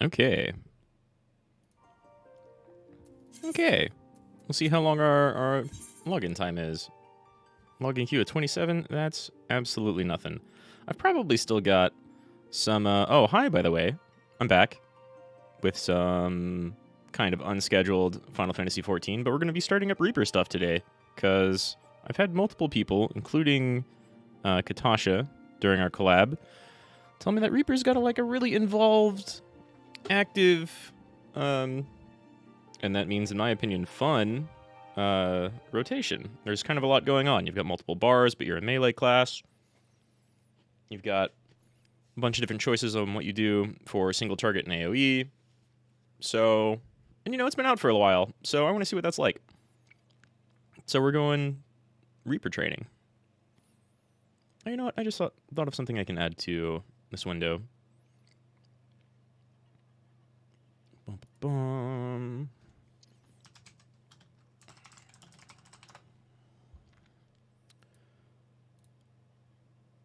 Okay. Okay. We'll see how long our login time is. Login queue at 27. That's absolutely nothing. I've probably still got some... oh, hi, by the way. I'm back with some kind of unscheduled Final Fantasy XIV, but we're going to be starting up Reaper stuff today, because I've had multiple people, including Katasha, during our collab, tell me that Reaper's got a really involved, active, and that means, in my opinion, fun rotation. There's kind of a lot going on. You've got multiple bars, but you're a melee class. You've got a bunch of different choices on what you do for single target and AoE. So, and it's been out for a while, so I want to see what that's like. So we're going Reaper training. Oh, you know what? I just thought of something I can add to this window. Bum, bum.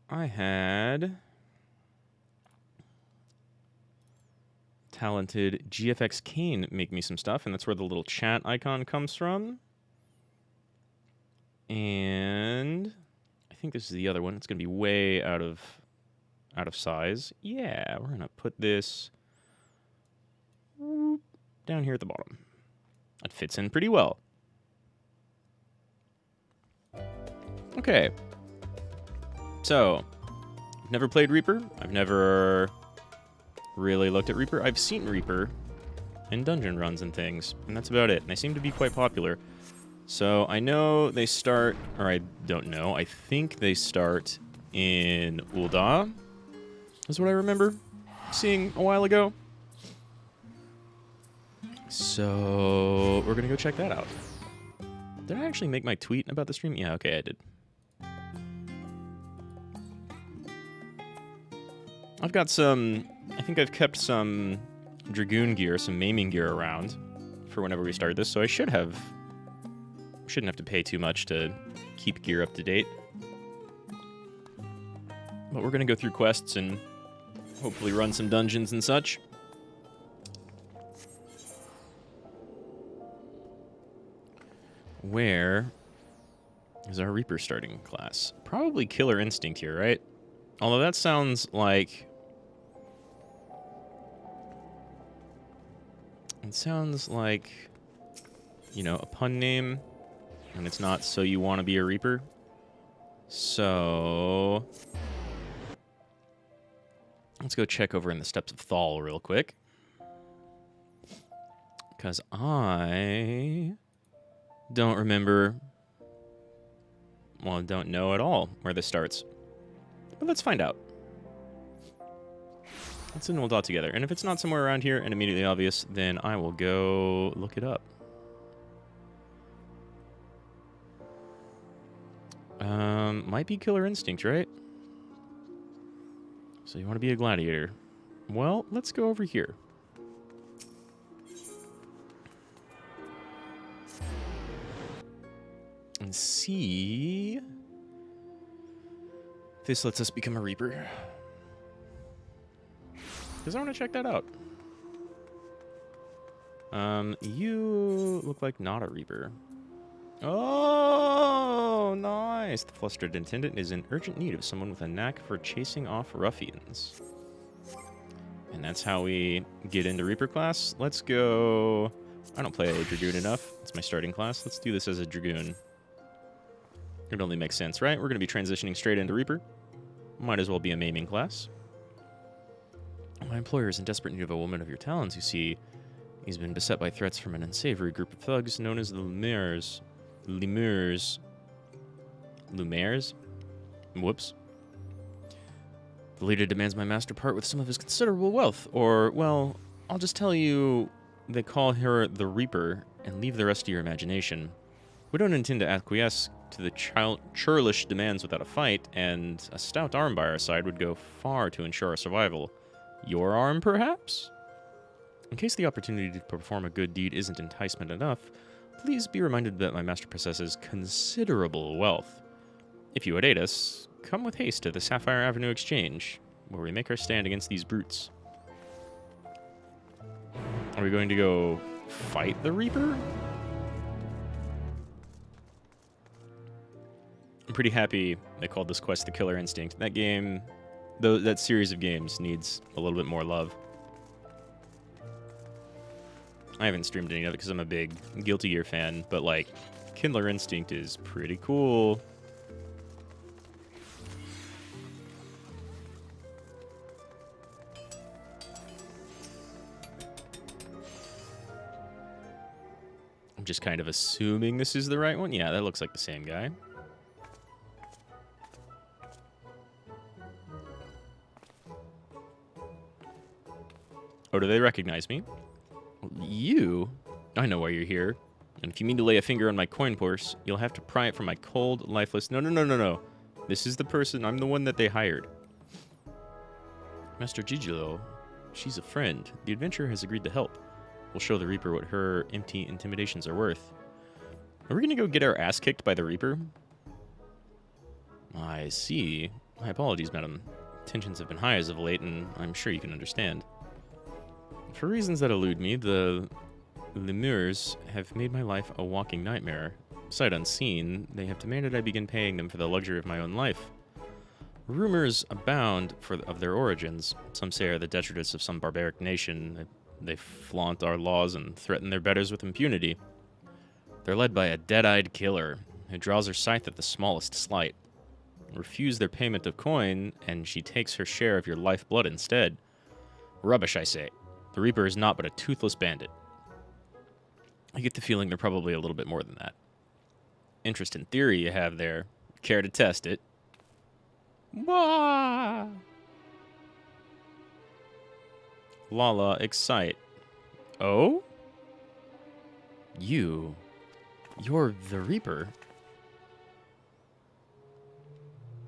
I had talented GFX Kane make me some stuff, and that's where the little chat icon comes from. And I think this is the other one. It's going to be way out of size. Yeah, we're going to put this down here at the bottom. That fits in pretty well. Okay. So, I've never played Reaper. I've never really looked at Reaper. I've seen Reaper in dungeon runs and things, and that's about it. And they seem to be quite popular. So I know they start, or I don't know, I think they start in Ul'dah, is what I remember seeing a while ago. So we're going to go check that out. Did I actually make my tweet about the stream? Yeah, okay, I did. I've got some, I think I've kept some Dragoon gear, some maiming gear around for whenever we start this, so I shouldn't have to pay too much to keep gear up to date. But we're going to go through quests and hopefully run some dungeons and such. Where is our Reaper starting class? Probably Killer Instinct here, right? Although that sounds like... It sounds like, a pun name. And it's not So You Want to Be a Reaper. So... let's go check over in the Steps of Thal real quick. Because I don't remember... well, don't know at all where this starts. But let's find out. Let's in Ul'dah together. And if it's not somewhere around here and immediately obvious, then I will go look it up. Might be Killer Instinct, right? So you want to be a gladiator. Well, let's go over here. And see if this lets us become a Reaper. Because I want to check that out. You look like not a Reaper. Oh, nice. The flustered attendant is in urgent need of someone with a knack for chasing off ruffians. And that's how we get into Reaper class. Let's go... I don't play a Dragoon enough. It's my starting class. Let's do this as a Dragoon. It only makes sense, right? We're going to be transitioning straight into Reaper. Might as well be a maiming class. My employer is in desperate need of a woman of your talents, you see. He's been beset by threats from an unsavory group of thugs known as the Lemures. Lumières? Whoops. The leader demands my master part with some of his considerable wealth, or, well, I'll just tell you, they call her the Reaper, and leave the rest to your imagination. We don't intend to acquiesce to the churlish demands without a fight, and a stout arm by our side would go far to ensure our survival. Your arm, perhaps? In case the opportunity to perform a good deed isn't enticement enough, please be reminded that my master possesses considerable wealth. If you would aid us, come with haste to the Sapphire Avenue Exchange, where we make our stand against these brutes. Are we going to go fight the Reaper? I'm pretty happy they called this quest the Killer Instinct. That game, that series of games needs a little bit more love. I haven't streamed any of it because I'm a big Guilty Gear fan, but, like, Killer Instinct is pretty cool. I'm just kind of assuming this is the right one. Yeah, that looks like the same guy. Oh, do they recognize me? You? I know why you're here. And if you mean to lay a finger on my coin purse, you'll have to pry it from my cold, lifeless... No. This is the person. I'm the one that they hired. Master Gigolo, she's a friend. The adventurer has agreed to help. We'll show the Reaper what her empty intimidations are worth. Are we going to go get our ass kicked by the Reaper? I see. My apologies, madam. Tensions have been high as of late, and I'm sure you can understand. For reasons that elude me, the lemurs have made my life a walking nightmare. Sight unseen, they have demanded I begin paying them for the luxury of my own life. Rumors abound of their origins. Some say are the detritus of some barbaric nation. They flaunt our laws and threaten their betters with impunity. They're led by a dead-eyed killer who draws her scythe at the smallest slight. Refuse their payment of coin, and she takes her share of your lifeblood instead. Rubbish, I say. The Reaper is naught but a toothless bandit. I get the feeling they're probably a little bit more than that. Interesting theory you have there. Care to test it? Wah! Lala, excite. Oh? You're the Reaper.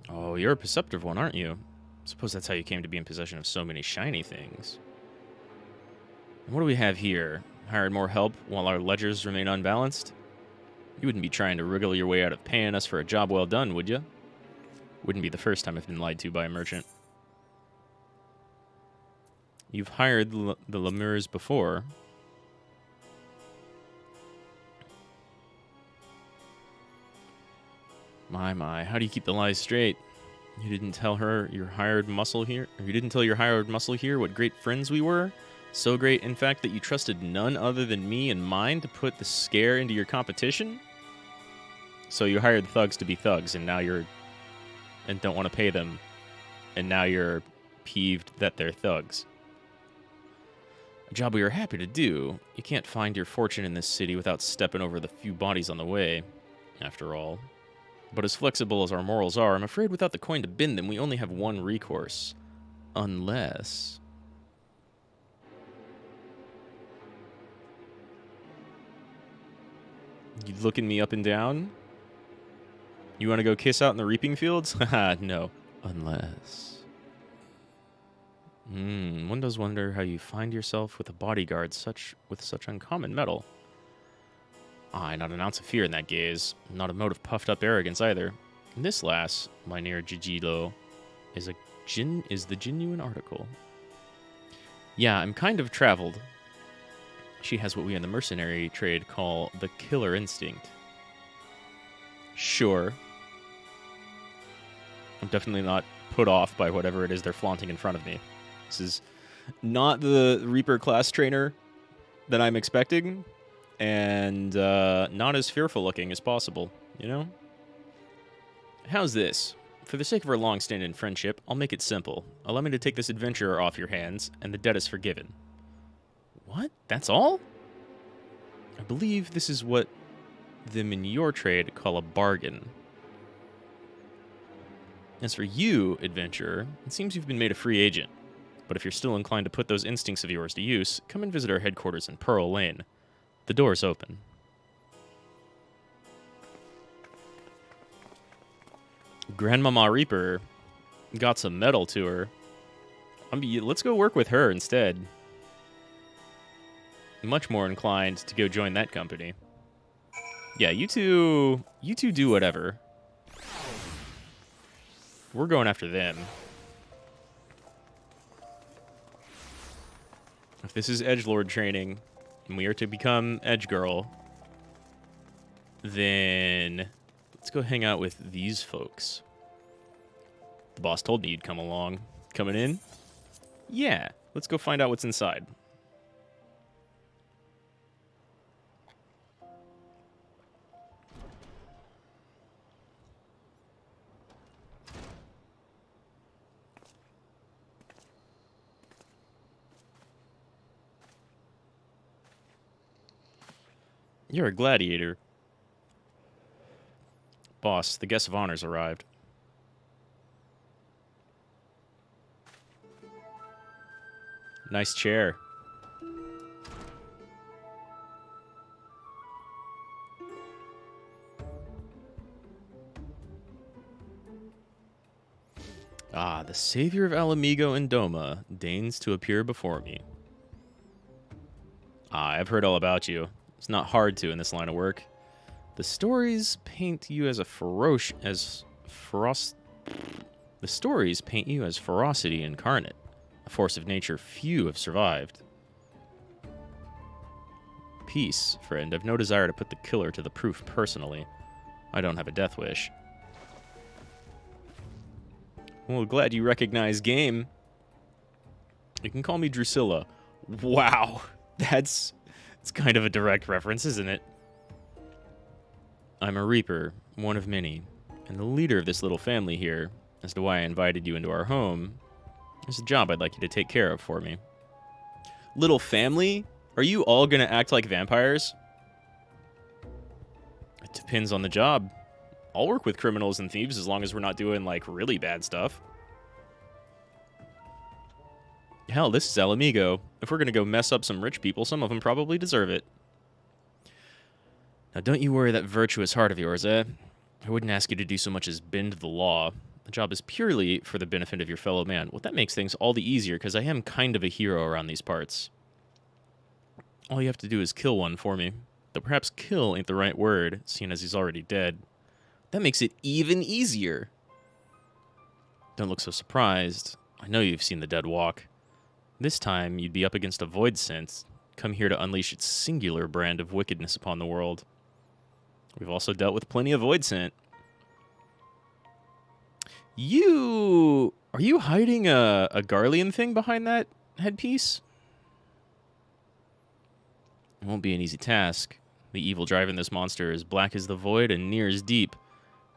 Oh, you're a perceptive one, aren't you? Suppose that's how you came to be in possession of so many shiny things. And what do we have here? Hired more help while our ledgers remain unbalanced? You wouldn't be trying to wriggle your way out of paying us for a job well done, would you? Wouldn't be the first time I've been lied to by a merchant. You've hired the lemurs before. My, how do you keep the lies straight? You didn't tell her your hired muscle here? Or you didn't tell your hired muscle here what great friends we were? So great, in fact, that you trusted none other than me and mine to put the scare into your competition? So you hired thugs to be thugs, and now and don't want to pay them, and now you're peeved that they're thugs. A job we were happy to do. You can't find your fortune in this city without stepping over the few bodies on the way, after all. But as flexible as our morals are, I'm afraid without the coin to bend them, we only have one recourse. Unless... You looking me up and down? You want to go kiss out in the reaping fields? Haha, no. Unless... one does wonder how you find yourself with a bodyguard with such uncommon mettle. Aye, not an ounce of fear in that gaze. Not a mote of puffed-up arrogance either. And this lass, Mynheer Gigolo, is the genuine article. Yeah, I'm kind of traveled. She has what we in the mercenary trade call the killer instinct. Sure. I'm definitely not put off by whatever it is they're flaunting in front of me. This is not the Reaper class trainer that I'm expecting, and not as fearful looking as possible, you know? How's this? For the sake of our long-standing friendship, I'll make it simple. Allow me to take this adventurer off your hands, and the debt is forgiven. What? That's all? I believe this is what them in your trade call a bargain. As for you, adventurer, it seems you've been made a free agent. But if you're still inclined to put those instincts of yours to use, come and visit our headquarters in Pearl Lane. The door's open. Grandmama Reaper got some metal to her. Let's go work with her instead. Much more inclined to go join that company. Yeah, you two do whatever. We're going after them. If this is Edgelord training, and we are to become Edge Girl, then let's go hang out with these folks. The boss told me you'd come along. Coming in? Yeah, let's go find out what's inside. You're a gladiator. Boss, the guest of honor's arrived. Nice chair. Ah, the savior of Alamigo and Doma deigns to appear before me. Ah, I've heard all about you. It's not hard to in this line of work. The stories paint you as ferocity incarnate, a force of nature few have survived. Peace, friend. I've no desire to put the killer to the proof personally. I don't have a death wish. Well, glad you recognize game. You can call me Drusilla. Wow, it's kind of a direct reference, isn't it? I'm a Reaper, one of many, and the leader of this little family here. As to why I invited you into our home, there's a job I'd like you to take care of for me. Little family? Are you all gonna act like vampires? It depends on the job. I'll work with criminals and thieves as long as we're not doing, like, really bad stuff. Hell, this is Alamigo. If we're gonna go mess up some rich people, some of them probably deserve it. Now, don't you worry that virtuous heart of yours, eh? I wouldn't ask you to do so much as bend the law. The job is purely for the benefit of your fellow man. Well, that makes things all the easier, because I am kind of a hero around these parts. All you have to do is kill one for me. Though perhaps kill ain't the right word, seeing as he's already dead. That makes it even easier. Don't look so surprised. I know you've seen the dead walk. This time, you'd be up against a void scent, come here to unleash its singular brand of wickedness upon the world. We've also dealt with plenty of void scent. Are you hiding a Garlean thing behind that headpiece? It won't be an easy task. The evil driving this monster is black as the void and near as deep.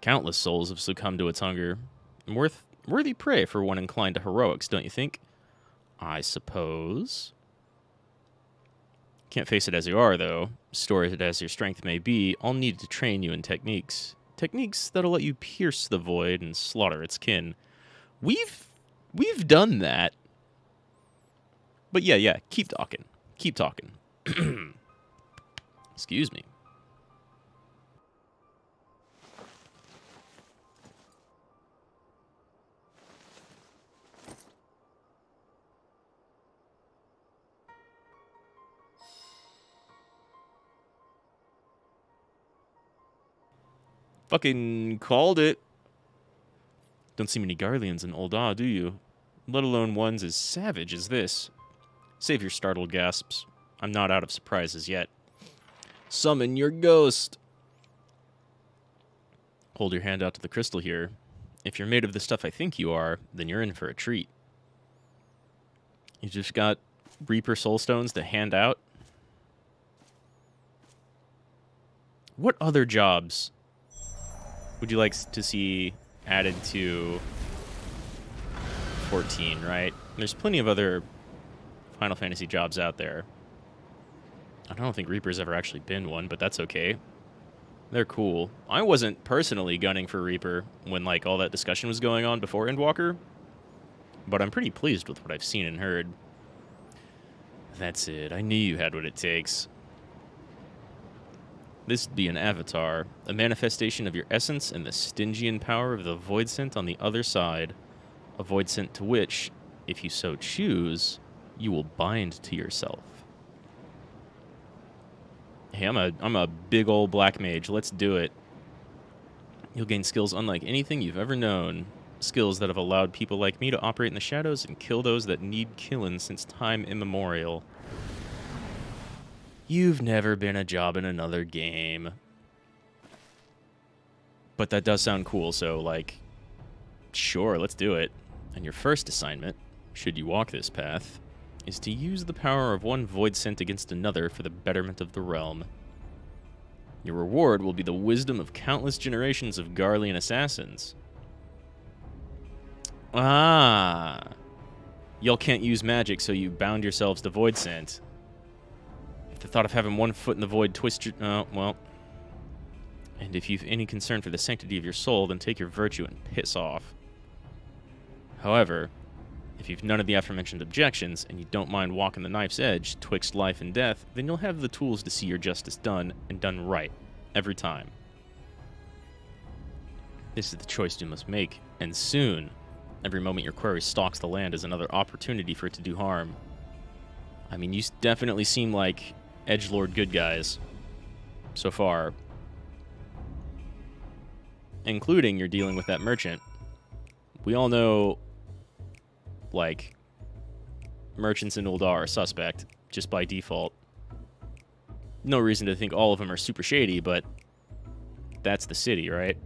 Countless souls have succumbed to its hunger. Worthy prey for one inclined to heroics, don't you think? I suppose. Can't face it as you are, though. Storied as your strength may be, I'll need to train you in techniques. Techniques that'll let you pierce the void and slaughter its kin. We've done that. But yeah, keep talking. Keep talking. Excuse me. Fucking called it. Don't see many Garleans in Ul'dah, do you? Let alone ones as savage as this. Save your startled gasps. I'm not out of surprises yet. Summon your ghost. Hold your hand out to the crystal here. If you're made of the stuff I think you are, then you're in for a treat. You just got Reaper Soulstones to hand out? What other jobs would you like to see added to 14, right? There's plenty of other Final Fantasy jobs out there. I don't think Reaper's ever actually been one, but that's okay. They're cool. I wasn't personally gunning for Reaper when, like, all that discussion was going on before Endwalker, but I'm pretty pleased with what I've seen and heard. That's it. I knew you had what it takes. This'd be an avatar, a manifestation of your essence and the Stygian power of the void scent on the other side. A void scent to which, if you so choose, you will bind to yourself. Hey, I'm a big old black mage. Let's do it. You'll gain skills unlike anything you've ever known. Skills that have allowed people like me to operate in the shadows and kill those that need killing since time immemorial. You've never been a job in another game. But that does sound cool, so, like, sure, let's do it. And your first assignment, should you walk this path, is to use the power of one void scent against another for the betterment of the realm. Your reward will be the wisdom of countless generations of Garlean assassins. Ah. Y'all can't use magic, so you bound yourselves to void scent. If the thought of having one foot in the void twist your... Oh, well... And if you've any concern for the sanctity of your soul, then take your virtue and piss off. However, if you've none of the aforementioned objections, and you don't mind walking the knife's edge twixt life and death, then you'll have the tools to see your justice done, and done right, every time. This is the choice you must make, and soon. Every moment your quarry stalks the land is another opportunity for it to do harm. I mean, you definitely seem like edgelord good guys. So far. Including you're dealing with that merchant. We all know, like, merchants in Uldar are suspect, just by default. No reason to think all of them are super shady, but that's the city, right?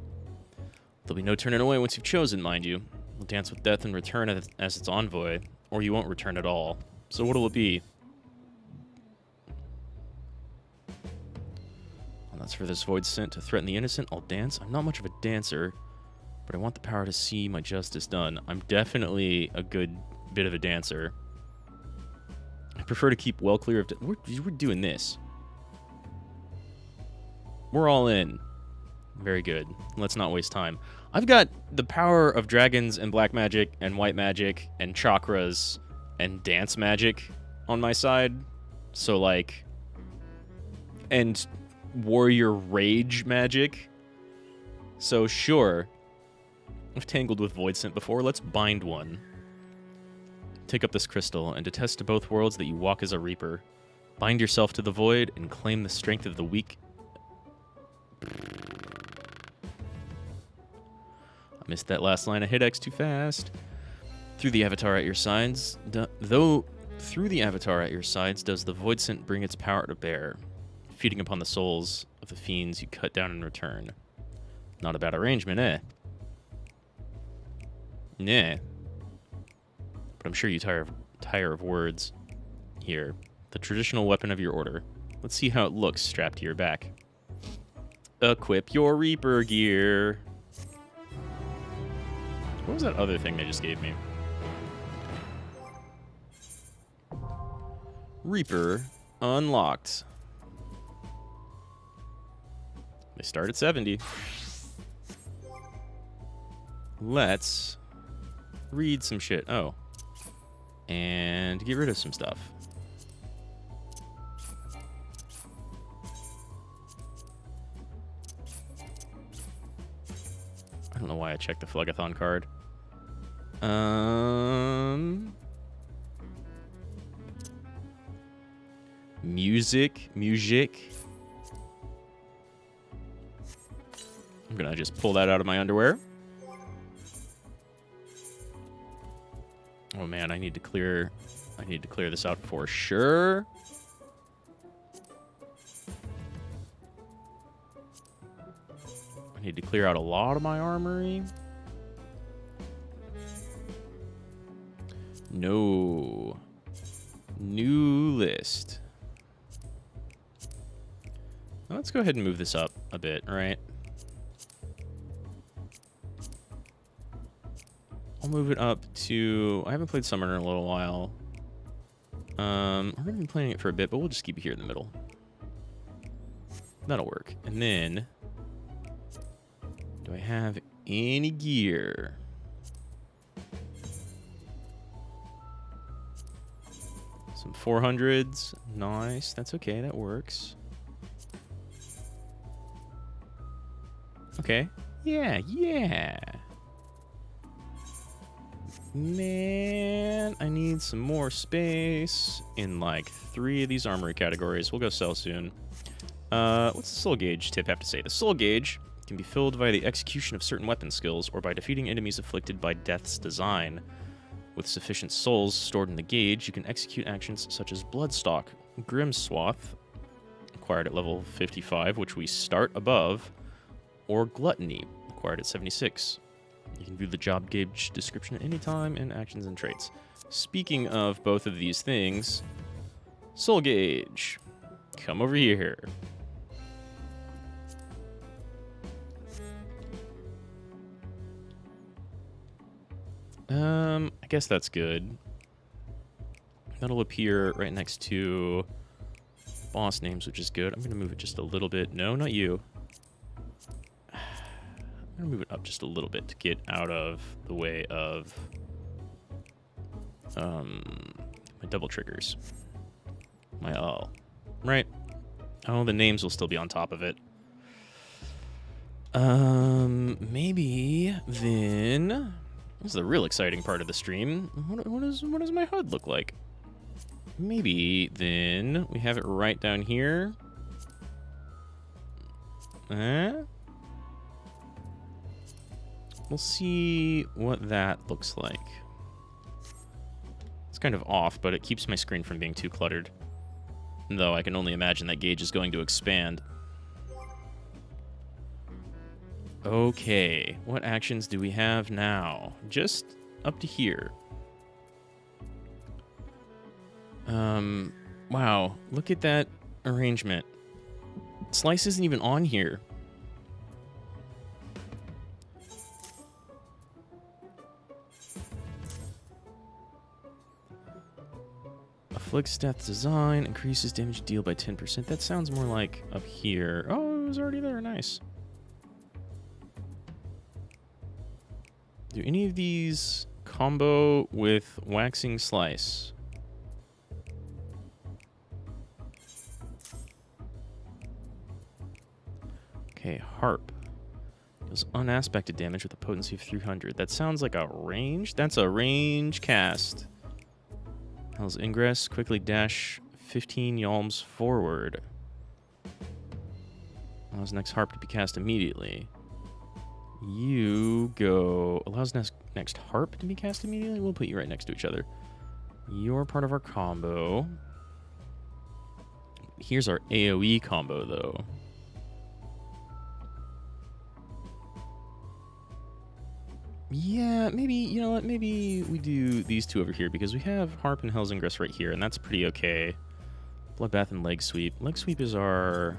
There'll be no turning away once you've chosen, mind you. You'll dance with death and return as its envoy, or you won't return at all. So what'll it be? That's for this void scent to threaten the innocent. I'll dance. I'm not much of a dancer, but I want the power to see my justice done. I'm definitely a good bit of a dancer. I prefer to keep well clear of... We're doing this. We're all in. Very good. Let's not waste time. I've got the power of dragons and black magic and white magic and chakras and dance magic on my side. So, like... And... warrior rage magic. So sure, I've tangled with void scent before. Let's bind one. Take up this crystal and attest to both worlds that you walk as a reaper. Bind yourself to the void and claim the strength of the weak. I missed that last line. I hit X too fast. Through the avatar at your sides, through the avatar at your sides does the void scent bring its power to bear, feeding upon the souls of the fiends you cut down in return. Not a bad arrangement, eh? Nah. But I'm sure you tire of words. Here, the traditional weapon of your order. Let's see how it looks strapped to your back. Equip your Reaper gear. What was that other thing they just gave me? Reaper unlocked. They start at 70. Let's read some shit. Oh. And get rid of some stuff. I don't know why I checked the Phlegathon card. Music. I'm gonna just pull that out of my underwear. Oh man, I need to clear this out for sure. I need to clear out a lot of my armory. No. New list. Let's go ahead and move this up a bit, right? I'll move it up to... I haven't played Summoner in a little while. We're going to be playing it for a bit, but we'll just keep it here in the middle. That'll work. And then... do I have any gear? Some 400s. Nice. That's okay. That works. Okay. Yeah. Man, I need some more space in like 3 of these armory categories. We'll go sell soon. What's the soul gauge tip have to say? The soul gauge can be filled via the execution of certain weapon skills or by defeating enemies afflicted by death's design. With sufficient souls stored in the gauge, you can execute actions such as Bloodstalk, Grimswath, acquired at level 55, which we start above, or Gluttony, acquired at 76. You can view the job gauge description at any time in actions and traits. Speaking of both of these things, Soul Gauge, come over here. I guess that's good. That'll appear right next to boss names, which is good. I'm going to move it just a little bit. No, not you. I'm going to move it up just a little bit to get out of the way of my double triggers. My all. Right. Oh, the names will still be on top of it. Maybe then... This is the real exciting part of the stream. What does my HUD look like? Maybe then we have it right down here. We'll see what that looks like. It's kind of off, but it keeps my screen from being too cluttered. Though I can only imagine that gauge is going to expand. Okay, what actions do we have now? Just up to here. Wow, look at that arrangement. Slice isn't even on here. Afflicts death design, increases damage deal by 10%. That sounds more like up here. Oh, it was already there, nice. Do any of these combo with waxing slice? Okay, harp. Deals unaspected damage with a potency of 300. That sounds like a range? That's a range cast. Hell's Ingress, quickly dash 15 yalms forward. Allows next harp to be cast immediately. You go... Allows next harp to be cast immediately? We'll put you right next to each other. You're part of our combo. Here's our AoE combo, though. Yeah, maybe, you know what, maybe we do these two over here, because we have harp and Hell's Ingress right here, and that's pretty okay. Bloodbath and Leg Sweep. Leg Sweep is our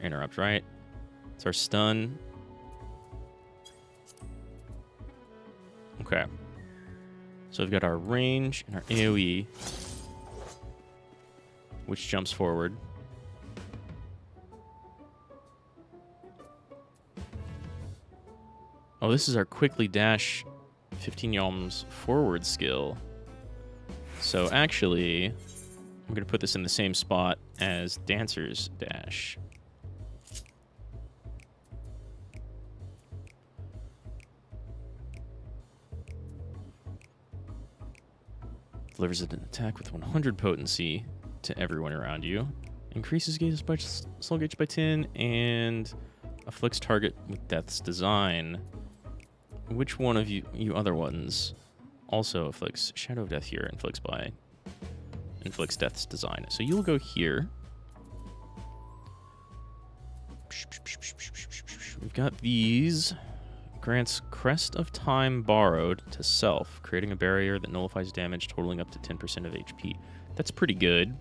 interrupt, right? It's our stun. Okay. So we've got our range and our AoE, which jumps forward. Oh, this is our quickly dash 15 yalms forward skill. So actually, I'm going to put this in the same spot as Dancer's dash. Delivers an attack with 100 potency to everyone around you. Increases soul gauge by 10 and afflicts target with Death's Design. Which one of you other ones also afflicts Shadow of Death here? Inflicts Death's Design. So you'll go here. We've got these. Grants Crest of Time borrowed to self, creating a barrier that nullifies damage totaling up to 10% of HP. That's pretty good.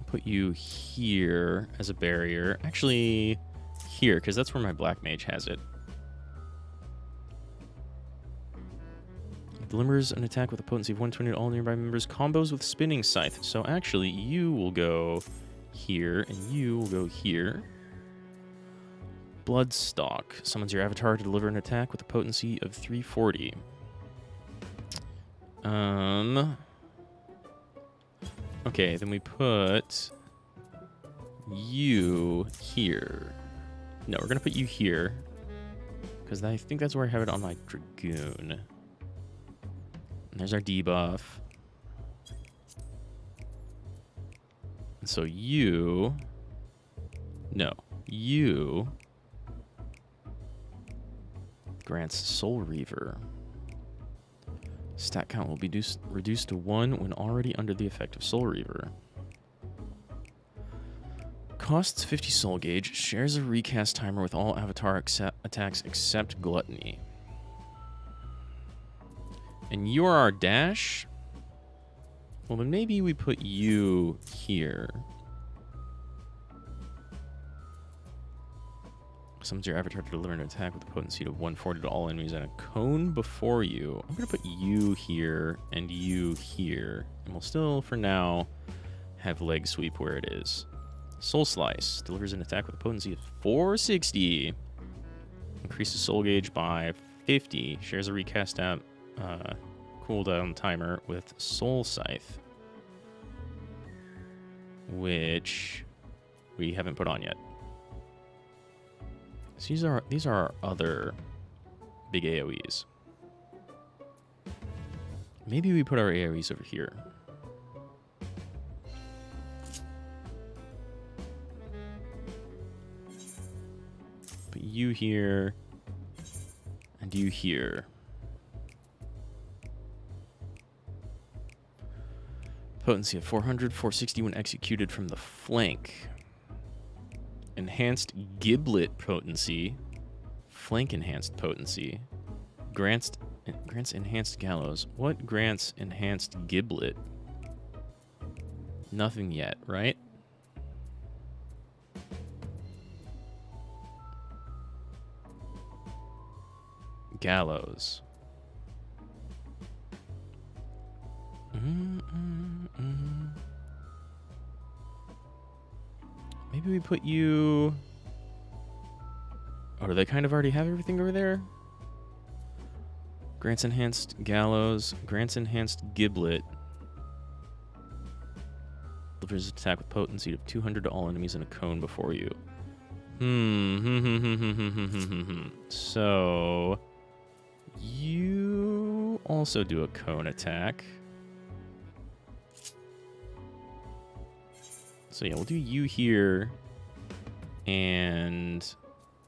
Put you here as a barrier. Actually, here, because that's where my Black Mage has it. Delivers an attack with a potency of 120 to all nearby members. Combos with Spinning Scythe. So actually, you will go here, and you will go here. Bloodstalk. Summons your avatar to deliver an attack with a potency of 340. Okay, then we put you here. No, we're going to put you here, because I think that's where I have it on my Dragoon. And there's our debuff. And so you... No, you... grants Soul Reaver. Stat count will be reduced to 1 when already under the effect of Soul Reaver. Costs 50 soul gauge. Shares a recast timer with all avatar attacks except Gluttony. And you are our dash? Well, then maybe we put you here. Summons your avatar to deliver an attack with a potency of 140 to all enemies and a cone before you. I'm going to put you here and you here. And we'll still, for now, have leg sweep where it is. Soul Slice delivers an attack with a potency of 460. Increases soul gauge by 50. Shares a recast cooldown timer with Soul Scythe, which we haven't put on yet. So these are our other big AoEs. Maybe we put our AoEs over here. Put you here and you here. Potency of 400, 460 when executed from the flank. Enhanced Giblet potency. Flank enhanced potency. Grants enhanced gallows. What grants enhanced Giblet? Nothing yet, right? Gallows. Maybe we put you... Oh, do they kind of already have everything over there? Grants enhanced gallows. Grants enhanced giblet. Delivers attack with potency of 200 to all enemies in a cone before you. So... You also do a cone attack. So yeah, we'll do you here, and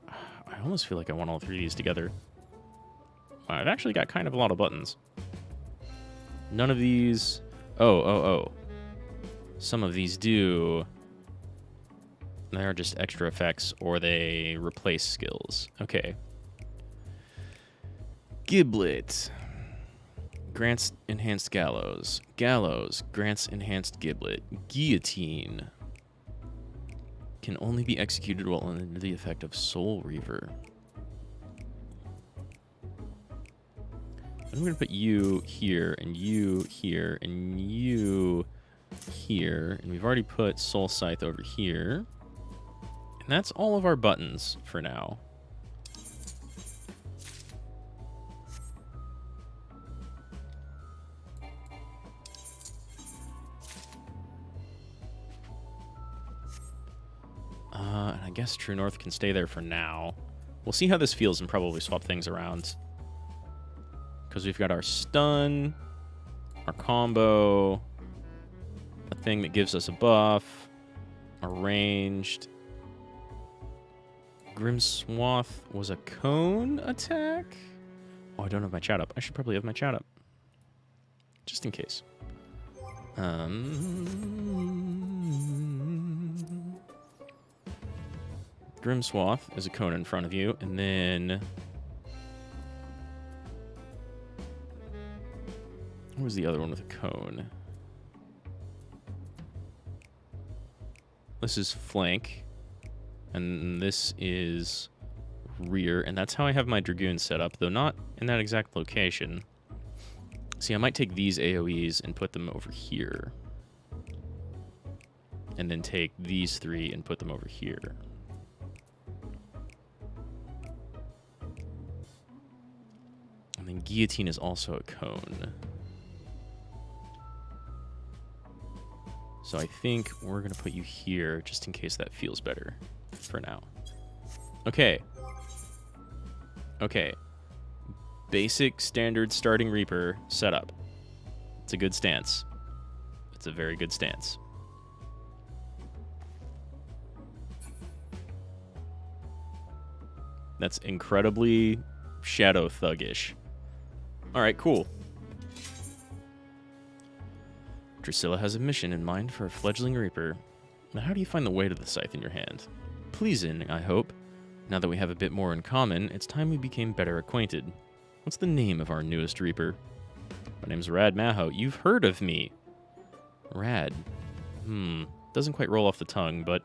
I almost feel like I want all three of these together. I've actually got kind of a lot of buttons. None of these... Oh. Some of these do. They're just extra effects, or they replace skills. Okay. Giblet. Grants enhanced gallows. Gallows grants enhanced giblet. Guillotine can only be executed while under the effect of Soul Reaver. I'm going to put you here, and you here, and you here. And we've already put Soul Scythe over here. And that's all of our buttons for now. And I guess True North can stay there for now. We'll see how this feels and probably swap things around. Because we've got our stun, our combo, a thing that gives us a buff, our ranged. Grim Swath was a cone attack? Oh, I don't have my chat up. I should probably have my chat up. Just in case. Grim Swath is a cone in front of you, and then... What was the other one with a cone? This is flank, and this is rear, and that's how I have my Dragoon set up, though not in that exact location. See, I might take these AoEs and put them over here. And then take these three and put them over here. And then Guillotine is also a cone. So I think we're going to put you here just in case that feels better for now. Okay. Okay. Basic standard starting Reaper setup. It's a good stance. It's a very good stance. That's incredibly Shadow Thuggish. All right, cool. Drusilla has a mission in mind for a fledgling Reaper. Now how do you find the weight of the scythe in your hand? Pleasing, I hope. Now that we have a bit more in common, it's time we became better acquainted. What's the name of our newest Reaper? My name's Rad Mahou. You've heard of me. Rad. Doesn't quite roll off the tongue, but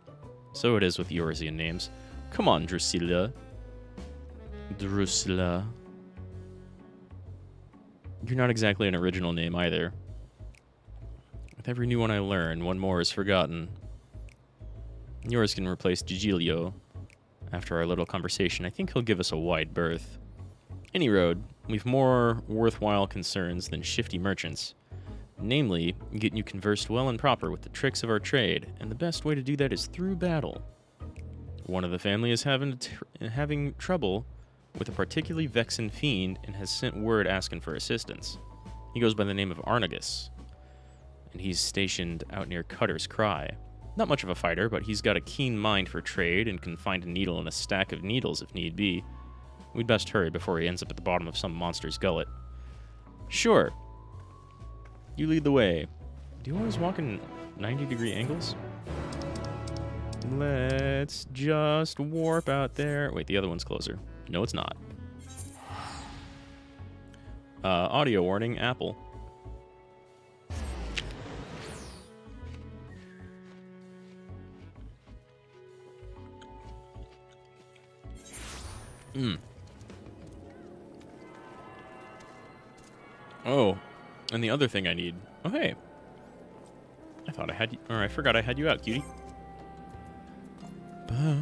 so it is with Eorzean names. Come on, Drusilla. Drusilla. You're not exactly an original name either. With every new one I learn, one more is forgotten. Yours can replace Gigilio. After our little conversation, I think he'll give us a wide berth. Any road, we've more worthwhile concerns than shifty merchants. Namely, getting you conversed well and proper with the tricks of our trade, and the best way to do that is through battle. One of the family is having trouble with a particularly vexen fiend and has sent word asking for assistance. He goes by the name of Arnagus, and he's stationed out near Cutter's Cry. Not much of a fighter, but he's got a keen mind for trade and can find a needle in a stack of needles if need be. We'd best hurry before he ends up at the bottom of some monster's gullet. Sure. You lead the way. Do you always walk in 90-degree angles? Let's just warp out there. Wait, the other one's closer. No, it's not. Audio warning, Apple. Oh, and the other thing I need. Oh, hey. I thought I had you, or I forgot I had you out, cutie. Oh,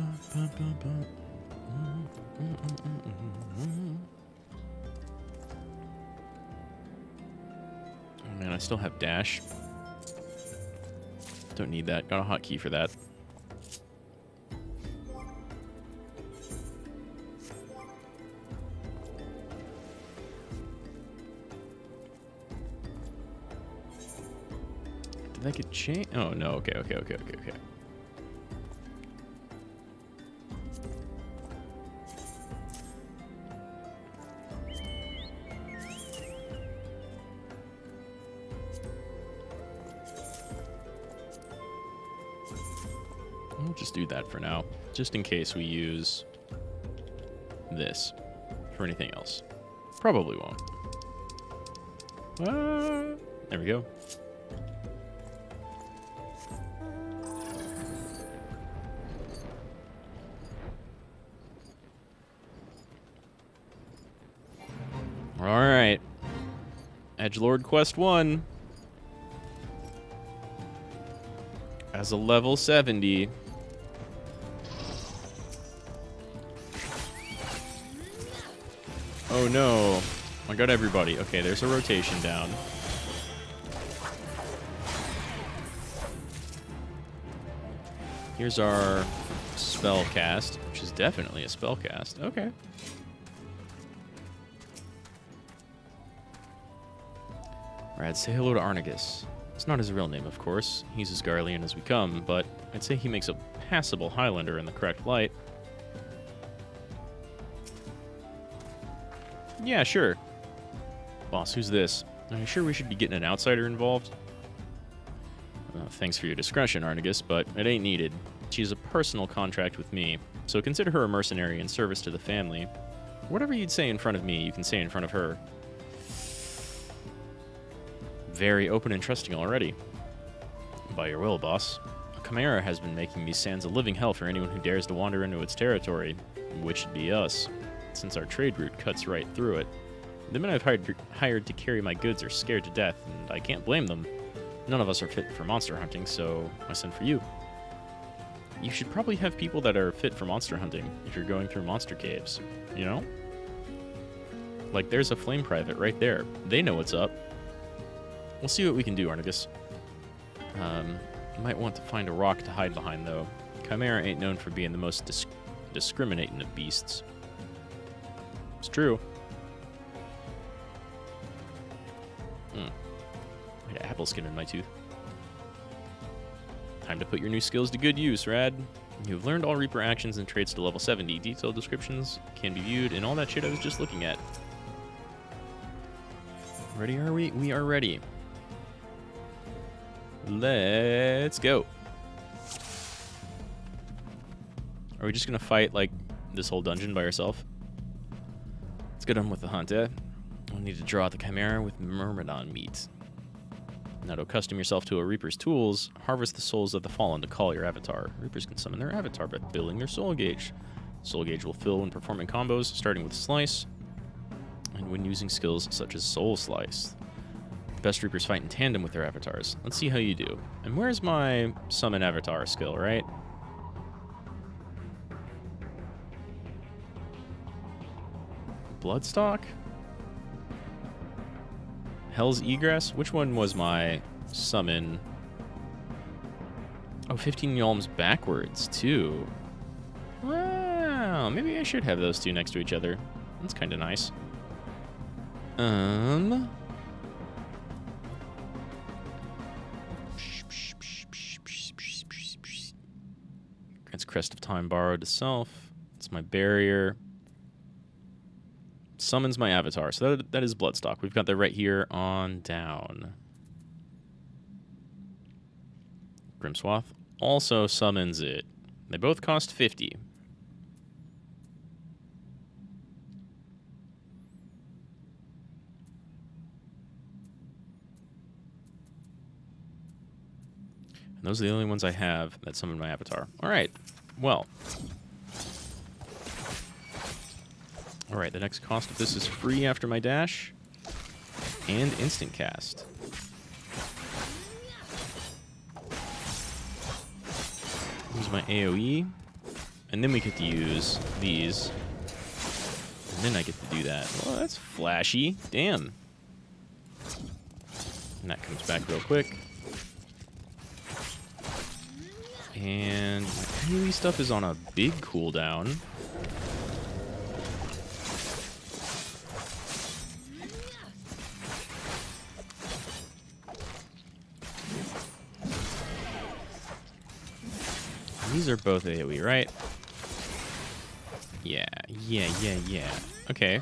man, I still have dash. Don't need that. Got a hotkey for that. Did that get changed? Oh, no. Okay. We'll just do that for now, just in case we use this for anything else. Probably won't. There we go. Alright. Edgelord Quest 1. As a level 70. Oh no. I got everybody. Okay, there's a rotation down. Here's our spell cast, which is definitely a spell cast. Okay. Alright, say hello to Arnagus. It's not his real name, of course. He's as Garlean as we come, but I'd say he makes a passable Highlander in the correct light. Yeah, sure. Boss, who's this? Are you sure we should be getting an outsider involved? Thanks for your discretion, Arnagus, but it ain't needed. She has a personal contract with me, so consider her a mercenary in service to the family. Whatever you'd say in front of me, you can say in front of her. Very open and trusting already. By your will, boss. A chimera has been making these sands a living hell for anyone who dares to wander into its territory, which would be us, since our trade route cuts right through it. The men I've hired to carry my goods are scared to death, and I can't blame them. None of us are fit for monster hunting, so I sent for you. You should probably have people that are fit for monster hunting if you're going through monster caves, you know? Like, there's a flame private right there. They know what's up. We'll see what we can do, Arnagus. Might want to find a rock to hide behind, though. Chimera ain't known for being the most discriminating of beasts. It's true. I got apple skin in my tooth. Time to put your new skills to good use, Rad. You've learned all Reaper actions and traits to level 70. Detailed descriptions can be viewed in all that shit I was just looking at. Ready are we? We are ready. Let's go. Are we just gonna fight, like, this whole dungeon by ourselves? Let's get on with the hunt, eh? We'll need to draw out the Chimera with Myrmidon meat. Now, to accustom yourself to a Reaper's tools, harvest the souls of the fallen to call your avatar. Reapers can summon their avatar by filling their soul gauge. Soul gauge will fill when performing combos, starting with Slice, and when using skills such as Soul Slice. The best Reapers fight in tandem with their avatars. Let's see how you do. And where's my summon avatar skill, right? Bloodstock? Hell's Egress? Which one was my summon? Oh, 15 Yalms backwards, too. Wow, maybe I should have those two next to each other. That's kind of nice. Grants Crest of Time borrowed to self. It's my barrier. Summons my avatar. So that is Bloodstock. We've got that right here on down. Grimswath also summons it. They both cost 50. And those are the only ones I have that summon my avatar. All right. Well. All right, the next cost of this is free after my dash and instant cast. Use my AoE, and then we get to use these, and then I get to do that. Well, that's flashy. Damn. And that comes back real quick. And my AoE stuff is on a big cooldown. These are both AoE, right? Yeah. Okay.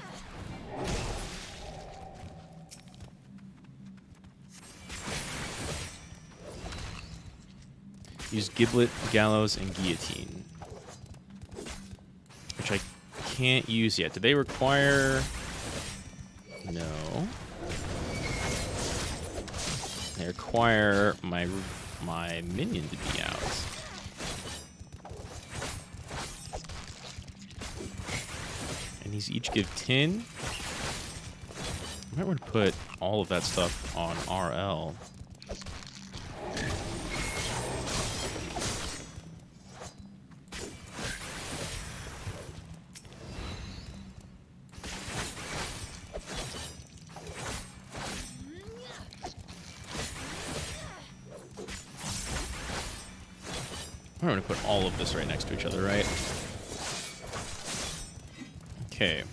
Use Giblet, Gallows, and Guillotine. Which I can't use yet. Do they require... No. They require my minion to be out. And these each give 10. I might want to put all of that stuff on RL. I'm going to put all of this right next to each other, right? Okay.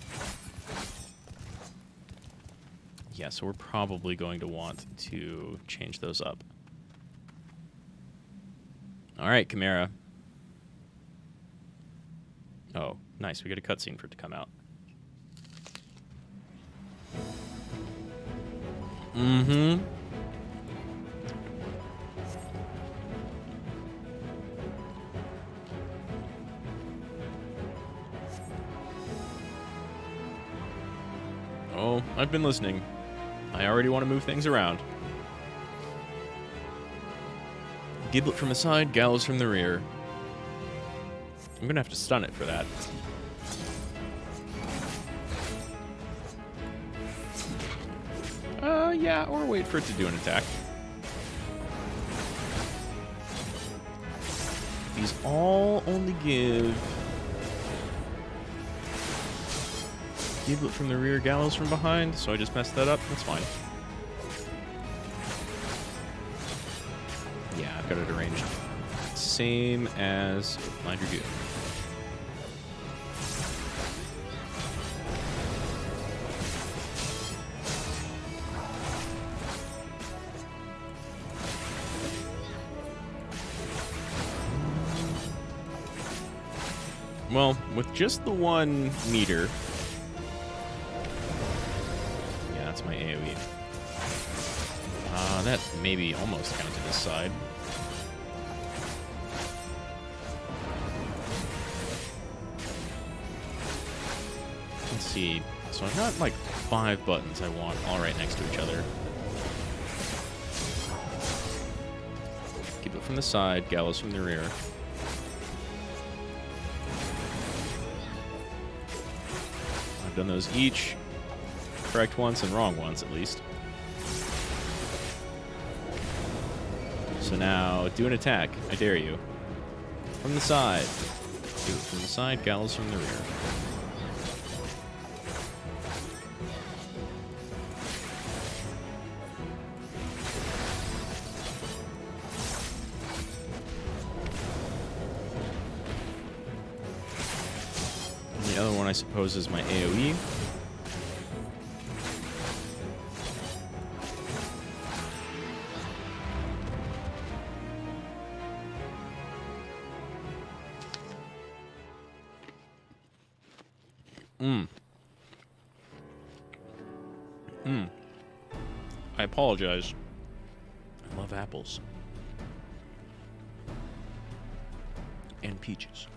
Yeah, so we're probably going to want to change those up. All right, Chimera. Oh, nice. We get a cutscene for it to come out. Mm-hmm. Oh, I've been listening. I already want to move things around. Giblet from the side, Gallows from the rear. I'm going to have to stun it for that. Yeah, or wait for it to do an attack. These all only give... Giblet from the rear, Gallows from behind, so I just messed that up. That's fine. Yeah, I've got it arranged. Same as my Dragoon. Well, with just the one meter... Yeah, that's my AoE. That maybe almost counted this side. Let's see. So I've got like 5 buttons I want all right next to each other. Keep it from the side, gallows from the rear. I've done those each correct once and wrong once at least. So now, do an attack. I dare you. From the side. Do it from the side, gallows from the rear. And the other one, I suppose, is my AoE. I apologize. I love apples. And peaches.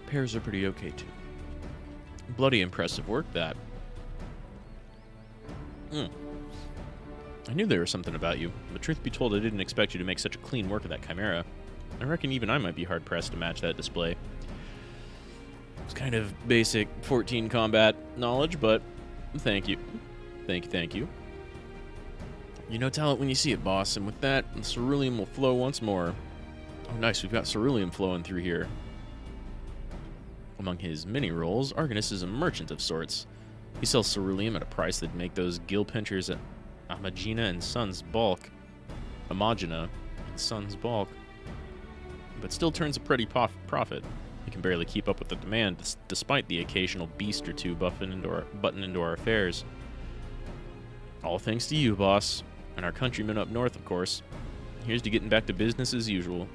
Pears are pretty okay, too. Bloody impressive work, that. I knew there was something about you, but truth be told, I didn't expect you to make such a clean work of that chimera. I reckon even I might be hard-pressed to match that display. It's kind of basic 14 combat knowledge, but thank you. Thank you. You know talent when you see it, boss, and with that, the ceruleum will flow once more. Oh, nice, we've got ceruleum flowing through here. Among his many roles, Arcanus is a merchant of sorts. He sells ceruleum at a price that'd make those gill pinchers at Amagina and Sons balk. Amagina and Sons balk. But still turns a pretty profit. We can barely keep up with the demand, despite the occasional beast or two butting into our affairs. All thanks to you, boss, and our countrymen up north, of course. Here's to getting back to business as usual.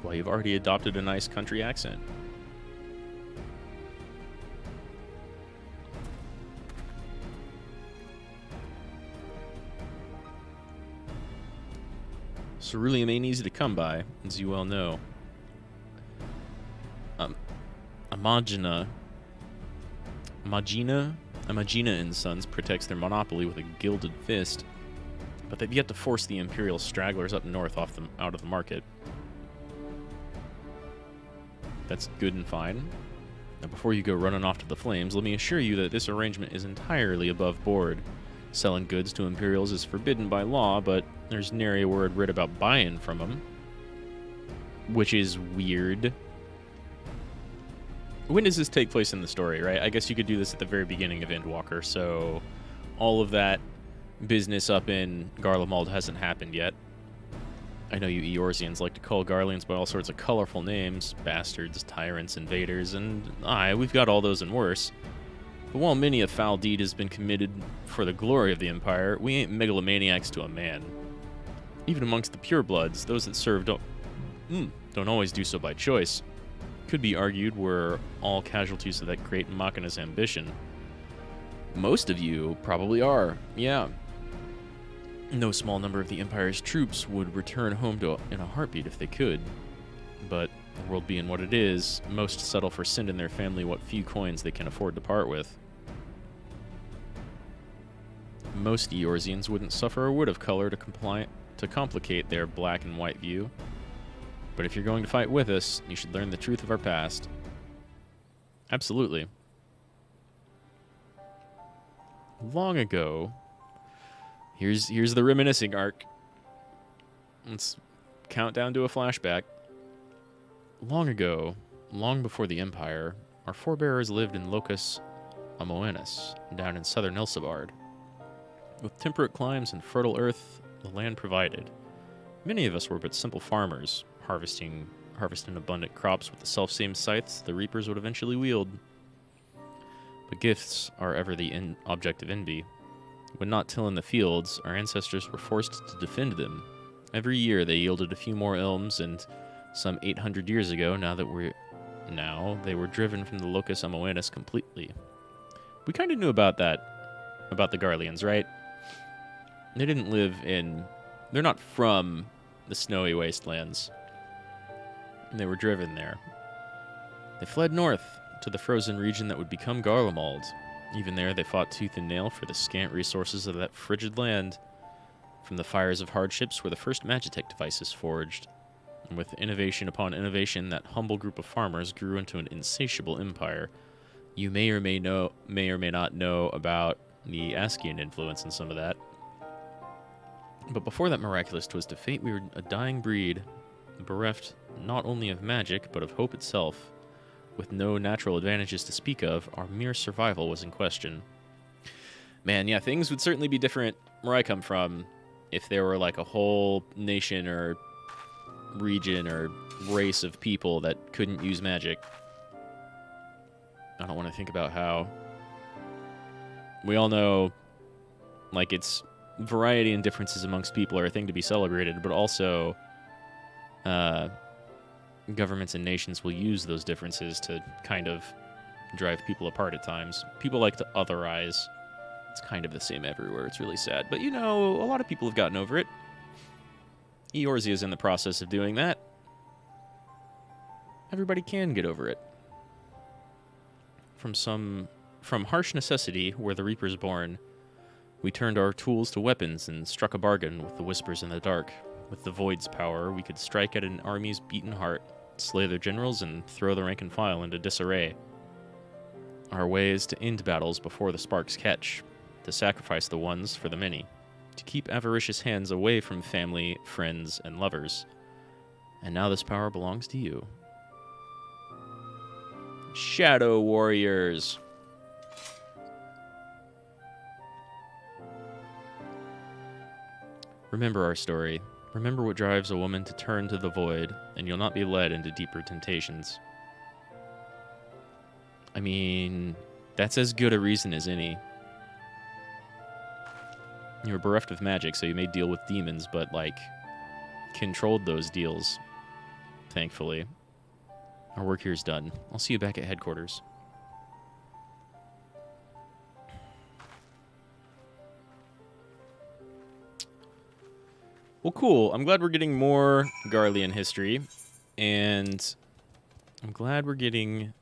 Well, you've already adopted a nice country accent. Ceruleum ain't easy to come by, as you well know. Amagina and Sons protects their monopoly with a gilded fist, but they've yet to force the Imperial stragglers up north out of the market. That's good and fine. Now, before you go running off to the flames, let me assure you that this arrangement is entirely above board. Selling goods to Imperials is forbidden by law, but there's nary a word writ about buying from them, which is weird. When does this take place in the story, right? I guess you could do this at the very beginning of Endwalker, so all of that business up in Garlemald hasn't happened yet. I know you Eorzeans like to call Garleans by all sorts of colorful names, bastards, tyrants, invaders, and we've got all those and worse. But while many a foul deed has been committed for the glory of the Empire, we ain't megalomaniacs to a man. Even amongst the purebloods, those that serve don't always do so by choice. Could be argued we're all casualties of that great Machina's ambition. Most of you probably are, yeah. No small number of the Empire's troops would return home in a heartbeat if they could. But, the world being what it is, most settle for sending their family what few coins they can afford to part with. Most Eorzeans wouldn't suffer a whit of color to complicate their black and white view. But if you're going to fight with us, you should learn the truth of our past. Absolutely. Long ago... Here's the reminiscing arc. Let's count down to a flashback. Long ago, long before the Empire, our forebears lived in Locus Amoenus, down in southern Elsabard. With temperate climes and fertile earth, the land provided. Many of us were but simple farmers, harvesting abundant crops with the self-same scythes the reapers would eventually wield. But gifts are ever the object of envy. When not tilling the fields, our ancestors were forced to defend them. Every year they yielded a few more elms, and some 800 years ago, now they were driven from the Locus Amoenus completely. We kind of knew about that, about the Garleans, right? They didn't live in... They're not from the snowy wastelands. They were driven there. They fled north to the frozen region that would become Garlemald. Even there, they fought tooth and nail for the scant resources of that frigid land. From the fires of hardships were the first Magitech devices forged. And with innovation upon innovation, that humble group of farmers grew into an insatiable empire. You may or may not know about the Askian influence in some of that. But before that miraculous twist of fate, we were a dying breed, bereft not only of magic, but of hope itself. With no natural advantages to speak of, our mere survival was in question. Man, yeah, things would certainly be different where I come from if there were like a whole nation or region or race of people that couldn't use magic. I don't want to think about how... We all know, like, it's... variety and differences amongst people are a thing to be celebrated, but also governments and nations will use those differences to kind of drive people apart at times. People like to otherize. It's kind of the same everywhere. It's really sad. But, you know, a lot of people have gotten over it. Eorzea is in the process of doing that. Everybody can get over it. From harsh necessity, where the Reaper's born, we turned our tools to weapons and struck a bargain with the whispers in the dark. With the Void's power, we could strike at an army's beaten heart, slay their generals, and throw the rank and file into disarray. Our way is to end battles before the sparks catch, to sacrifice the ones for the many, to keep avaricious hands away from family, friends, and lovers. And now this power belongs to you. Shadow Warriors! Remember our story. Remember what drives a woman to turn to the void, and you'll not be led into deeper temptations. I mean, that's as good a reason as any. You were bereft of magic, so you may deal with demons, but, like, controlled those deals, thankfully. Our work here is done. I'll see you back at headquarters. Well, cool. I'm glad we're getting more Garlean history, and I'm glad we're getting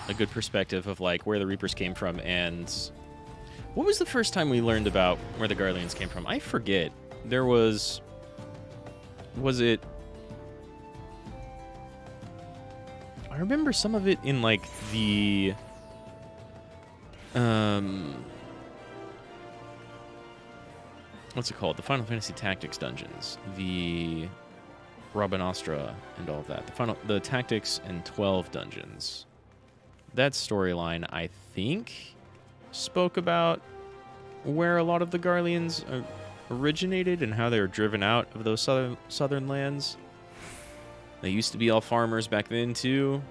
a good perspective of, like, where the Reapers came from, and what was the first time we learned about where the Garleans came from? I forget. There was it... I remember some of it in, like, the... what's it called? The Final Fantasy Tactics dungeons. The Rabanastra and all of that. The Tactics and 12 dungeons. That storyline, I think, spoke about where a lot of the Garleans originated and how they were driven out of those southern lands. They used to be all farmers back then, too.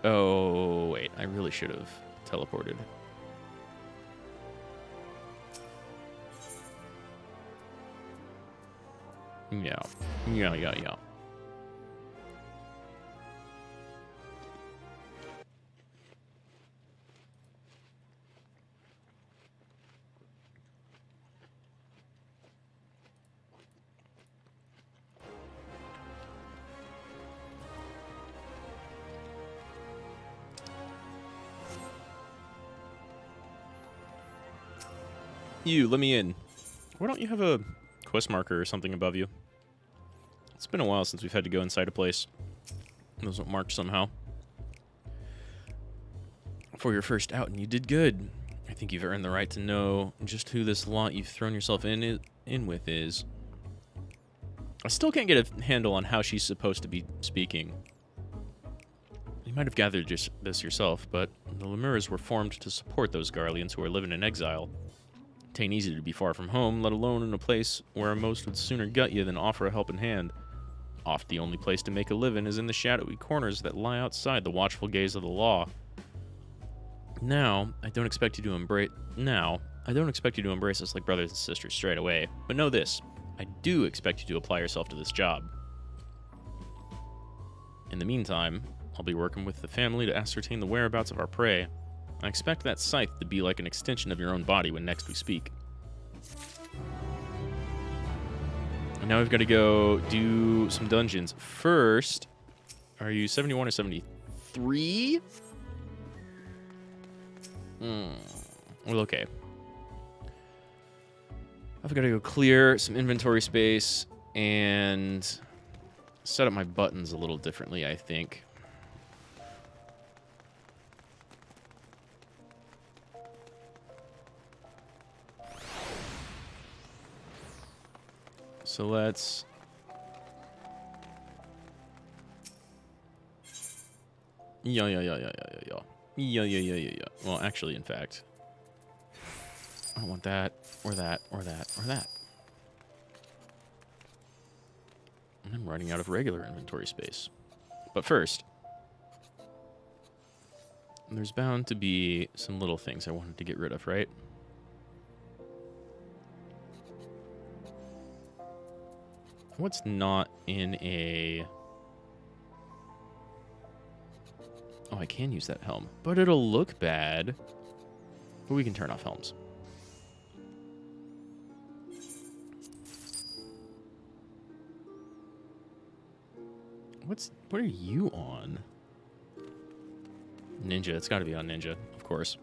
Oh, wait. I really should have teleported. Yeah. You, let me in. Why don't you have a quest marker or something above you? It's been a while since we've had to go inside a place. It wasn't marked somehow. For your first out, and you did good. I think you've earned the right to know just who this lot you've thrown yourself in with is. I still can't get a handle on how she's supposed to be speaking. You might have gathered this yourself, but the Lemuras were formed to support those Garleans who are living in exile. It ain't easy to be far from home, let alone in a place where most would sooner gut you than offer a helping hand. Oft the only place to make a living is in the shadowy corners that lie outside the watchful gaze of the law. Now, I don't expect you to embrace us like brothers and sisters straight away, but know this, I do expect you to apply yourself to this job. In the meantime, I'll be working with the family to ascertain the whereabouts of our prey. I expect that scythe to be like an extension of your own body when next we speak. And now we've got to go do some dungeons. First, are you 71 or 73? Well, okay. I've got to go clear some inventory space and set up my buttons a little differently, I think. So let's... Yeah. Well, actually, in fact, I don't want that, or that, or that, or that. And I'm running out of regular inventory space. But first, there's bound to be some little things I wanted to get rid of, right? What's not in a... Oh, I can use that helm. But it'll look bad. But we can turn off helms. What are you on? Ninja. It's got to be on Ninja, of course.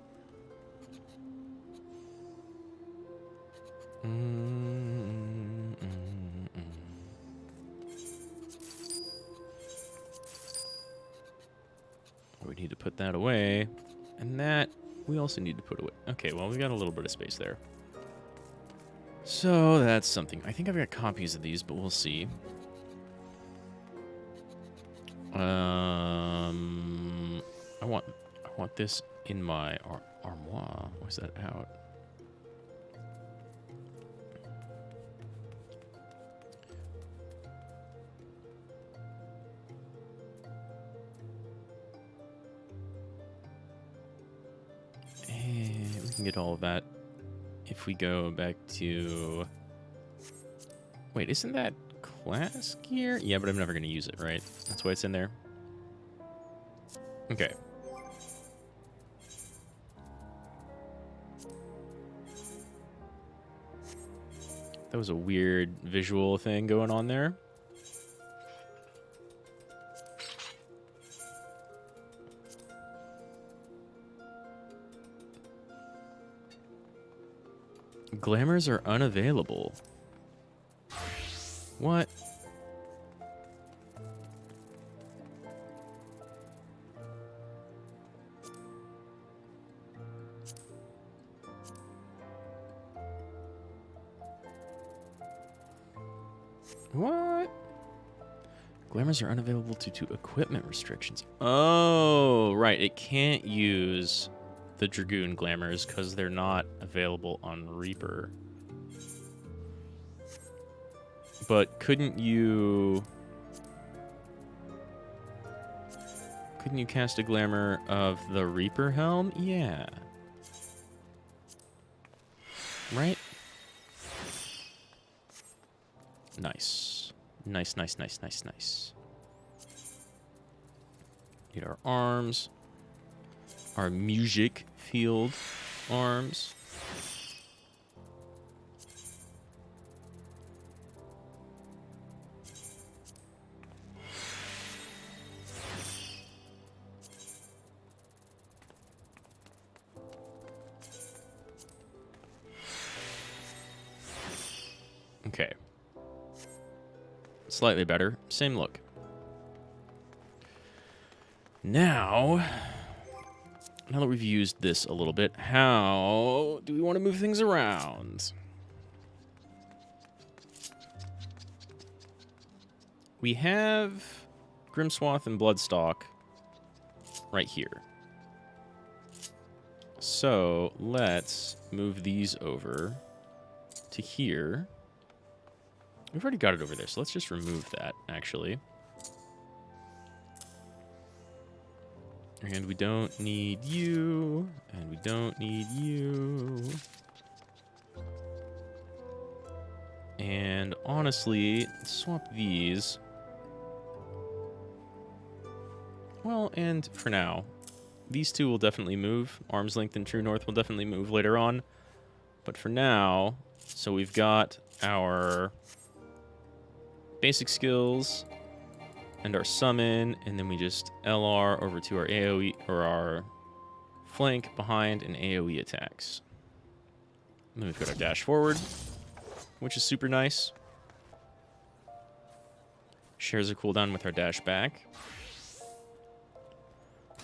We need to put that away. And that we also need to put away. Okay, well, we got a little bit of space there. So that's something. I think I've got copies of these, but we'll see. I want this in my armoire. Where's that out? And we can get all of that if we go back to... Wait, isn't that class gear? Yeah, but I'm never going to use it, right? That's why it's in there. Okay. That was a weird visual thing going on there. Glamours are unavailable. What? What? Glamours are unavailable due to equipment restrictions. Oh, right. It can't use the Dragoon Glamours because they're not available on Reaper. But couldn't you cast a glamour of the Reaper helm? Yeah. Right? Nice. Nice. Need our arms. Our music field arms. Okay. Slightly better. Same look. Now that we've used this a little bit, how do we want to move things around? We have Grimswath and Bloodstock right here. So let's move these over to here. We've already got it over there, so let's just remove that, actually. And we don't need you, and we don't need you. And honestly, swap these. Well, and for now, These two will definitely move. Arm's Length and True North will definitely move later on. But for now, so we've got our basic skills and our summon, and then we just LR over to our AoE, or our flank, behind, and AoE attacks. And then we've got our dash forward, which is super nice. Shares a cooldown with our dash back.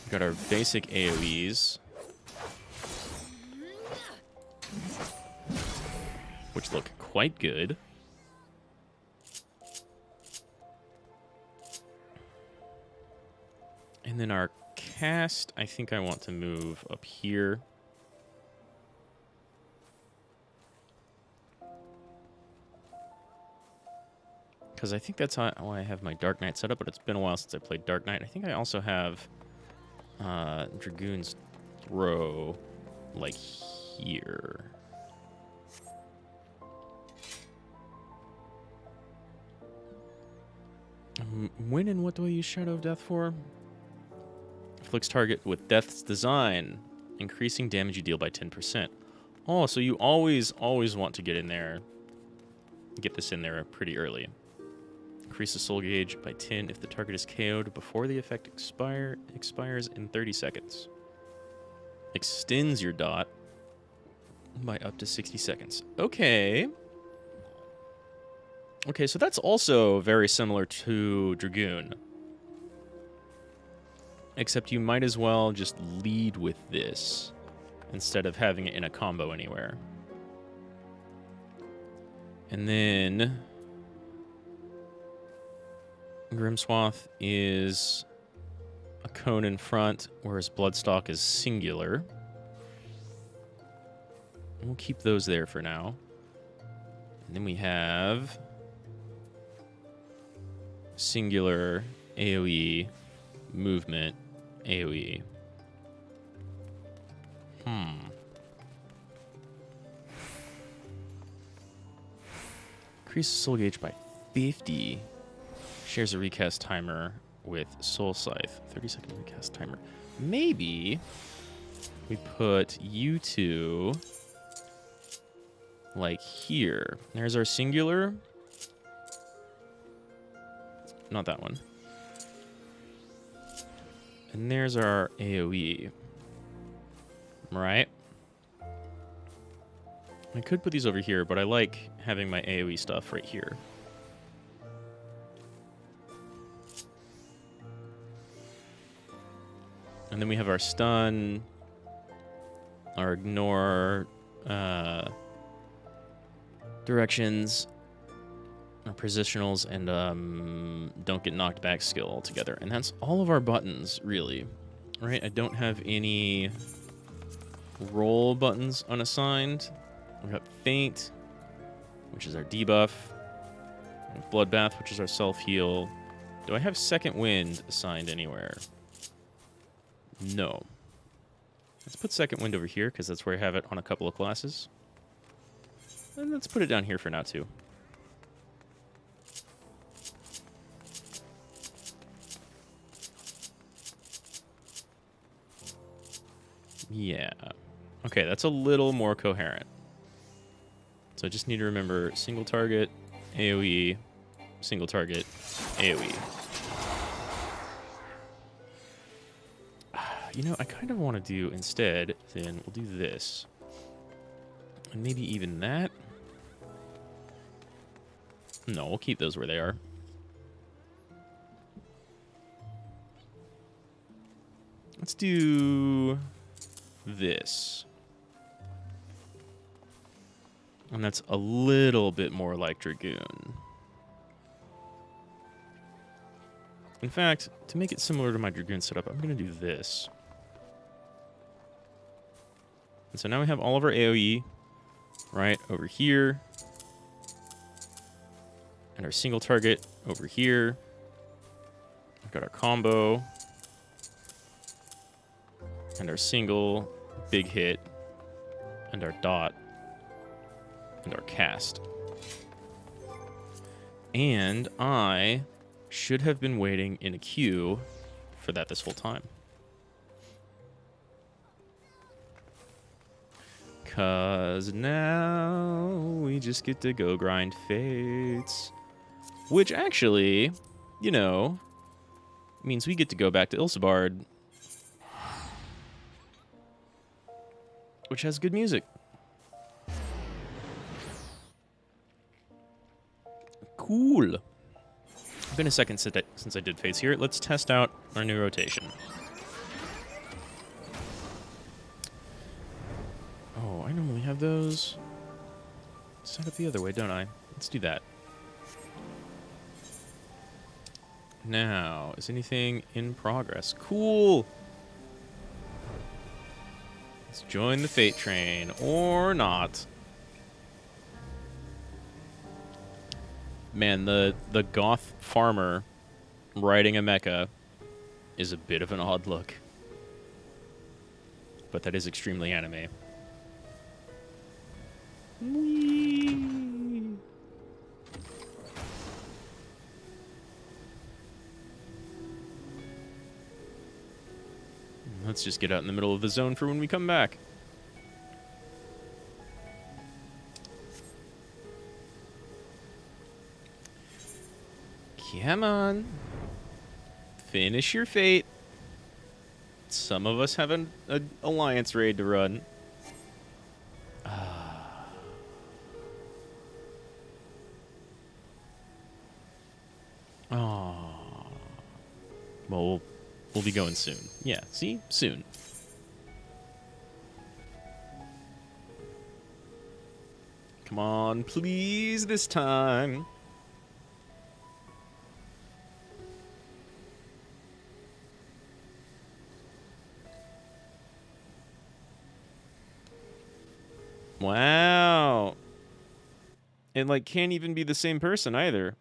We've got our basic AoEs, which look quite good. And then our cast, I think I want to move up here. Because I think that's how I have my Dark Knight set up, but it's been a while since I played Dark Knight. I think I also have Dragoon's Throw, like, here. When and what do I use Shadow of Death for? Afflicts target with Death's Design, increasing damage you deal by 10%. Oh, so you always want to get in there, get this in there pretty early. Increase the soul gauge by 10 if the target is KO'd before the effect expires in 30 seconds. Extends your dot by up to 60 seconds. Okay. Okay, so that's also very similar to Dragoon. Except you might as well just lead with this instead of having it in a combo anywhere. And then Grimswath is a cone in front, whereas Bloodstalk is singular. And we'll keep those there for now. And then we have singular, AoE, movement, AoE. Increase the soul gauge by 50. Shares a recast timer with Soul Scythe. 30-second recast timer. Maybe we put you two like here. There's our singular. Not that one. And there's our AoE. Right? I could put these over here, but I like having my AoE stuff right here. And then we have our stun, our ignore, directions, our positionals, and don't get knocked back skill altogether. And that's all of our buttons, really. Right? I don't have any roll buttons unassigned. We've got Faint, which is our debuff. Bloodbath, which is our self-heal. Do I have Second Wind assigned anywhere? No. Let's put Second Wind over here, because that's where I have it on a couple of classes. And let's put it down here for now, too. Yeah. Okay, that's a little more coherent. So I just need to remember single target, AoE, single target, AoE. You know, I kind of want to do instead, then we'll do this. And maybe even that. No, we'll keep those where they are. Let's do this. And that's a little bit more like Dragoon. In fact, to make it similar to my Dragoon setup, I'm going to do this. And so now we have all of our AoE right over here. And our single target over here. We've got our combo. And our single, big hit. And our dot. And our cast. And I should have been waiting in a queue for that this whole time. 'Cause now we just get to go grind fates. Which actually, you know, means we get to go back to Ilsebard. Which has good music. Cool. It's been a second since I did fates here. Let's test out our new rotation. Oh, I normally have those set up the other way, don't I? Let's do that. Now, is anything in progress? Cool! Let's join the fate train, or not. Man, the goth farmer riding a mecha is a bit of an odd look. But that is extremely anime. Whee! Let's just get out in the middle of the zone for when we come back. Come on. Finish your fate. Some of us have an alliance raid to run. Oh. Well, we'll be going soon. Yeah, see? Soon. Come on, please, this time. Wow. And, like, can't even be the same person either.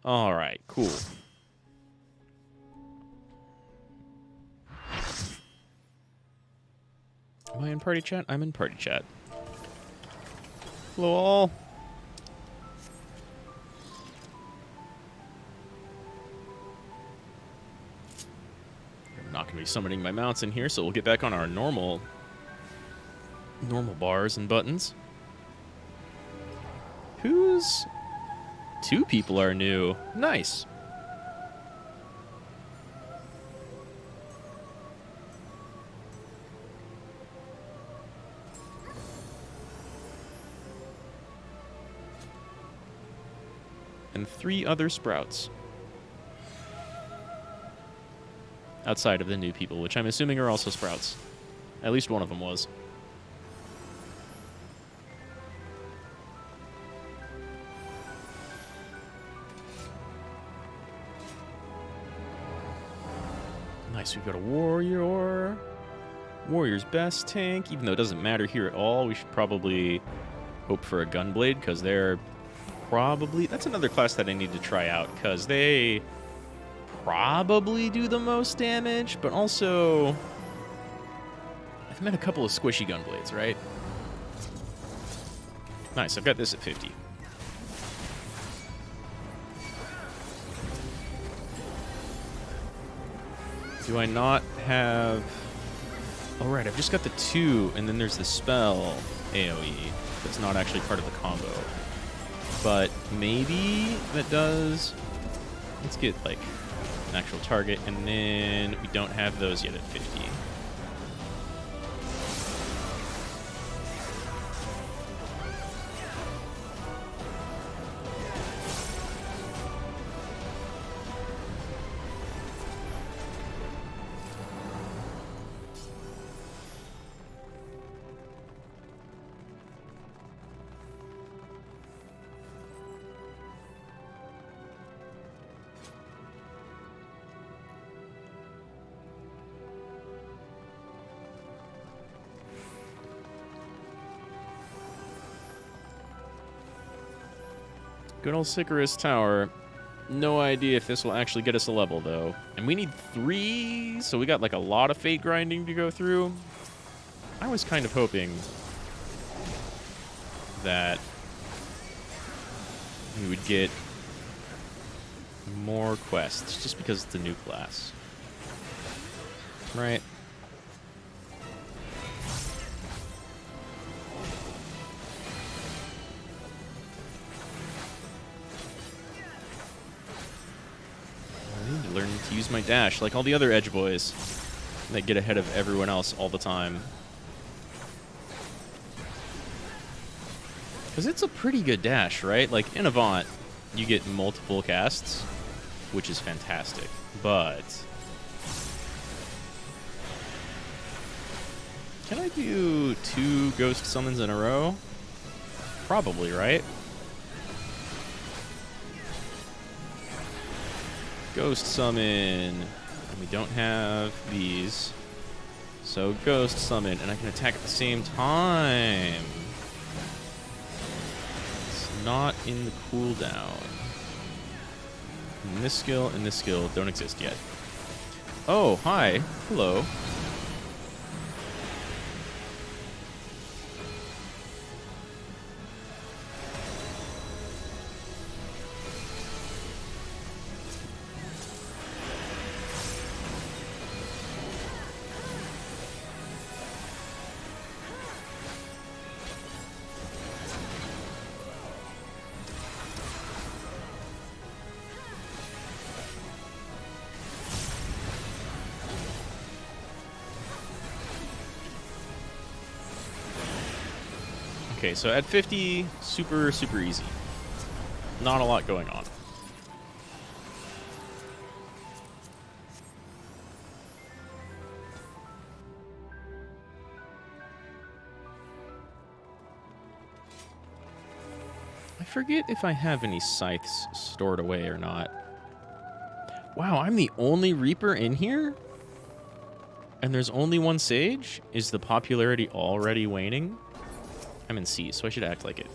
All right, cool. Am I in party chat? I'm in party chat. Hello, all. I'm not going to be summoning my mounts in here, so we'll get back on our normal bars and buttons. Who's... Two people are new. Nice. And 3 other sprouts. Outside of the new people, which I'm assuming are also sprouts. At least one of them was. Nice, we've got a warrior. Warrior's best tank. Even though it doesn't matter here at all, we should probably hope for a gunblade, because they're probably... That's another class that I need to try out, because they probably do the most damage, but also... I've met a couple of squishy gunblades, right? Nice, I've got this at 50. Do I not have... Oh, right, I've just got the 2, and then there's the spell AoE that's not actually part of the combo. But maybe that does... Let's get, like, an actual target, and then we don't have those yet at 50. Good old Sycarus Tower. No idea if this will actually get us a level, though. And we need 3, so we got, like, a lot of fate grinding to go through. I was kind of hoping that we would get more quests, just because it's a new class. right? I need to learn to use my dash like all the other Edge boys that get ahead of everyone else all the time. Because it's a pretty good dash, right? Like, in Avant, you get multiple casts, which is fantastic. But can I do 2 ghost summons in a row? Probably, right? Ghost summon. And we don't have these. So ghost summon, and I can attack at the same time. It's not in the cooldown. And this skill don't exist yet. Oh, hi. Hello. Okay, so at 50, super easy. Not a lot going on. I forget if I have any scythes stored away or not. Wow, I'm the only Reaper in here? And there's only one Sage? Is the popularity already waning? I'm in C, so I should act like it.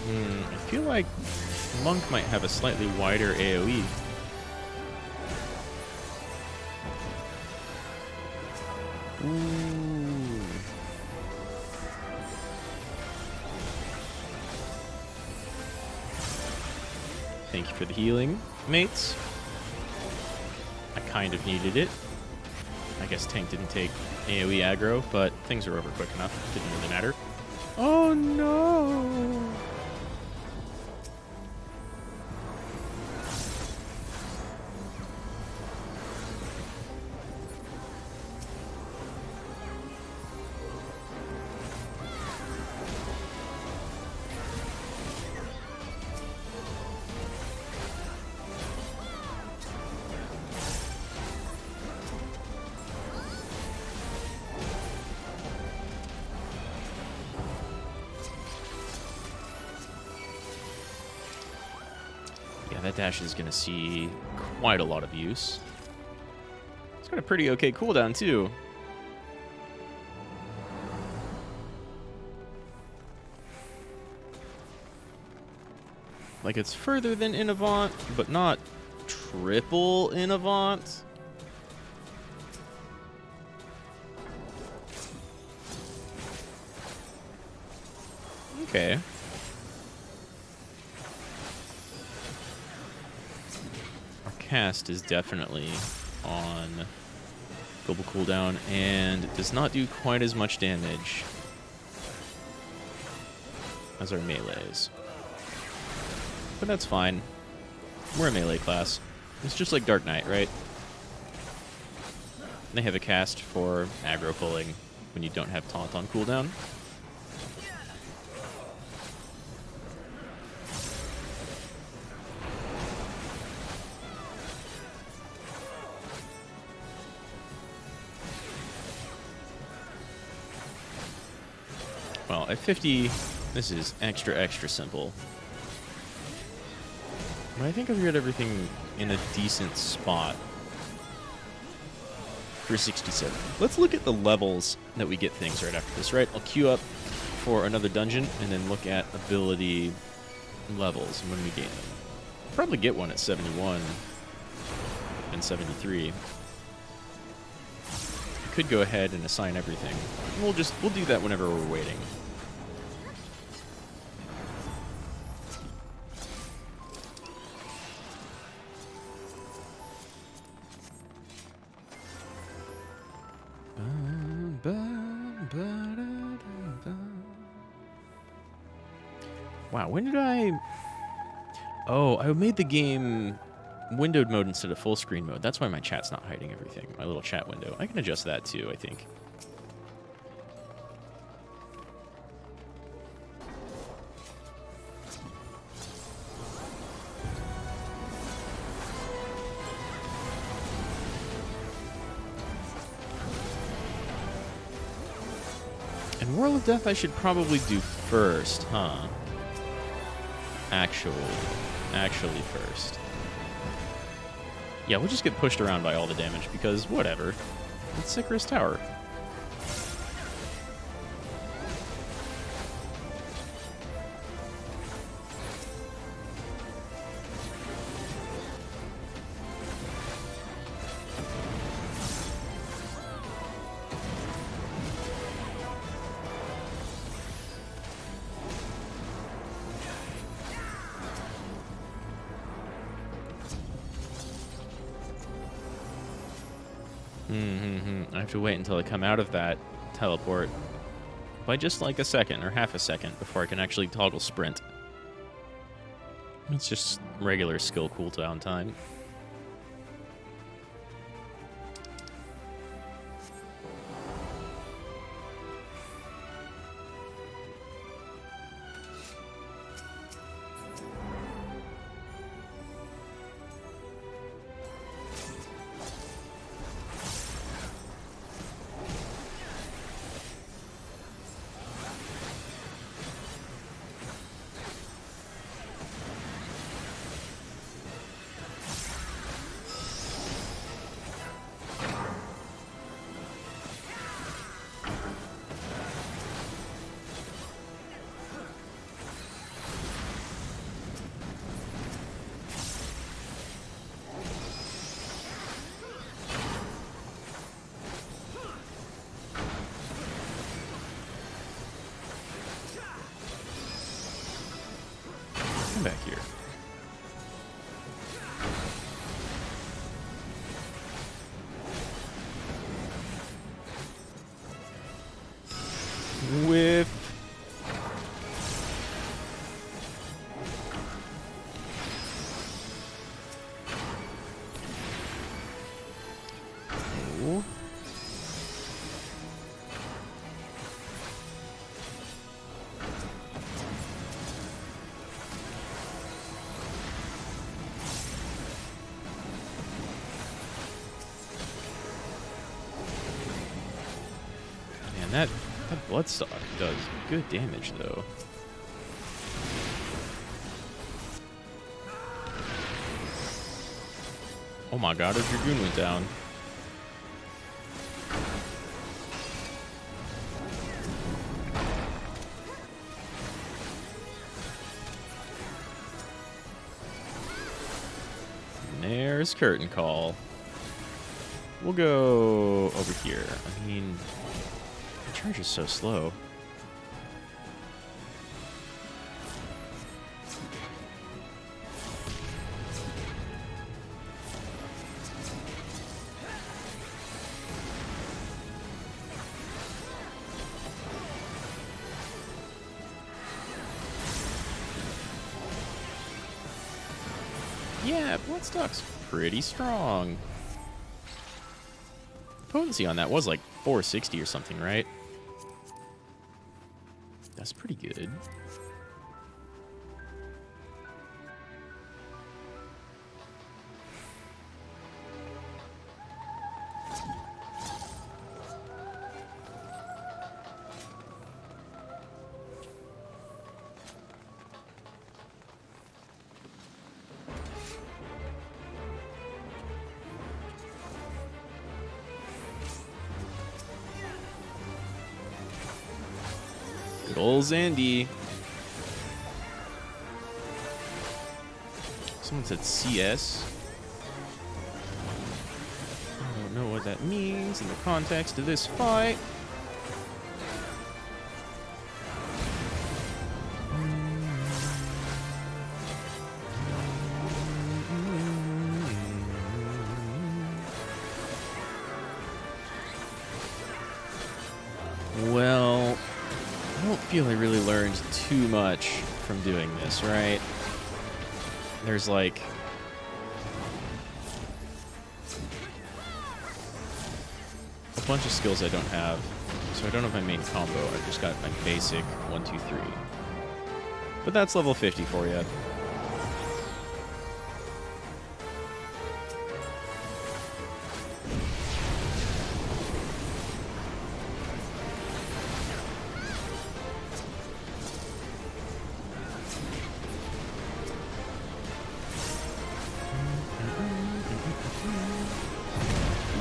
I feel like Monk might have a slightly wider AoE. Ooh. Thank you for the healing, mates. I kind of needed it. I guess Tank didn't take AoE aggro, but things are over quick enough. Didn't really matter. Oh no! That dash is going to see quite a lot of use. It's got a pretty okay cooldown, too. Like, it's further than in Avant, but not triple in Avant. Okay. Cast is definitely on global cooldown and does not do quite as much damage as our melees. But that's fine. We're a melee class. It's just like Dark Knight, right? They have a cast for aggro pulling when you don't have taunt on cooldown. Well, at 50, this is extra simple. But I think I've got everything in a decent spot for 67. Let's look at the levels that we get things right after this, right? I'll queue up for another dungeon and then look at ability levels and when we gain them. Probably get one at 71 and 73. could go ahead and assign everything. We'll do that whenever we're waiting. Wow, when did I... Oh, I made the game windowed mode instead of full screen mode. That's why my chat's not hiding everything. My little chat window. I can adjust that too, I think. And World of Death I should probably do first, huh? Actually first. Yeah, we'll just get pushed around by all the damage because whatever. It's Sycra's Tower. I have to wait until I come out of that teleport by just like a second or half a second before I can actually toggle sprint. It's just regular skill cooldown time. Back here. With oh. That Bloodstock does good damage, though. Oh my god, our Dragoon went down. And there's Curtain Call. We'll go over here. I mean... charge is so slow. Yeah, Bloodstock's pretty strong. Potency on that was like 460 or something, right? That's pretty good. Good ol' Zandy. Someone said CS. I don't know what that means in the context of this fight. Well, I don't feel I really learned too much from doing this, right? There's like a bunch of skills I don't have, so I don't have my main combo. I've just got my basic 1, 2, 3. But that's level 50 for you.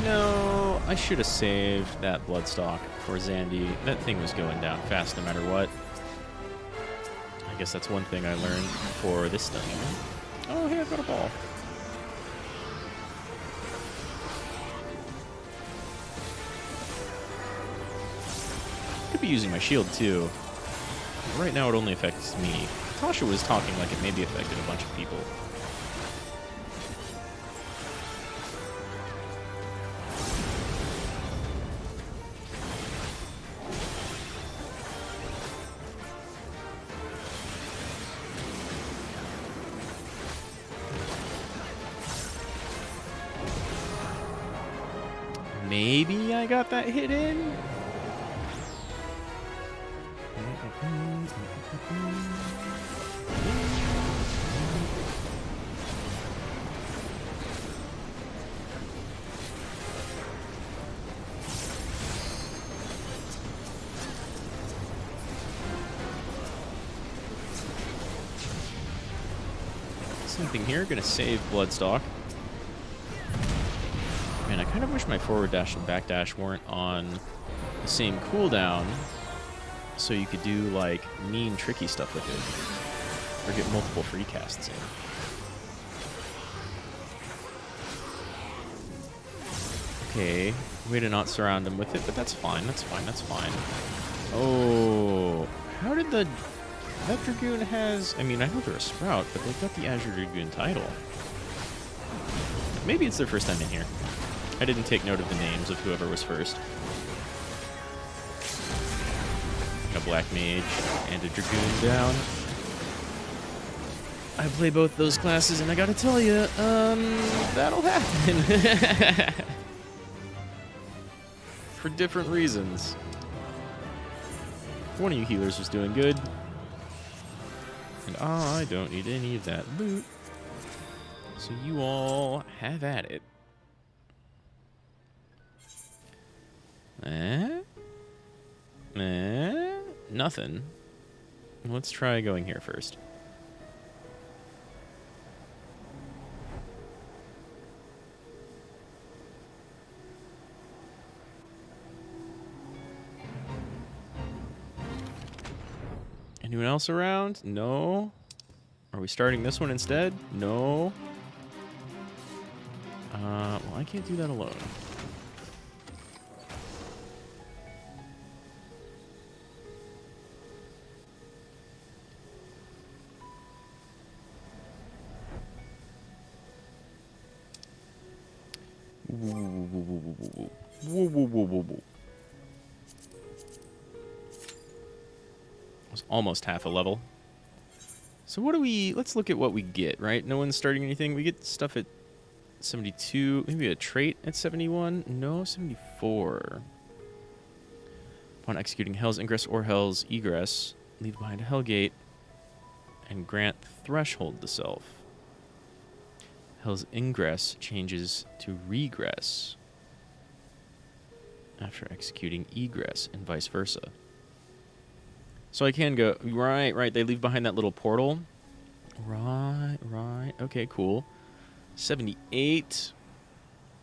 No, I should have saved that Bloodstock for Zandy. That thing was going down fast no matter what. I guess that's one thing I learned for this dungeon. Oh, hey, I've got a ball. Could be using my shield too. Right now it only affects me. Tasha was talking like it maybe affected a bunch of people. Maybe I got that hit in? Something here, gonna save Bloodstock. Man, I kind of wish my forward dash and back dash weren't on the same cooldown, so you could do like mean tricky stuff with it, or get multiple free casts in. Okay, way to not surround them with it, but that's fine, that's fine, that's fine. Oh, how did that Dragoon has, I mean, I know they're a Sprout, but they've got the Azure Dragoon title. Maybe it's their first time in here. I didn't take note of the names of whoever was first. Got a Black Mage and a Dragoon down. I play both those classes, and I gotta tell you, that'll happen. For different reasons. One of you healers was doing good. And I don't need any of that loot. So you all have at it. Nothing. Let's try going here first. Anyone else around? No. Are we starting this one instead? No. Well, I can't do that alone. Was almost half a level. So what do we... Let's look at what we get, right? No one's starting anything. We get stuff at 72. Maybe a trait at 71. No, 74. Upon executing Hell's Ingress or Hell's Egress, leave behind a Hellgate and grant Threshold to self. Hell's Ingress changes to Regress after executing Egress and vice versa. So I can go... Right. They leave behind that little portal. Right. Okay, cool. 78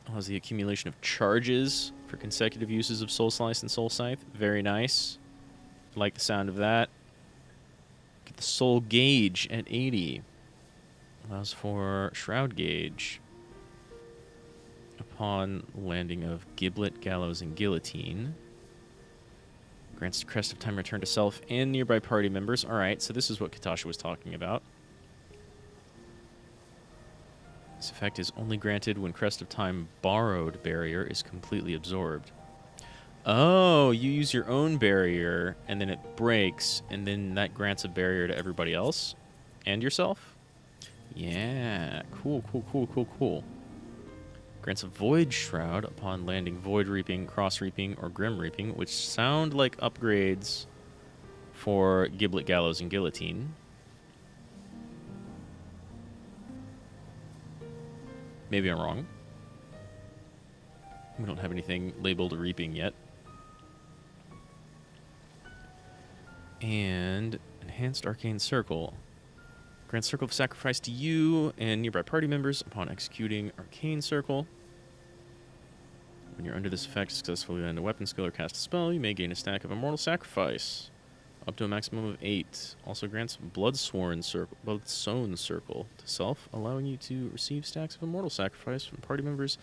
allows the accumulation of charges for consecutive uses of Soul Slice and Soul Scythe. Very nice. Like the sound of that. Get the Soul Gauge at 80. Allows for Shroud Gauge upon landing of Giblet, Gallows, and Guillotine. Grants Crest of Time return to self and nearby party members. Alright, so this is what Katasha was talking about. This effect is only granted when Crest of Time borrowed barrier is completely absorbed. Oh, you use your own barrier, and then it breaks, and then that grants a barrier to everybody else? And yourself? Yeah, cool, cool, cool, cool, cool. Grants a Void Shroud upon landing Void Reaping, Cross Reaping, or Grim Reaping, which sound like upgrades for Giblet, Gallows, and Guillotine. Maybe I'm wrong. We don't have anything labeled Reaping yet. And Enhanced Arcane Circle. Grant Circle of Sacrifice to you and nearby party members upon executing Arcane Circle. When you're under this effect, successfully land a weapon skill or cast a spell, you may gain a stack of Immortal Sacrifice, up to a maximum of 8. Also grants Bloodsown Circle to self, allowing you to receive stacks of Immortal Sacrifice from party members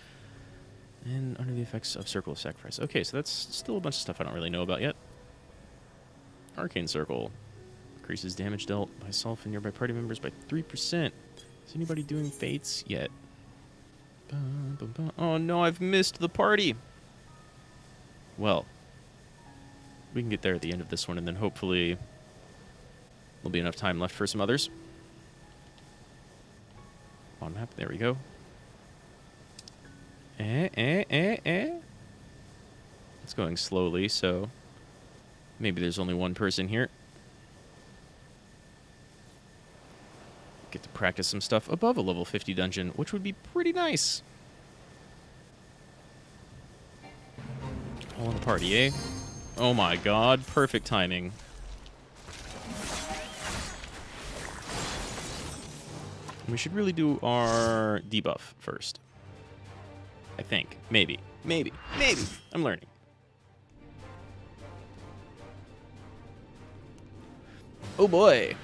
and under the effects of Circle of Sacrifice. Okay, so that's still a bunch of stuff I don't really know about yet. Arcane Circle. Increases damage dealt by self and nearby party members by 3%. Is anybody doing fates yet? Oh no, I've missed the party! Well, we can get there at the end of this one, and then hopefully there'll be enough time left for some others. On map, there we go. It's going slowly, so maybe there's only one person here. Get to practice some stuff above a level 50 dungeon, which would be pretty nice. All in the party, eh? Oh my god, perfect timing. We should really do our debuff first. I think. Maybe. Maybe. Maybe. I'm learning. Oh boy.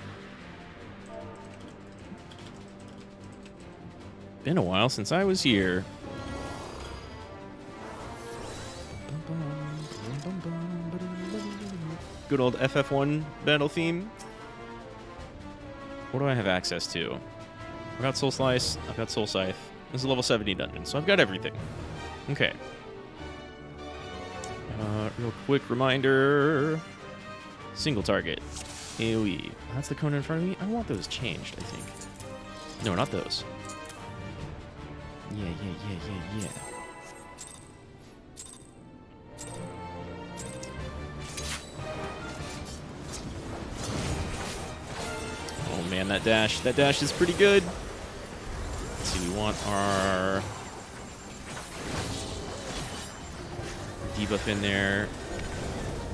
Been a while since I was here. Good old FF1 battle theme. What do I have access to? I've got Soul Slice, I've got Soul Scythe. This is a level 70 dungeon, so I've got everything. Okay. Real quick reminder. Single target. AoE. That's the cone in front of me? I want those changed, I think. No, not those. Yeah. Oh man, that dash is pretty good. Let's see, we want our debuff in there.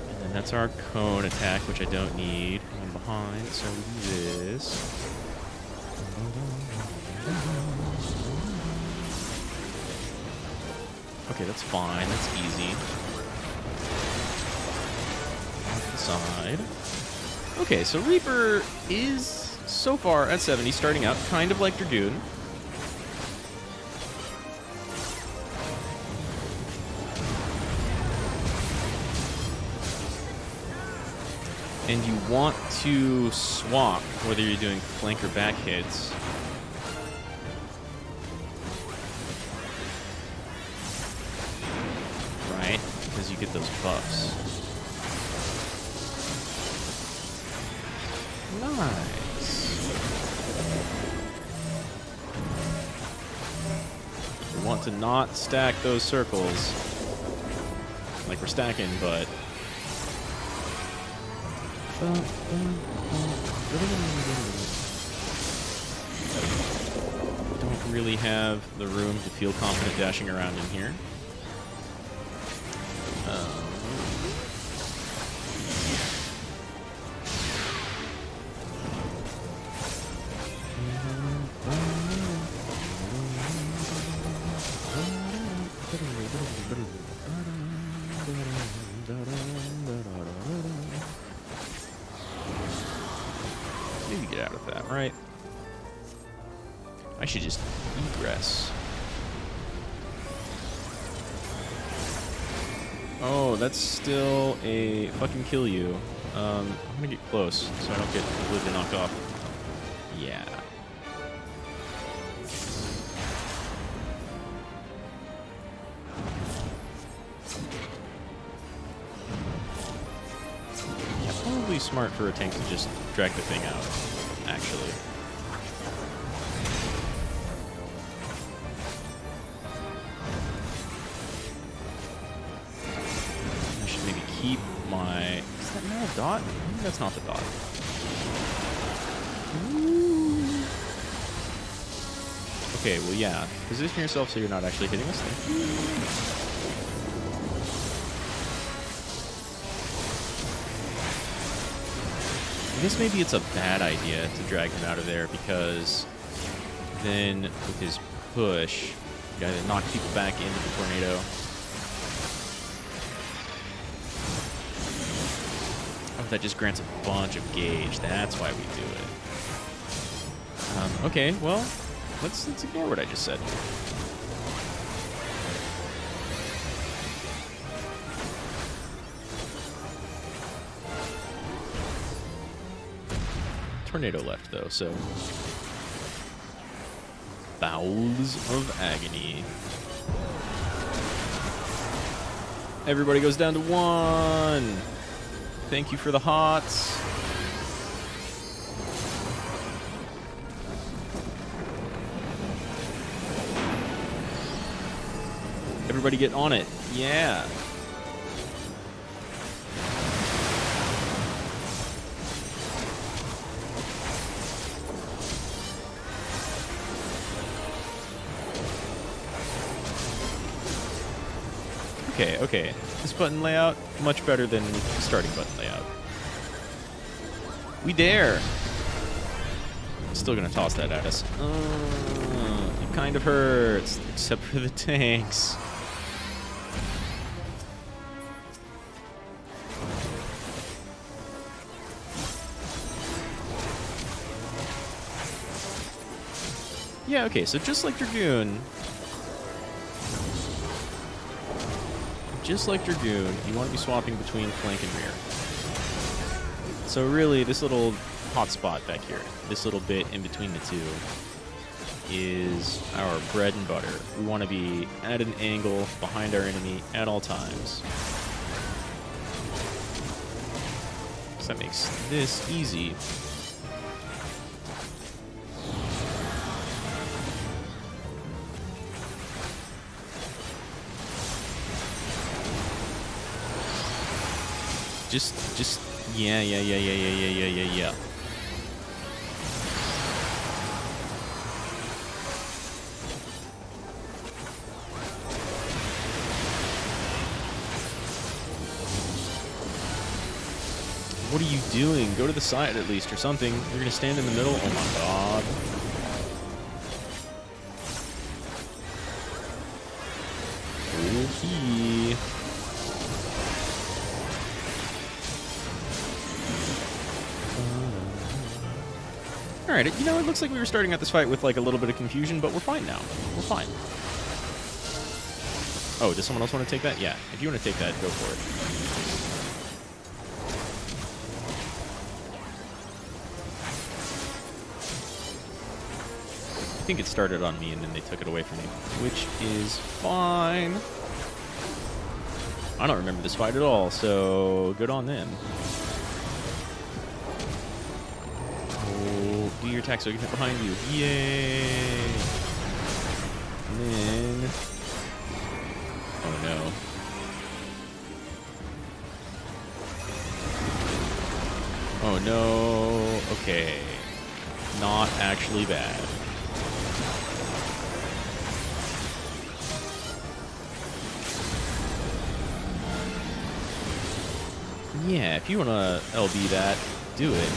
And then that's our cone attack, which I don't need. I'm behind, so we do this. Okay, that's fine. That's easy. Off the side. Okay, so Reaper is, so far, at 70, starting out kind of like Dragoon. And you want to swap, whether you're doing flank or back hits. Because you get those buffs. Nice. We want to not stack those circles like we're stacking, but don't really have the room to feel confident dashing around in here. Maybe get out of that, right? I should just egress. Oh, that's still a fucking kill you. I'm gonna get close so I don't get completely knocked off. Yeah. Yeah, probably smart for a tank to just drag the thing out, actually. I should maybe keep my... Is that now a dot? Maybe that's not the dot. Ooh. Okay, well, yeah. Position yourself so you're not actually hitting us. Thank you. I guess maybe it's a bad idea to drag him out of there because then with his push, you gotta knock people back into the tornado. Oh, that just grants a bunch of gauge. That's why we do it. Okay, well, let's ignore what I just said. Tornado left, though, so... Bowels of agony. Everybody goes down to 1. Thank you for the hots. Everybody get on it. Yeah. Okay. This button layout, much better than the starting button layout. We dare! Still gonna toss that at us. It kind of hurts, except for the tanks. Yeah, okay, so just like Dragoon... Just like Dragoon, you want to be swapping between flank and rear. So really, this little hot spot back here, this little bit in between the two, is our bread and butter. We want to be at an angle behind our enemy at all times. So that makes this easy. Just, yeah. What are you doing? Go to the side at least or something. You're gonna stand in the middle? Oh my god. Okay. Alright, you know, it looks like we were starting out this fight with, like, a little bit of confusion, but we're fine now. We're fine. Oh, does someone else want to take that? Yeah, if you want to take that, go for it. I think it started on me and then they took it away from me, which is fine. I don't remember this fight at all, so good on them. Do your attack so I can hit behind you. Yay! And then... Oh no. Oh no. Okay. Not actually bad. Yeah, if you want to LB that, do it.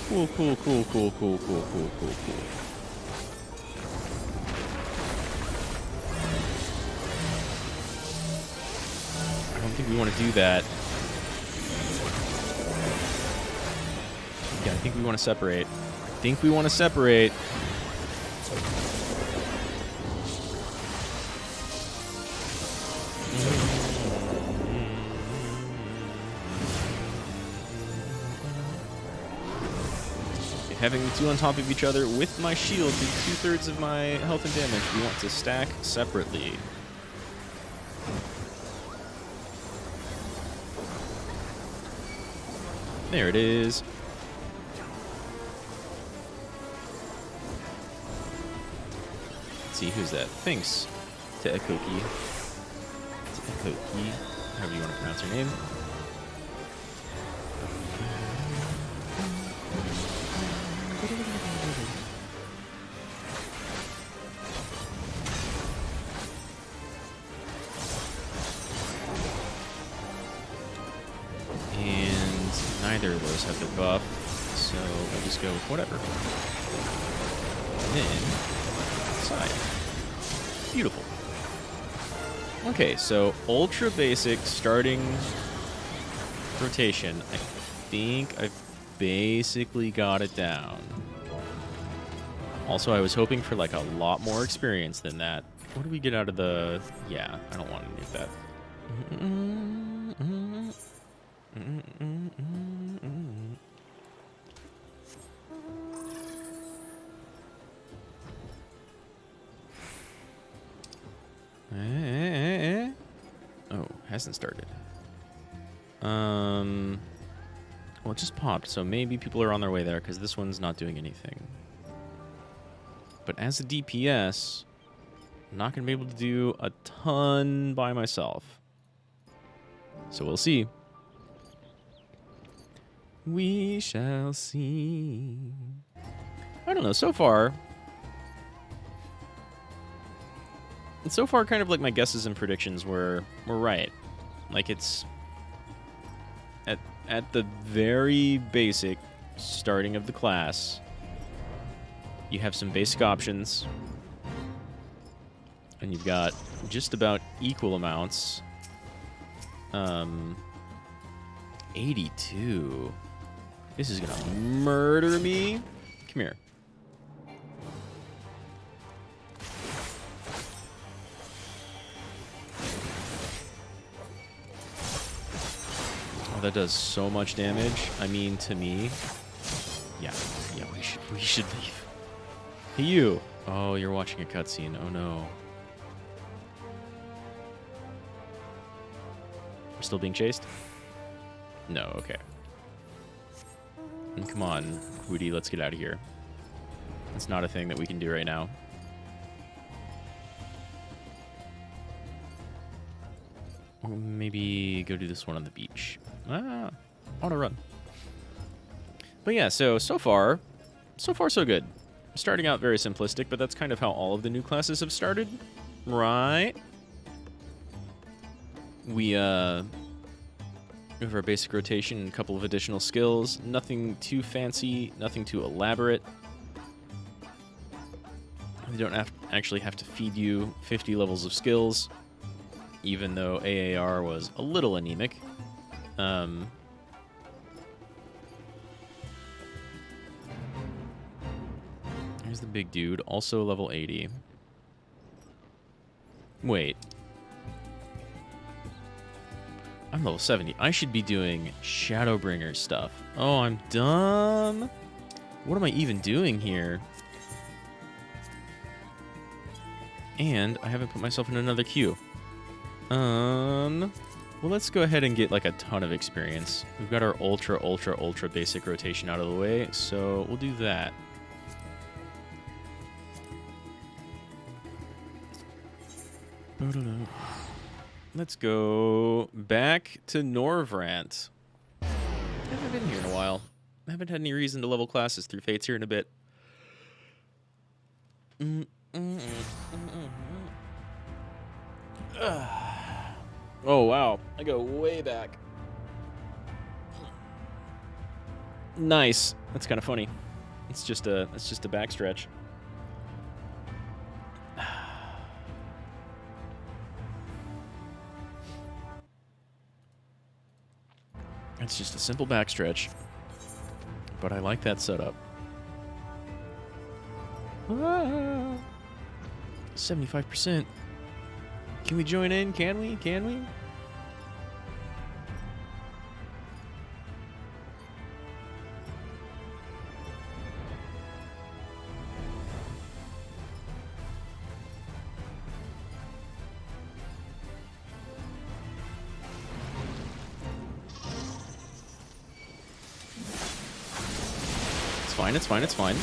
Cool. I don't think we want to do that. Yeah, I think we want to separate. think we want to separate. Having the two on top of each other with my shield do 2/3 of my health and damage. We want to stack separately. There it is. Let's see, who's that? Thanks to Ekoki. To Ekoki, however you want to pronounce her name. Neither of those have their buff, so we'll just go with whatever. And then, side. Beautiful. Okay, so ultra basic starting rotation. I think I've basically got it down. Also, I was hoping for like a lot more experience than that. What do we get out of the... Yeah, I don't want to do that. Oh, hasn't started. Well, it just popped, so maybe people are on their way there because this one's not doing anything. But as a DPS, I'm not going to be able to do a ton by myself. So we'll see. We shall see. I don't know, so far, kind of like my guesses and predictions were right. Like it's at the very basic starting of the class, you have some basic options, and you've got just about equal amounts. 82. This is gonna murder me. Come here. Oh, that does so much damage. I mean, to me. Yeah, we should leave. Hey, you. Oh, you're watching a cutscene. Oh no. We're still being chased? No, okay. And come on, Woody, let's get out of here. It's not a thing that we can do right now. Or maybe go do this one on the beach. Ah, auto run. But yeah, so far so good. Starting out very simplistic, but that's kind of how all of the new classes have started, right? We have our basic rotation and a couple of additional skills. Nothing too fancy, nothing too elaborate. We don't actually have to feed you 50 levels of skills, even though AAR was a little anemic. Here's the big dude, also level 80. Wait. I'm level 70. I should be doing Shadowbringer stuff. Oh, I'm dumb. What am I even doing here? And I haven't put myself in another queue. Well, let's go ahead and get like a ton of experience. We've got our ultra basic rotation out of the way, so we'll do that. Let's go back to Norvrant. I haven't been here in a while. I haven't had any reason to level classes through Fates here in a bit. Oh wow, I go way back. Nice. That's kind of funny. It's just a backstretch. It's just a simple backstretch, but I like that setup. Ah, 75%. Can we join in? Can we? Can we? It's fine, it's fine, it's fine.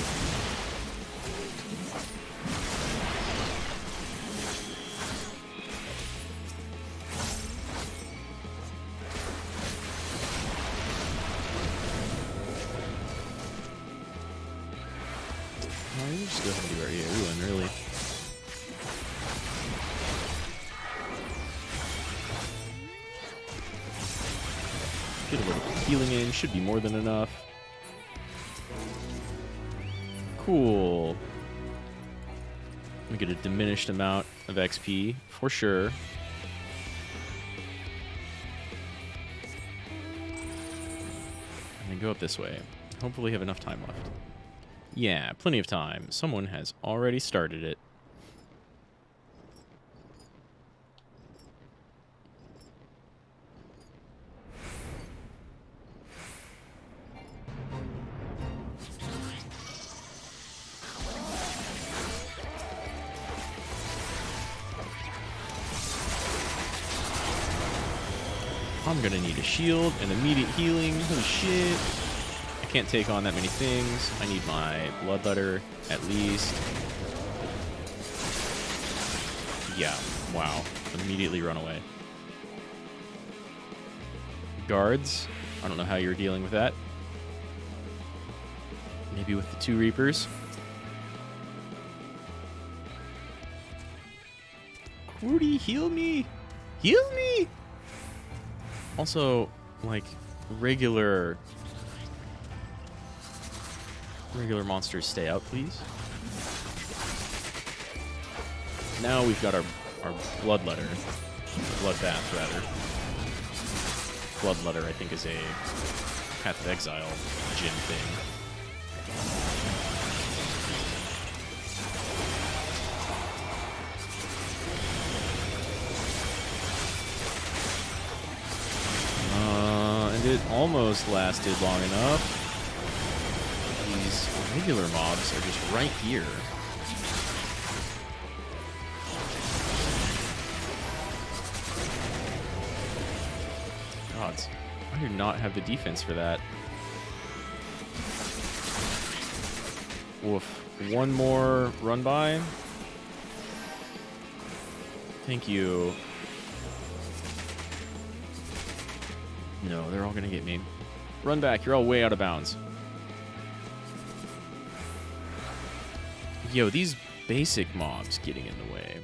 Just go ahead and do our EON, really. Get a little bit of healing in, should be more than enough. Cool. We get a diminished amount of XP, for sure. And then go up this way. Hopefully have enough time left. Yeah, plenty of time. Someone has already started it. I'm gonna need a shield and immediate healing. Holy shit. I can't take on that many things. I need my bloodletter, at least. Yeah, wow. Immediately run away. Guards. I don't know how you're dealing with that. Maybe with the 2 Reapers. Rudy, heal me! Heal me! Also, like, regular monsters, stay out, please. Now we've got our bloodletter. Bloodbath, rather. Bloodletter, I think, is a Path of Exile gym thing. And it almost lasted long enough. These regular mobs are just right here. Gods, I do not have the defense for that. Woof. One more run by. Thank you. No, they're all gonna get me. Run back, you're all way out of bounds. Yo, these basic mobs getting in the way.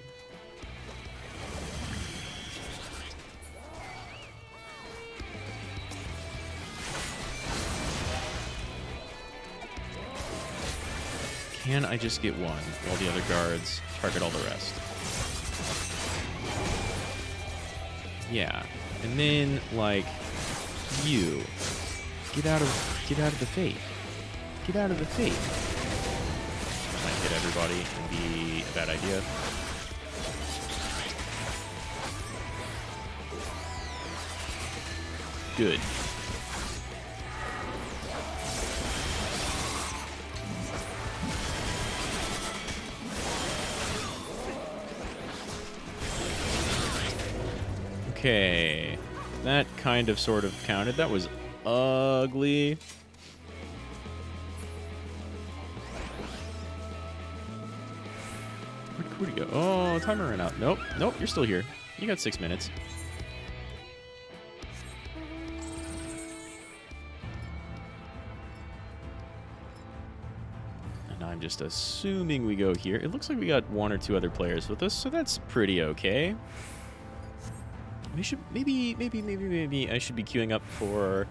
Can I just get one while the other guards target all the rest? Yeah. And then, like, you. Get out of the fate. Get out of the fate. Might hit everybody and be a bad idea. Good. Okay. That kind of sort of counted. That was ugly. Where'd he go? Oh, timer ran out. Nope. Nope, you're still here. You got 6 minutes. And I'm just assuming we go here. It looks like we got 1 or 2 other players with us, so that's pretty okay. We should maybe I should be queuing up for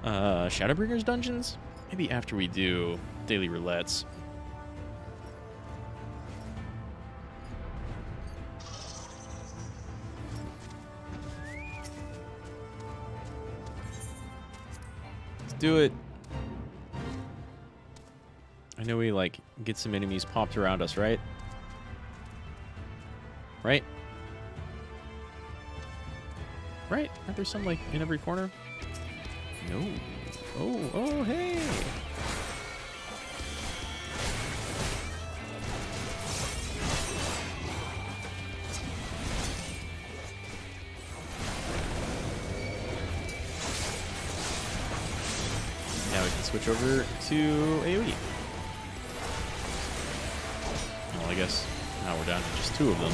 Shadowbringers dungeons. Maybe after we do daily roulettes. Let's do it. I know we, like, get some enemies popped around us, right? Right? Right? Aren't there some, like, in every corner? No. Oh, hey! Now we can switch over to AoE. Well, I guess now we're down to just 2 of them.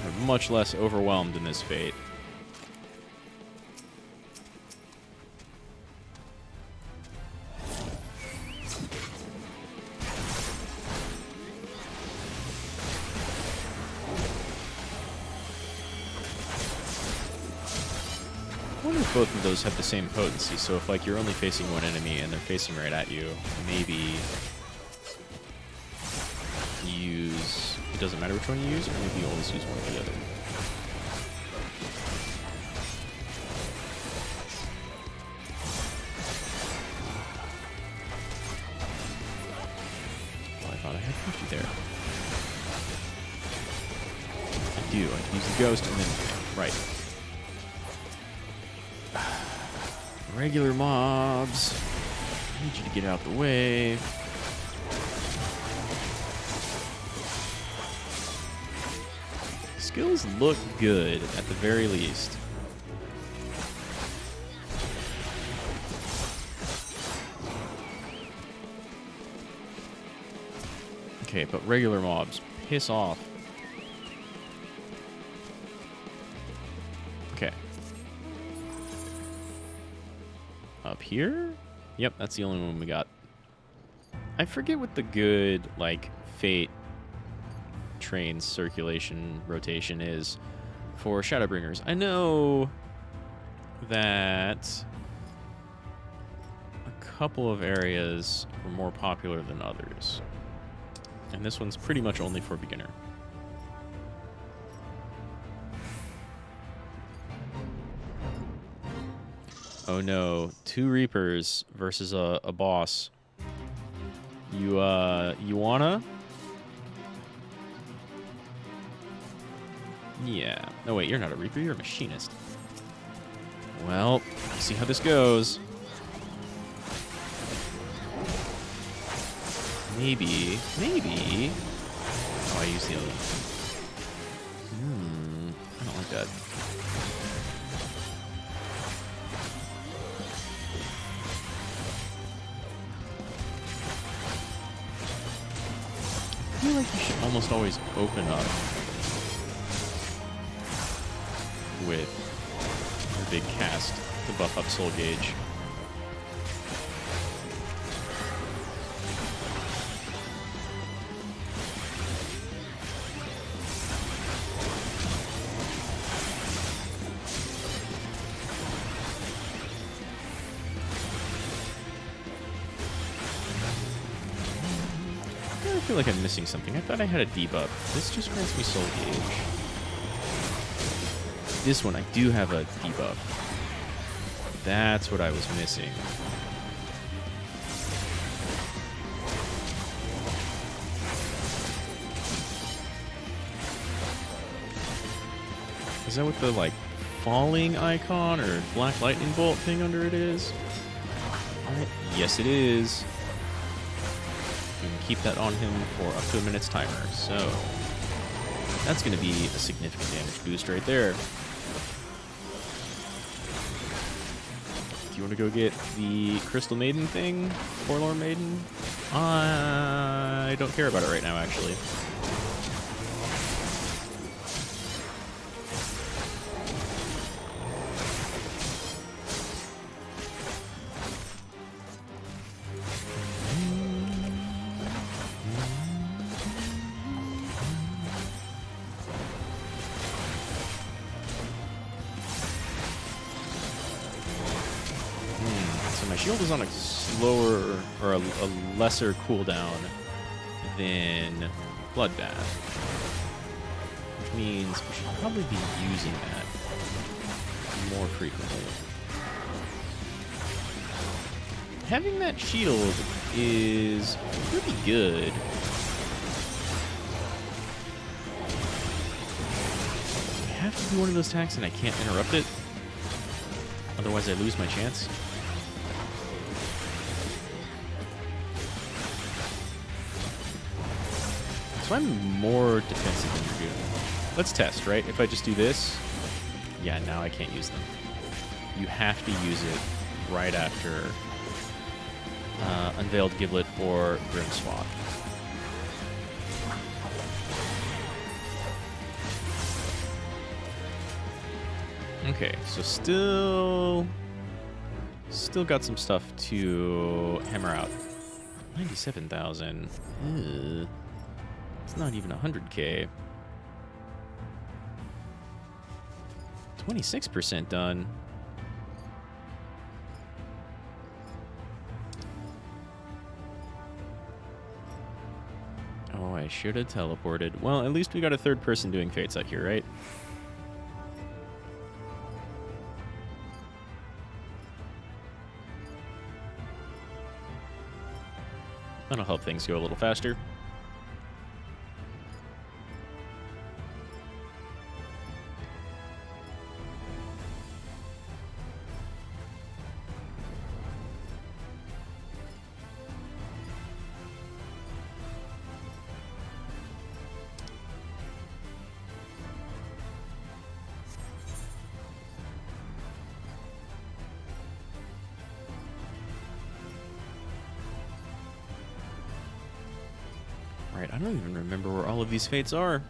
We're much less overwhelmed in this fate. I wonder if both of those have the same potency, so if, like, you're only facing one enemy and they're facing right at you, maybe use... It doesn't matter which one you use, or maybe you always use one or the other. Well, I thought I had pushed you there. I do. I can use the ghost and then... Right. Regular mobs. I need you to get out the way. Skills look good, at the very least. Okay, but regular mobs, piss off. Okay. Up here? Yep, that's the only one we got. I forget what the good, like, fate train circulation rotation is for Shadowbringers. I know that a couple of areas were more popular than others. And this one's pretty much only for beginner. Oh no, 2 Reapers versus a boss. You wanna? Yeah. No, wait, you're not a Reaper, you're a Machinist. Well, let's see how this goes. Maybe. Oh, I used the other one. I don't like that. I feel like you should almost always open up with your big cast to buff up soul gauge. I feel like I'm missing something. I thought I had a debuff. This just grants me soul gauge. This one, I do have a debuff. That's what I was missing. Is that what the, like, falling icon or black lightning bolt thing under it is? Yes, it is. You can keep that on him for up to a minute's timer, so that's going to be a significant damage boost right there. Do you want to go get the Crystal Maiden thing? Forlorn Maiden? I don't care about it right now, actually. So my shield is on a slower, or a lesser cooldown than Bloodbath. which means we should probably be using that more frequently. Having that shield is pretty good. I have to do one of those attacks and I can't interrupt it. Otherwise I lose my chance. So I'm more defensive than you're doing. Let's test, right? If I just do this, yeah, now I can't use them. You have to use it right after Unveiled Giblet or Grim Swath. Okay, so still got some stuff to hammer out. 97,000. It's not even 100k. 26% done. Oh, I should have teleported. Well, at least we got a third person doing Fates out here, right? That'll help things go a little faster. Right, I don't even remember where all of these fates are.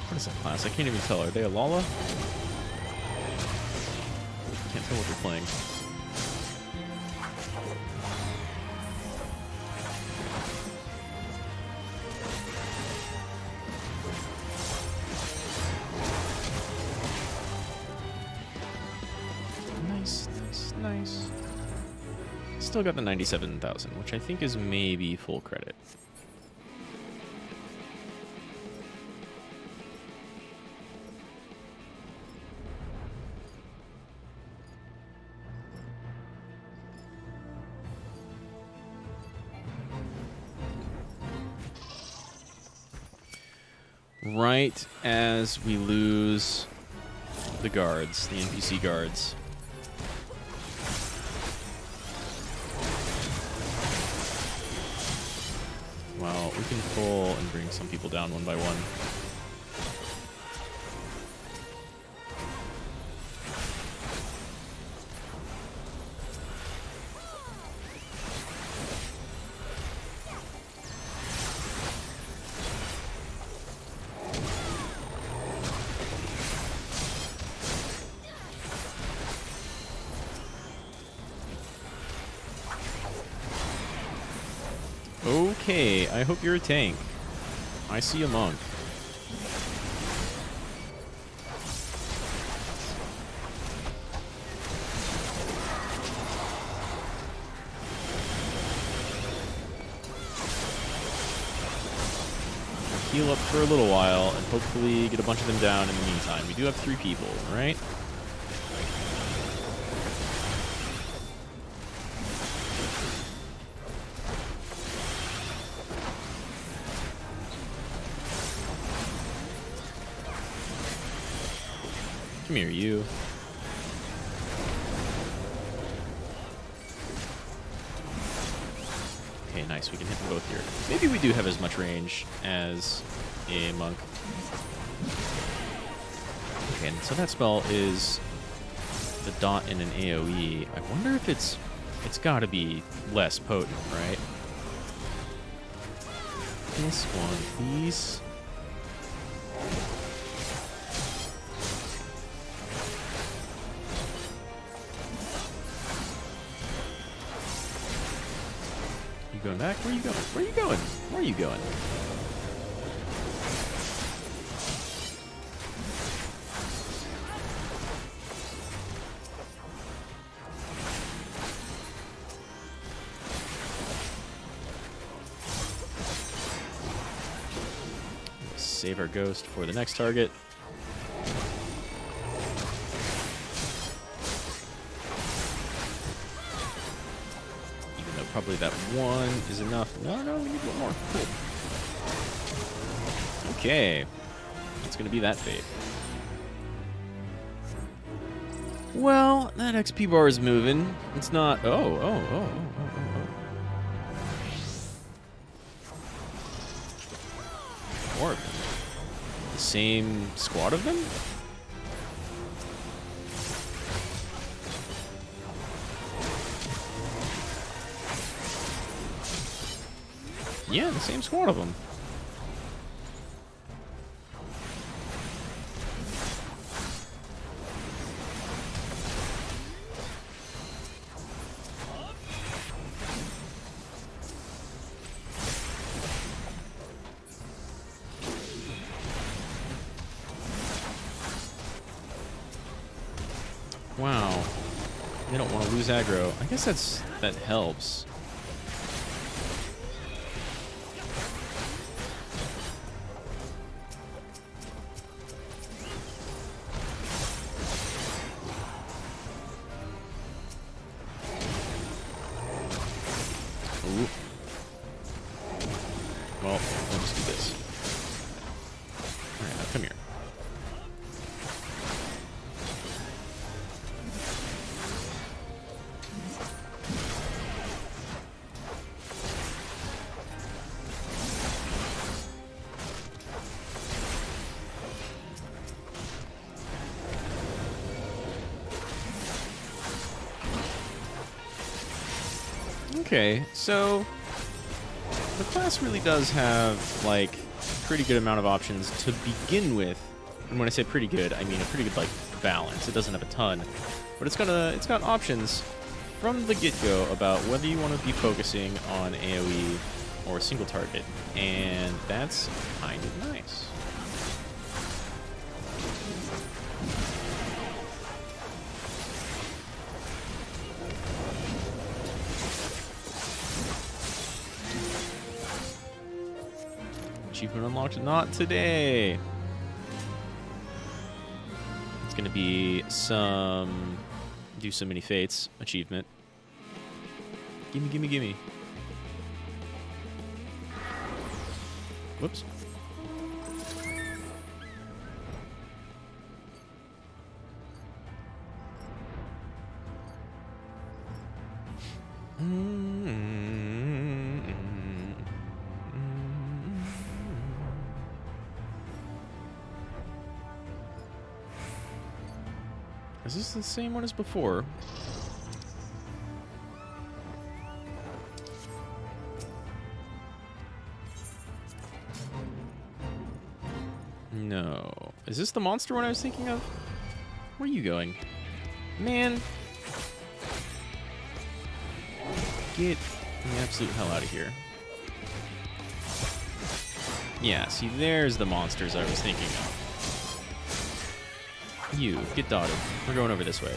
What is that class? I can't even tell. Are they a Lala? Can't tell what they're playing. Nice, nice, nice. Still got the 97,000, which I think is maybe full credit. Right as we lose the guards, the NPC guards. Well, we can pull and bring some people down one by one. Okay, I hope you're a tank. I see a monk. Heal up for a little while and hopefully get a bunch of them down in the meantime. We do have 3 people, right? Come here, you. Okay, nice. We can hit them both here. Maybe we do have as much range as a monk. Okay, and so that spell is the dot in an AoE. I wonder if it's got to be less potent, right? This one, please. back. Where are you going? Where are you going? Where are you going? Save our ghost for the next target. Even though probably that one is enough. No, we need one more. Cool. Okay. It's going to be that fate. Well, that XP bar is moving. It's not... Oh. More of them. The same squad of them? Yeah, the same squad of them. Wow. They don't want to lose aggro. I guess that helps. Ooh. Well, we'll just do this. Alright, now come here. Okay, so the class really does have, like, a pretty good amount of options to begin with. And when I say pretty good, I mean a pretty good, like, balance. It doesn't have a ton, but it's got options from the get-go about whether you want to be focusing on AoE or a single target, and that's kind of nice. Achievement unlocked, not today. It's gonna be some do so many fates achievement. Gimme. Whoops. Is this the same one as before? No. Is this the monster one I was thinking of? Where are you going? Man. Get the absolute hell out of here. Yeah, see, there's the monsters I was thinking of. You, get dotted. We're going over this way.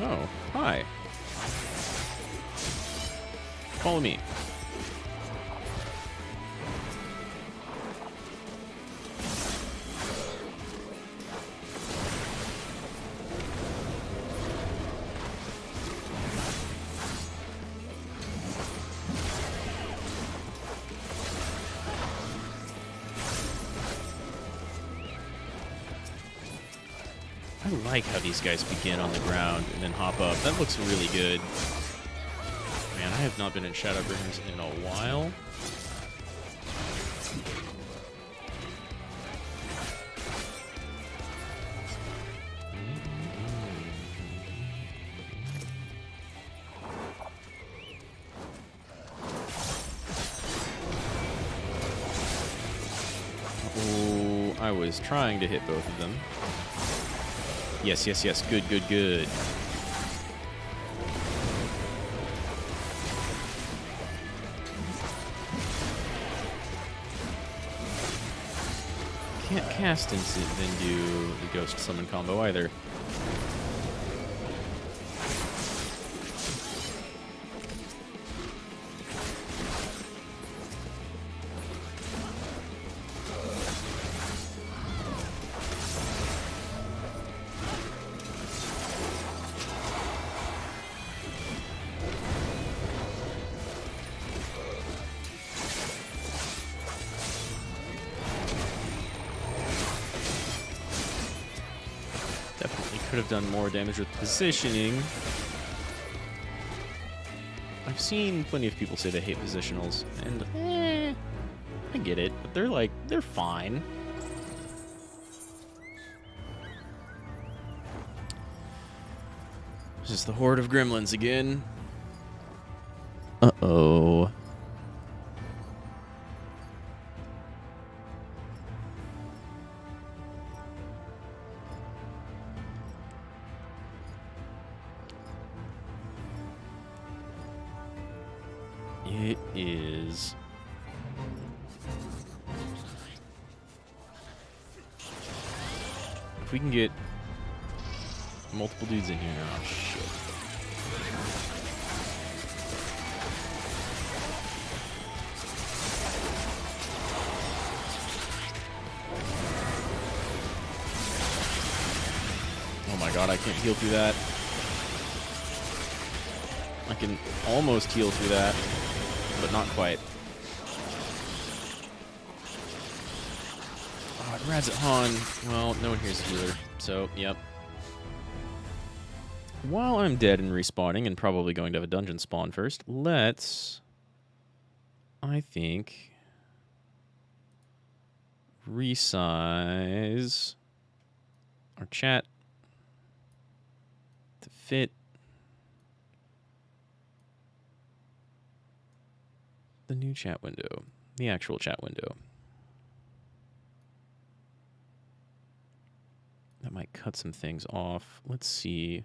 Oh, hi. Follow me. I like how these guys begin on the ground and then hop up. That looks really good. Man, I have not been in Shadowbringers in a while. I was trying to hit both of them. Yes, yes, yes. Good, good, good. Can't cast instant then do the Ghost Summon combo either. Could have done more damage with positioning. I've seen plenty of people say they hate positionals, and I get it, but they're fine. It's just the horde of gremlins again. Uh-oh. It is. If we can get multiple dudes in here, oh shit. Oh my god, I can't heal through that. I can almost heal through that, but not quite. Oh, it Rad's at Han. Well, no one here's a healer, so, yep. While I'm dead and respawning and probably going to have a dungeon spawn first, let's, I think, resize our chat to fit the new chat window, the actual chat window. That might cut some things off. Let's see.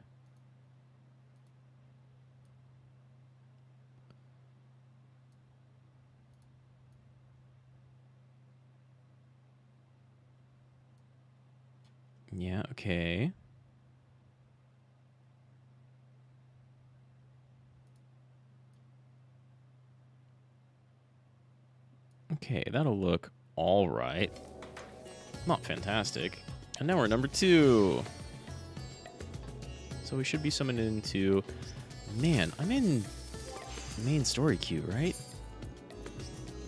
Yeah, okay. Okay, that'll look all right. Not fantastic. And now we're number 2. So we should be summoned into... Man, I'm in main story queue, right?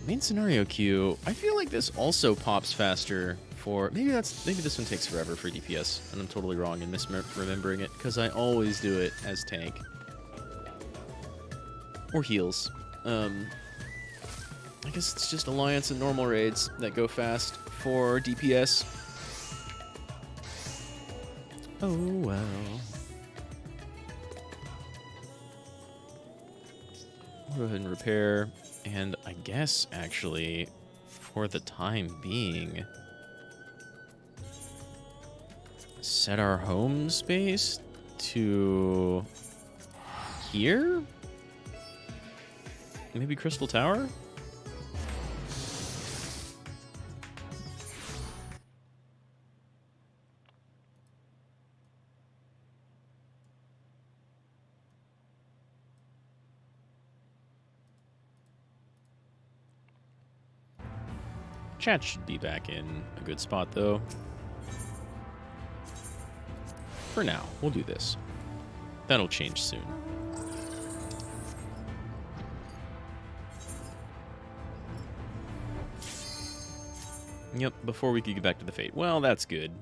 Main scenario queue. I feel like this also pops faster for... Maybe this one takes forever for DPS, and I'm totally wrong in misremembering it, because I always do it as tank. Or heals. I guess it's just Alliance and normal raids that go fast for DPS. Oh, well. We'll go ahead and repair. And I guess, actually, for the time being, set our home space to here? Maybe Crystal Tower? Chat should be back in a good spot, though. For now, we'll do this. That'll change soon. Yep, before we could get back to the Fate. Well, that's good.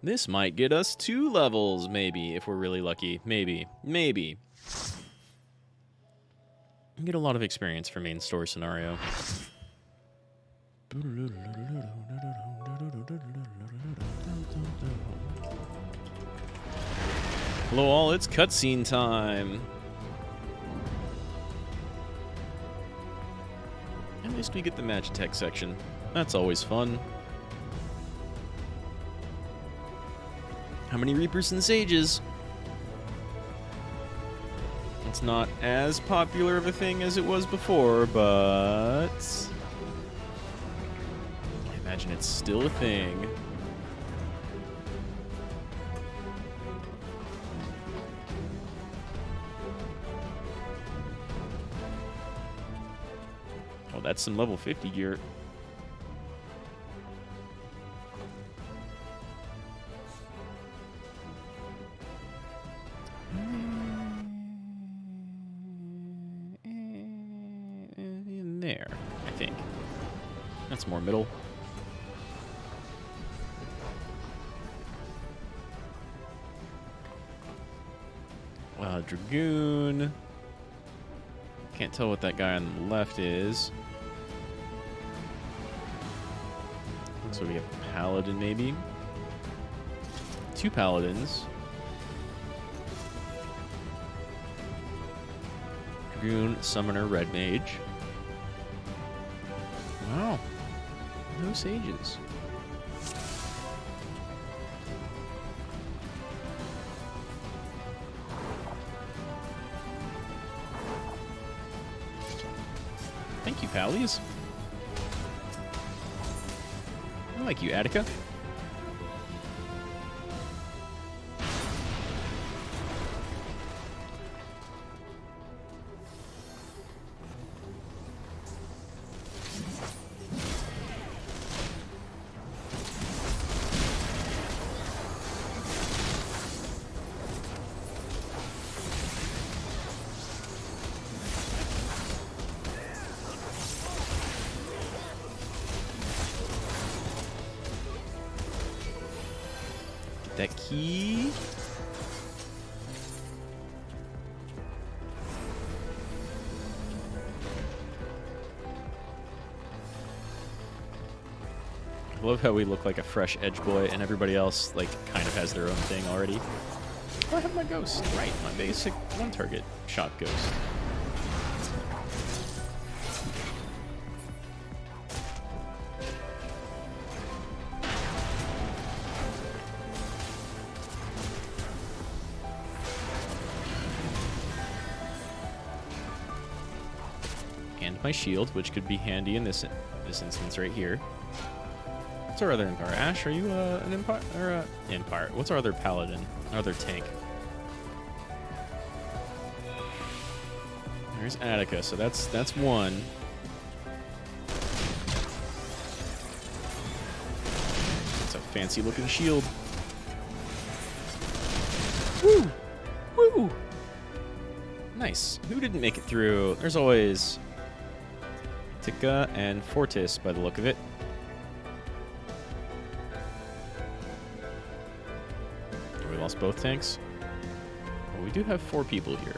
This might get us 2 levels, maybe, if we're really lucky. Maybe. Maybe. Get a lot of experience for main story scenario. Hello all, it's cutscene time. At least we get the Magitech section. That's always fun. How many Reapers and Sages? It's not as popular of a thing as it was before, but I imagine it's still a thing. Oh, that's some level 50 gear. In there, I think. That's more middle. Dragoon. Can't tell what that guy on the left is. So we have Paladin, maybe. 2 Paladins. Dragoon, Summoner, Red Mage. Wow. No Sages. Thank you, Pallies. I like you, Attica. That key. I love how we look like a fresh Edge boy and everybody else like kind of has their own thing already. Oh, I have my ghost. Right, my basic one target shot ghost. And my shield, which could be handy in this instance right here. What's our other Empire? Ash, are you an Empire? Or Empire? What's our other Paladin? Our other tank? There's Attica, so that's one. It's a fancy looking shield. Woo! Woo! Nice. Who didn't make it through? There's always Tika and Fortis by the look of it. We lost both tanks. Well, we do have 4 people here.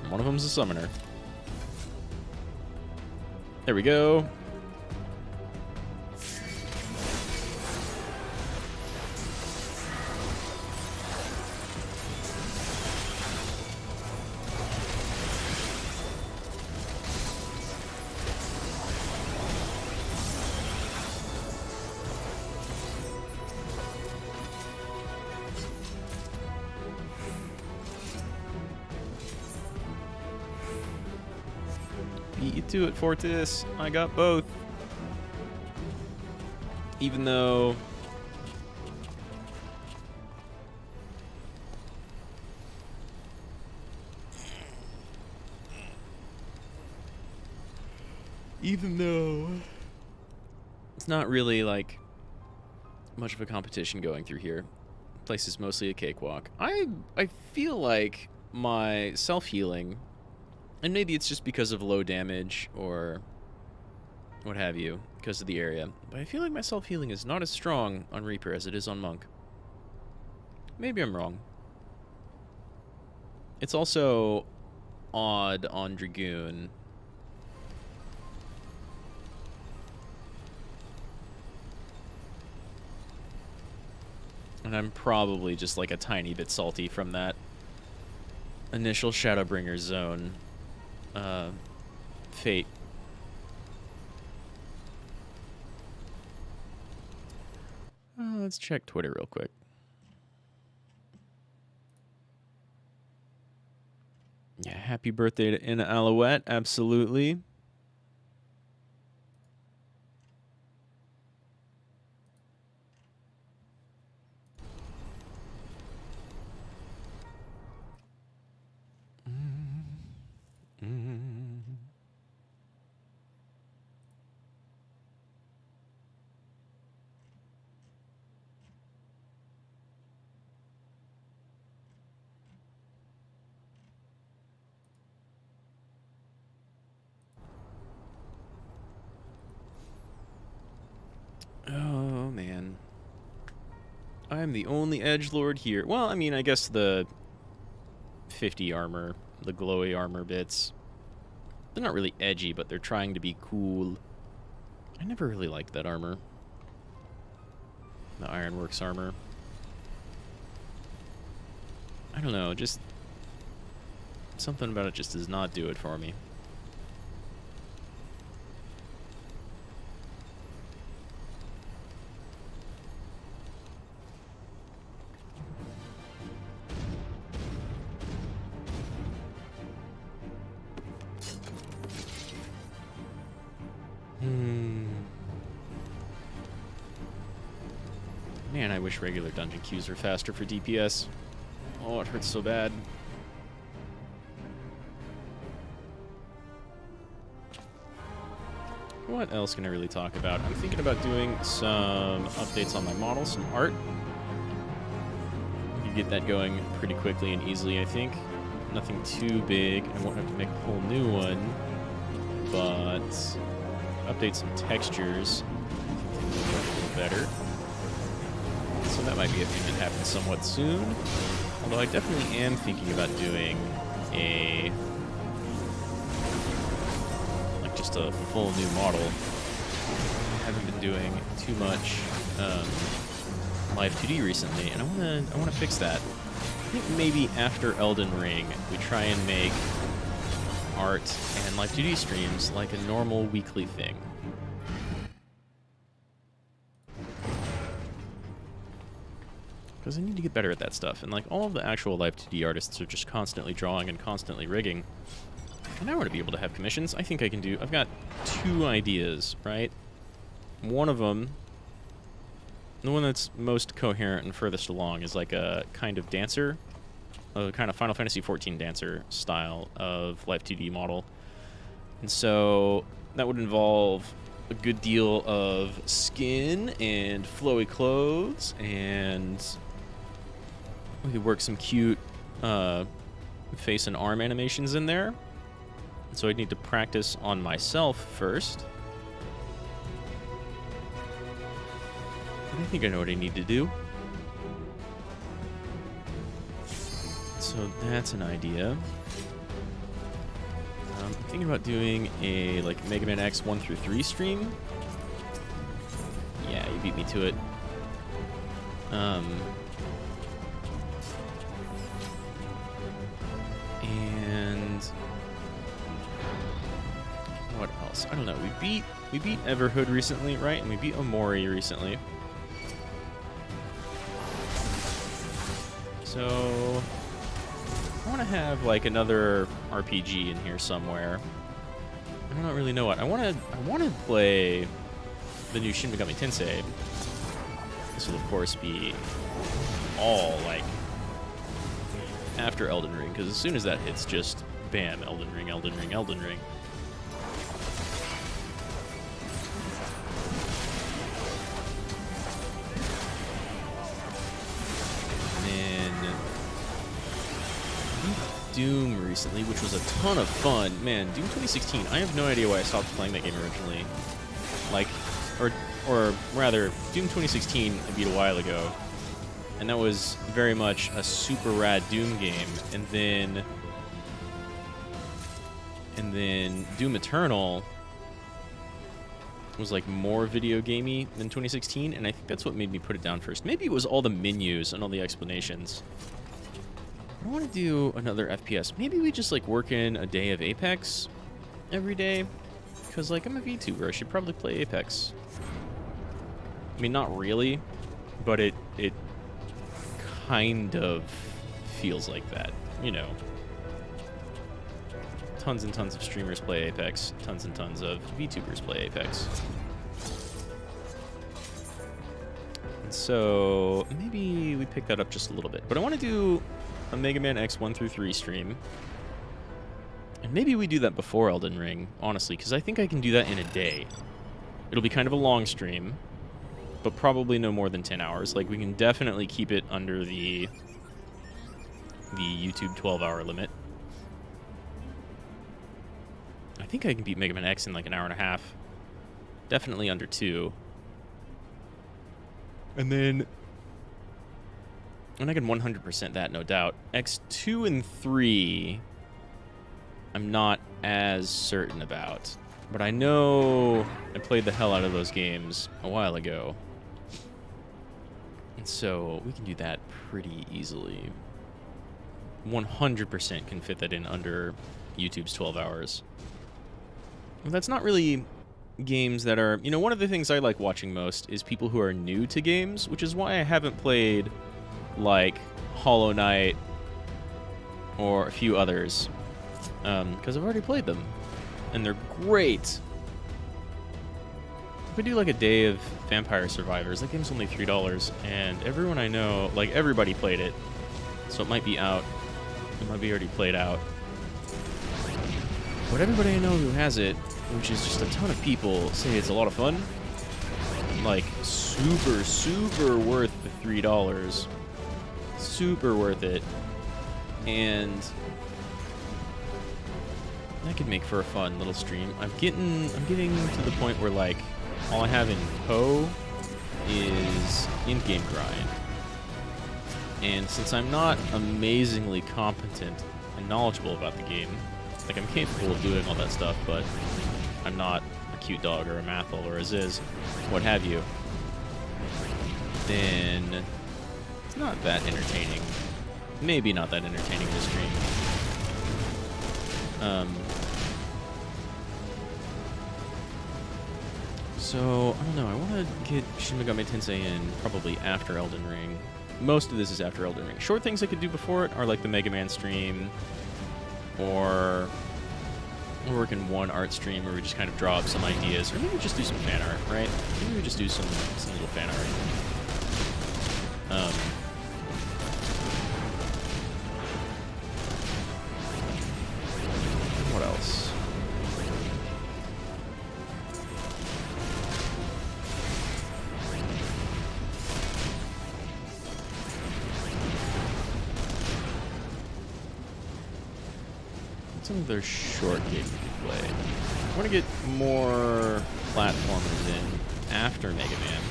One of them's a summoner. There we go. Beat you to it, Fortis. I got both. Even though... it's not really, like, much of a competition going through here. The place is mostly a cakewalk. I feel like my self-healing... And maybe it's just because of low damage or what have you, because of the area. But I feel like my self-healing is not as strong on Reaper as it is on Monk. Maybe I'm wrong. It's also odd on Dragoon. And I'm probably just like a tiny bit salty from that initial Shadowbringer zone. Fate. Let's check Twitter real quick. Yeah, happy birthday to Inna Alouette. Absolutely. Oh, man. I'm the only edgelord here. Well, I mean, I guess the 50 armor, the glowy armor bits, they're not really edgy, but they're trying to be cool. I never really liked that armor. The Ironworks armor. I don't know, just something about it just does not do it for me. Man, I wish regular dungeon queues were faster for DPS. Oh, it hurts so bad. What else can I really talk about? I'm thinking about doing some updates on my model, some art. We could get that going pretty quickly and easily, I think. Nothing too big. I won't have to make a whole new one. But update some textures. I think things will look a little better. So that might be a thing that happens somewhat soon. Although I definitely am thinking about doing a... just a full new model. I haven't been doing too much live 2D recently, and I wanna fix that. I think maybe after Elden Ring, we try and make art and live 2D streams like a normal weekly thing. Because I need to get better at that stuff, and like all of the actual live 2D artists are just constantly drawing and constantly rigging. And I want to be able to have commissions. I think I can do... I've got 2 ideas, right? One of them, the one that's most coherent and furthest along, is like a kind of dancer, a kind of Final Fantasy XIV dancer style of live 2D model. And so that would involve a good deal of skin and flowy clothes, and we could work some cute face and arm animations in there. So I'd need to practice on myself first. But I think I know what I need to do. So that's an idea. I'm thinking about doing a like Mega Man X 1 through 3 stream. Yeah, you beat me to it. And what else? I don't know. We beat Everhood recently, right? And we beat Omori recently. So I want to have like another RPG in here somewhere. I don't really know what. I want to play the new Shin Megami Tensei. This will of course be all like after Elden Ring, because as soon as that hits, just bam, Elden Ring, Elden Ring, Elden Ring. Doom recently, which was a ton of fun. Man, Doom 2016, I have no idea why I stopped playing that game originally. Like, or rather, Doom 2016 I beat a while ago, and that was very much a super rad Doom game. And then Doom Eternal was like more video gamey than 2016, and I think that's what made me put it down first. Maybe it was all the menus and all the explanations. I want to do another FPS. Maybe we just like work in a day of Apex every day, because like I'm a VTuber, I should probably play Apex. I mean, not really, but it kind of feels like that, you know. Tons and tons of streamers play Apex. Tons and tons of VTubers play Apex. And so maybe we pick that up just a little bit. But I want to do a Mega Man X 1 through 3 stream. And maybe we do that before Elden Ring, honestly, because I think I can do that in a day. It'll be kind of a long stream, but probably no more than 10 hours. Like, we can definitely keep it under the YouTube 12-hour limit. I think I can beat Mega Man X in like an hour and a half. Definitely under 2. And then... and I can 100% that, no doubt. X2 and 3... I'm not as certain about. But I know I played the hell out of those games a while ago. And so we can do that pretty easily. 100% can fit that in under YouTube's 12 hours. Well, that's not really games that are... You know, one of the things I like watching most is people who are new to games, which is why I haven't played, like, Hollow Knight or a few others. Because I've already played them, and they're great. If we do like a day of Vampire Survivors, that game's only $3, and everyone I know, like everybody played it, so it might be out. It might be already played out. But everybody I know who has it, which is just a ton of people, say it's a lot of fun. Like super, super worth the $3. Super worth it, and that could make for a fun little stream. I'm getting to the point where, like, all I have in Poe is in-game grind. And since I'm not amazingly competent and knowledgeable about the game, like, I'm capable of doing all that stuff, but I'm not a cute dog or a Mathel or a Ziz, what have you, then it's not that entertaining. Maybe not that entertaining to stream. So, I don't know, I want to get Shin Megami Tensei in probably after Elden Ring. Most of this is after Elden Ring. Short things I could do before it are like the Mega Man stream, or we're working one art stream where we just kind of draw up some ideas, or maybe just do some fan art, right? Maybe we just do some little fan art. What else? What's another short game we could play? I want to get more platformers in after Mega Man.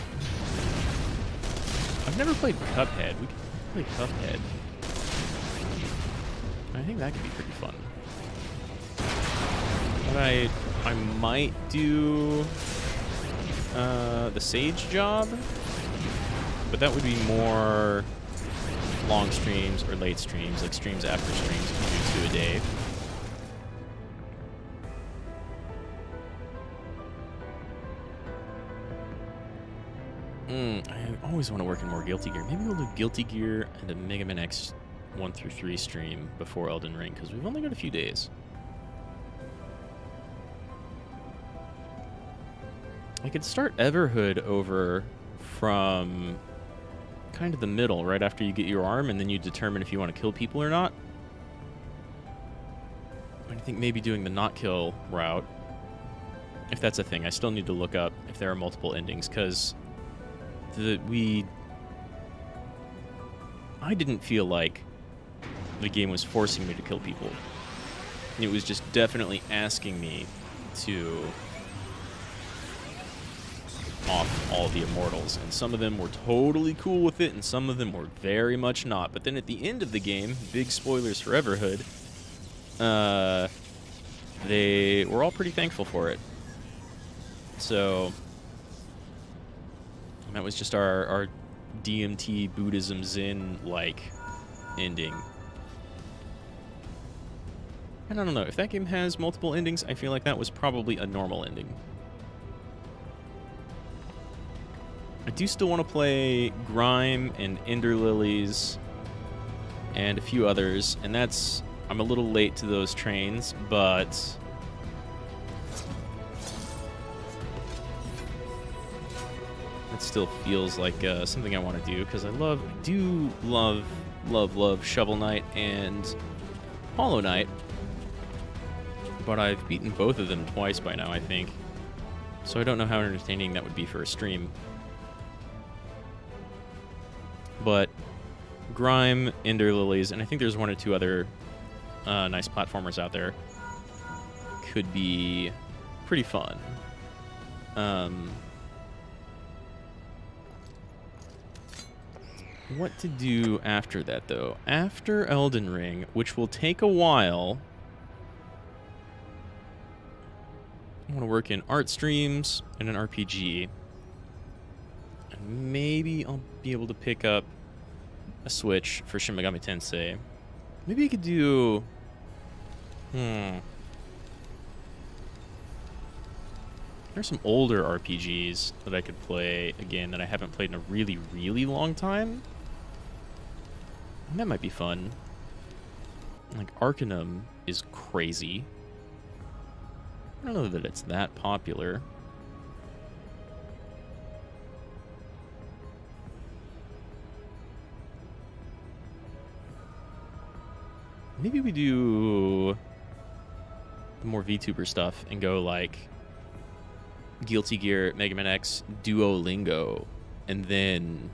I've never played Cuphead. We could play Cuphead. I think that could be pretty fun. But I might do the Sage job, but that would be more long streams or late streams, like streams after streams. We can do 2 a day. I always want to work in more Guilty Gear. Maybe we'll do Guilty Gear and a Mega Man X 1 through 3 stream before Elden Ring, because we've only got a few days. I could start Everhood over from kind of the middle, right after you get your arm, and then you determine if you want to kill people or not. I think maybe doing the not kill route, if that's a thing. I still need to look up if there are multiple endings, because I didn't feel like the game was forcing me to kill people. It was just definitely asking me to off all the immortals, and some of them were totally cool with it, and some of them were very much not. But then at the end of the game, big spoilers for Everhood, they were all pretty thankful for it. So that was just our DMT Buddhism Zen-like ending. And I don't know, if that game has multiple endings, I feel like that was probably a normal ending. I do still want to play Grime and Ender Lilies and a few others, and that's... I'm a little late to those trains, but... it still feels like something I want to do, because I do love Shovel Knight and Hollow Knight, but I've beaten both of them twice by now, I think. So I don't know how entertaining that would be for a stream. But Grime, Ender Lilies, and I think there's one or two other nice platformers out there. Could be pretty fun. What to do after that, though? After Elden Ring, which will take a while, I want to work in art streams and an RPG. And maybe I'll be able to pick up a Switch for Shin Megami Tensei. Maybe I could do... There's some older RPGs that I could play again that I haven't played in a really, really long time. And that might be fun. Like, Arcanum is crazy. I don't know that it's that popular. Maybe we do the more VTuber stuff and go like Guilty Gear, Mega Man X, Duolingo, and then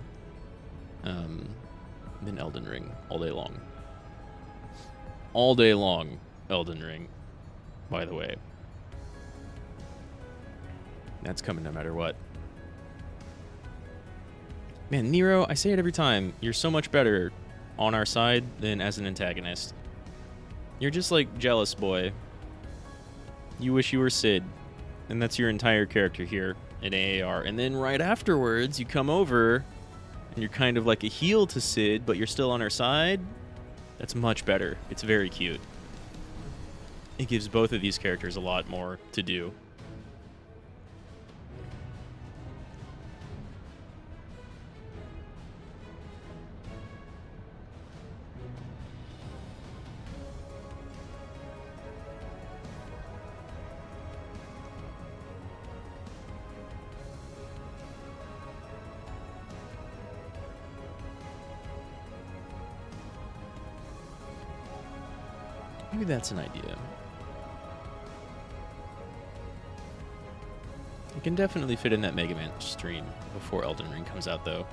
Elden Ring all day long. All day long, Elden Ring, by the way. That's coming no matter what. Man, Nero, I say it every time, you're so much better on our side than as an antagonist. You're just like jealous boy. You wish you were Sid, and that's your entire character here in AAR. And then right afterwards, you come over, and you're kind of like a heel to Sid, but you're still on her side. That's much better. It's very cute. It gives both of these characters a lot more to do. Maybe that's an idea. You can definitely fit in that Mega Man stream before Elden Ring comes out, though.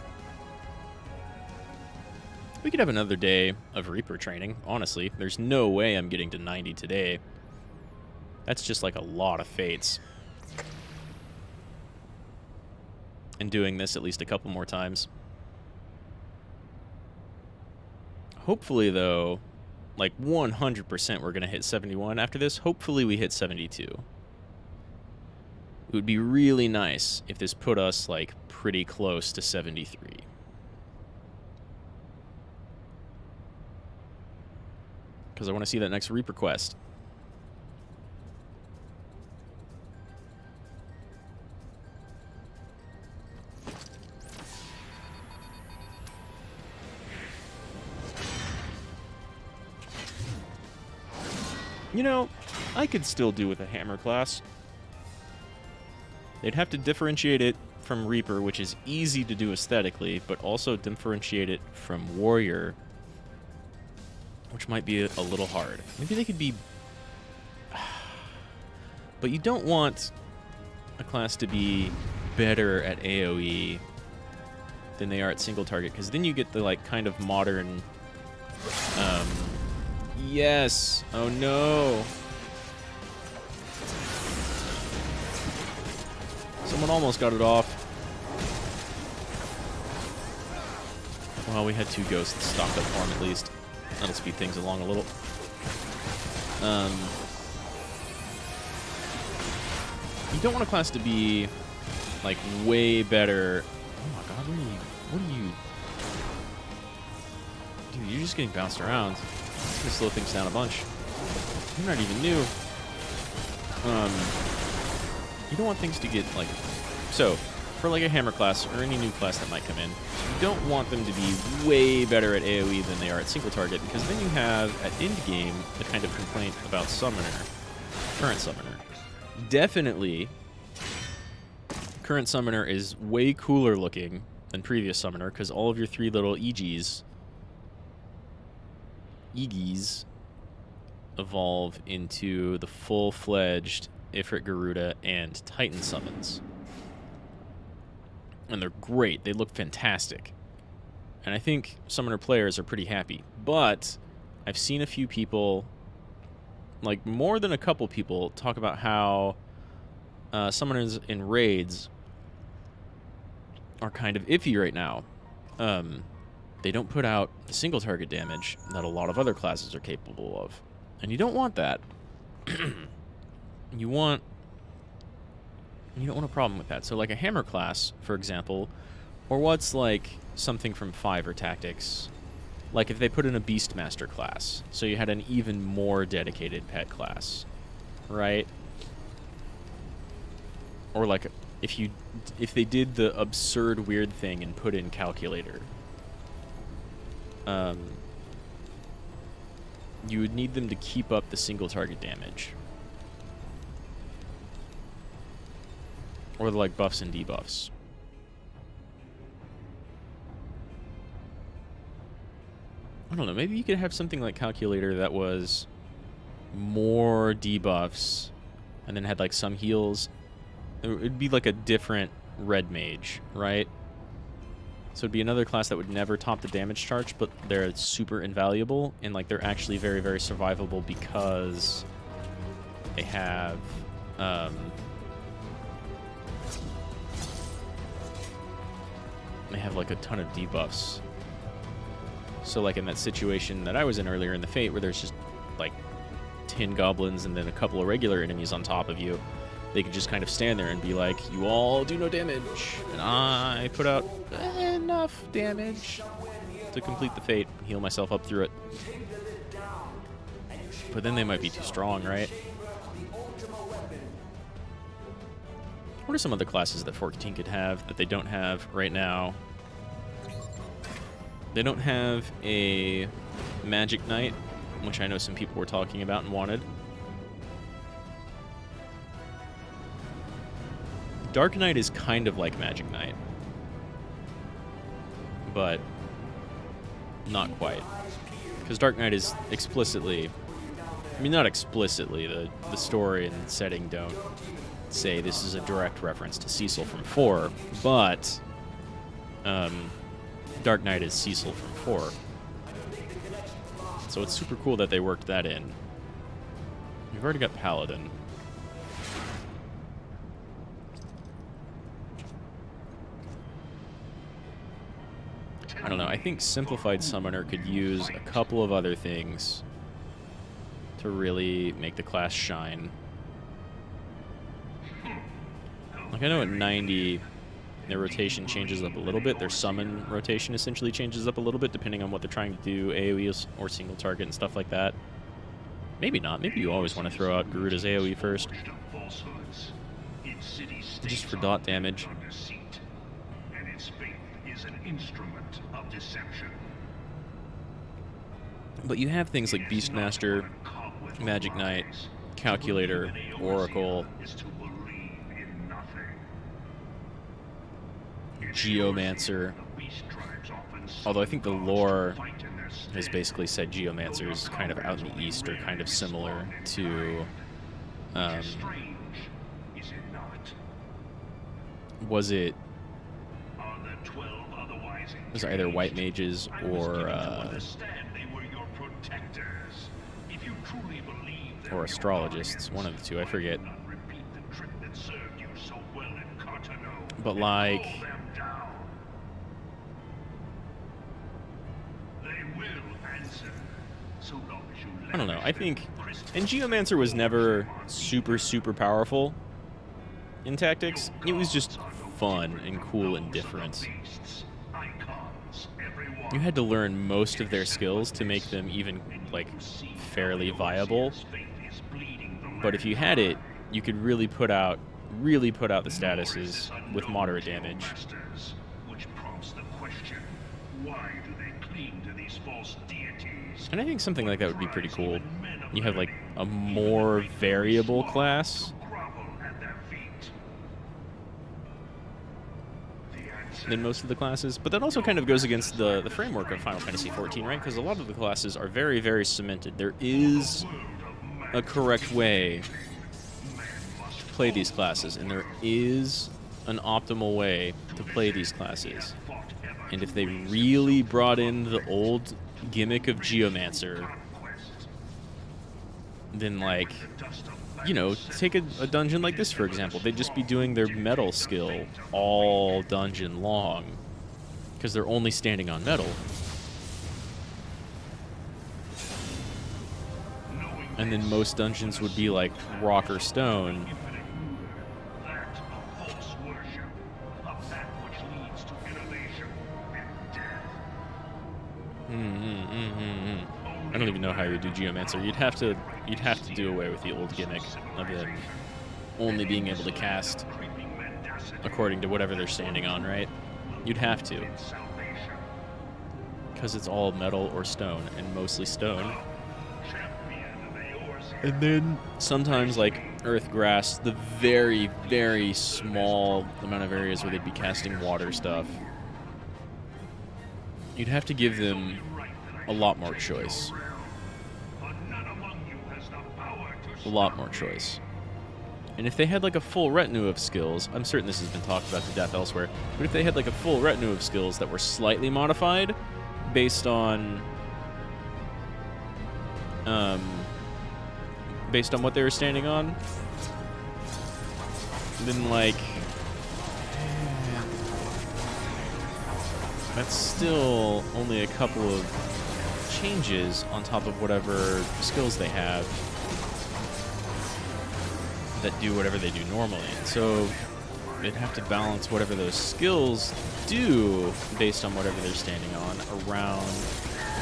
We could have another day of Reaper training, honestly. There's no way I'm getting to 90 today. That's just like a lot of fates. And doing this at least a couple more times. Hopefully, though, like 100% we're going to hit 71 after this. Hopefully we hit 72. It would be really nice if this put us like pretty close to 73. Because I want to see that next Reaper quest. You know, I could still do with a hammer class. They'd have to differentiate it from Reaper, which is easy to do aesthetically, but also differentiate it from Warrior, which might be a little hard. Maybe they could be... But you don't want a class to be better at AoE than they are at single target, because then you get the like kind of modern... Yes! Oh no! Someone almost got it off. Well, we had two ghosts stocked up for him at least. That'll speed things along a little. You don't want a class to be, like, way better. Oh my god, what are you... Dude, you're just getting bounced around. It's gonna slow things down a bunch. You're not even new. You don't want things to get, like... So, for like a hammer class or any new class that might come in, you don't want them to be way better at AoE than they are at single target, because then you have, at end game, the kind of complaint about Summoner, current Summoner. Definitely, current Summoner is way cooler looking than previous Summoner, because all of your three little EGs evolve into the full-fledged Ifrit Garuda and Titan summons. And they're great. They look fantastic. And I think Summoner players are pretty happy. But I've seen a few people, like more than a couple people, talk about how Summoners in raids are kind of iffy right now. They don't put out the single target damage that a lot of other classes are capable of. And you don't want that. You don't want a problem with that. So like a hammer class, for example, or what's like something from FFXIV or Tactics, like if they put in a Beastmaster class, so you had an even more dedicated pet class, right? Or like if they did the absurd weird thing and put in Calculator, you would need them to keep up the single target damage. Or the, like, buffs and debuffs. I don't know, maybe you could have something like Calculator that was more debuffs and then had, like, some heals. It would be like a different red mage, right? So it'd be another class that would never top the damage charge, but they're super invaluable, and like they're actually very, very survivable because they have like a ton of debuffs. So like in that situation that I was in earlier in the Fate, where there's just like 10 goblins and then a couple of regular enemies on top of you, they could just kind of stand there and be like, you all do no damage, and I put out enough damage to complete the Fate, heal myself up through it. But then they might be too strong, right? What are some other classes that 14 could have that they don't have right now? They don't have a Magic Knight, which I know some people were talking about and wanted. Dark Knight is kind of like Magic Knight, but not quite. Because Dark Knight is explicitly, I mean, not explicitly, the story and setting don't say this is a direct reference to Cecil from 4, but Dark Knight is Cecil from 4. So it's super cool that they worked that in. We've already got Paladin. I don't know, I think Simplified Summoner could use a couple of other things to really make the class shine. Like, I know at 90, their rotation changes up a little bit. Their summon rotation essentially changes up a little bit, depending on what they're trying to do, AoE or single target and stuff like that. Maybe not. Maybe you always want to throw out Garuda's AoE first. Just for dot damage. But you have things like Beastmaster, Magic Knight, Calculator, Oracle, Geomancer. Although I think the lore has basically said Geomancers kind of out in the east are kind of similar to was it either white mages or astrologists, one of the two, I forget. But like, I don't know, I think, and Geomancer was never super, super powerful in Tactics. It was just fun and cool and different. You had to learn most of their skills to make them even, like, fairly viable. But if you had it, you could really put out really put out the statuses with moderate damage. Which prompts the question, why do they cling to these false deities? And I think something like that would be pretty cool. You have like a more variable class than most of the classes, but that also kind of goes against the framework of Final Fantasy XIV, right? Because a lot of the classes are very, very cemented. There is a correct way to play these classes, and there is an optimal way to play these classes. And if they really brought in the old gimmick of Geomancer, then, like, you know, take a dungeon like this, for example. They'd just be doing their metal skill all dungeon long, because they're only standing on metal. And then most dungeons would be like rock or stone. I don't even know how you do Geomancer. You'd have to do away with the old gimmick of them only being able to cast according to whatever they're standing on, right? You'd have to. Because it's all metal or stone, and mostly stone. And then sometimes, like, earth, grass, the very, very small amount of areas where they'd be casting water stuff, you'd have to give them a lot more choice. A lot more choice. And if they had like a full retinue of skills, I'm certain this has been talked about to death elsewhere, but if they had like a full retinue of skills that were slightly modified based on what they were standing on, then like that's still only a couple of changes on top of whatever skills they have that do whatever they do normally. And so they'd have to balance whatever those skills do based on whatever they're standing on around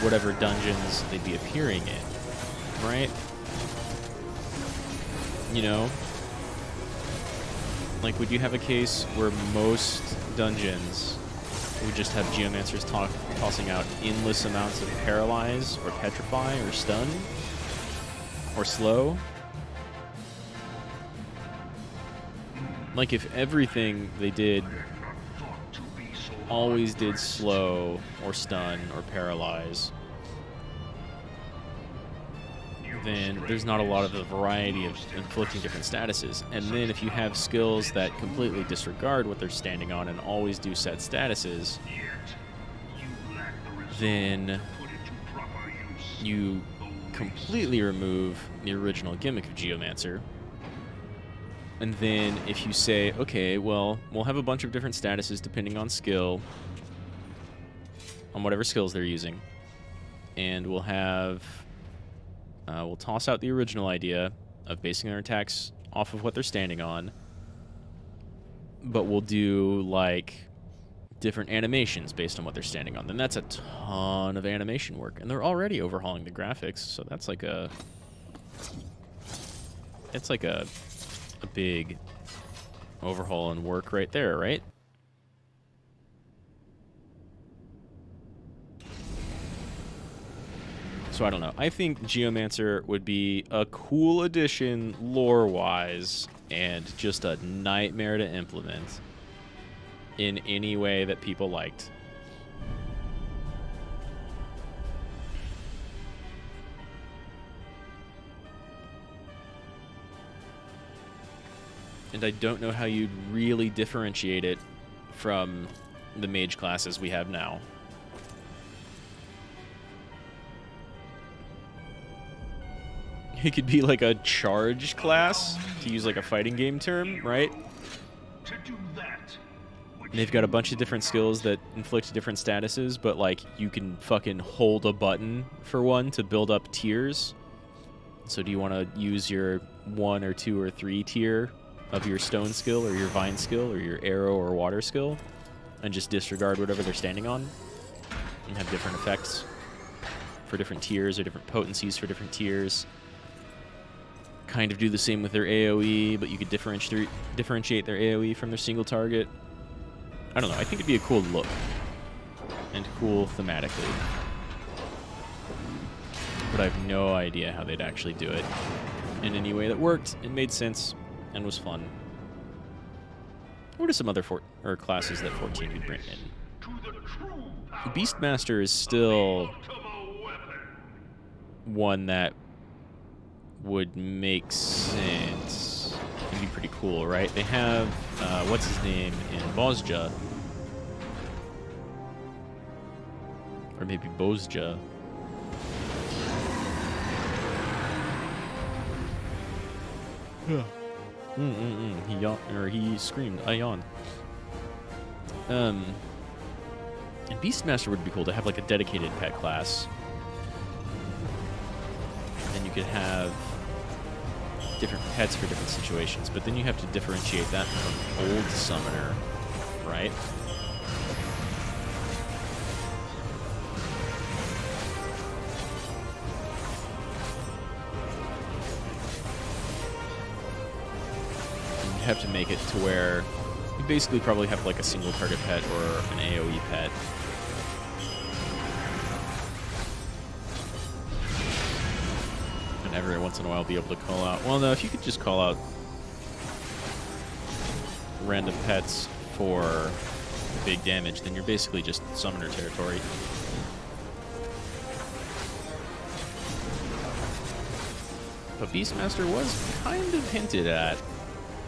whatever dungeons they'd be appearing in, right? You know? Like, would you have a case where most dungeons would just have Geomancers tossing out endless amounts of Paralyze, or Petrify, or Stun, or Slow? Like, if everything they did always did Slow, or Stun, or Paralyze, then there's not a lot of the variety of inflicting different statuses. And then if you have skills that completely disregard what they're standing on and always do set statuses, then you completely remove the original gimmick of Geomancer. And then if you say, okay, well, we'll have a bunch of different statuses depending on skill, on whatever skills they're using, and we'll have... we'll toss out the original idea of basing their attacks off of what they're standing on, but we'll do, like, different animations based on what they're standing on. Then that's a ton of animation work, and they're already overhauling the graphics, so that's like a... it's like a big overhaul and work right there, right? So I don't know. I think Geomancer would be a cool addition lore-wise and just a nightmare to implement in any way that people liked. And I don't know how you'd really differentiate it from the mage classes we have now. It could be like a charge class, to use like a fighting game term, right? And they've got a bunch of different skills that inflict different statuses, but like you can fucking hold a button for one to build up tiers. So do you want to use your 1 or 2 or 3 tier of your stone skill or your vine skill or your arrow or water skill and just disregard whatever they're standing on and have different effects for different tiers or different potencies for different tiers? kind of do the same with their AoE, but you could differentiate their AoE from their single target. I don't know. I think it'd be a cool look and cool thematically. But I have no idea how they'd actually do it in any way that worked and made sense and was fun. What are some other classes that 14 could bring in? Beastmaster is still one that would make sense. It'd be pretty cool, right? They have, what's his name in Bozja? Or maybe Bozja. He screamed. I yawned. And Beastmaster would be cool to have like a dedicated pet class. And then you could have different pets for different situations, but then you have to differentiate that from Old Summoner, right? Have to make it to where you basically probably have like a single target pet or an AoE pet. And every once in a while be able to call out. Well, no, if you could just call out random pets for big damage, then you're basically just summoner territory. But Beastmaster was kind of hinted at.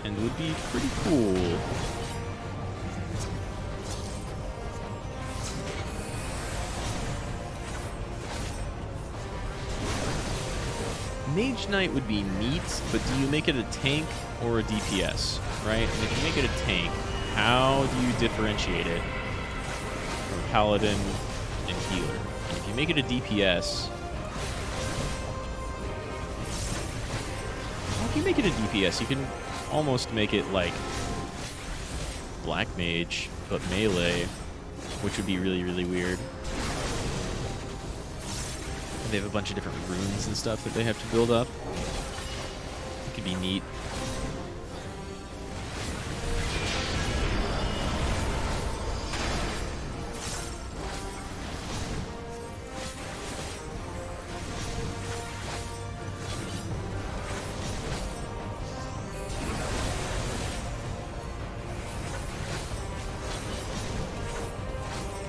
And would be pretty cool. Mage Knight would be neat, but do you make it a tank or a DPS, right? And if you make it a tank, how do you differentiate it from Paladin and Healer? And if you make it a DPS, well, if you make it a DPS, you can almost make it like Black Mage, but melee, which would be really, really weird. And they have a bunch of different runes and stuff that they have to build up. It could be neat.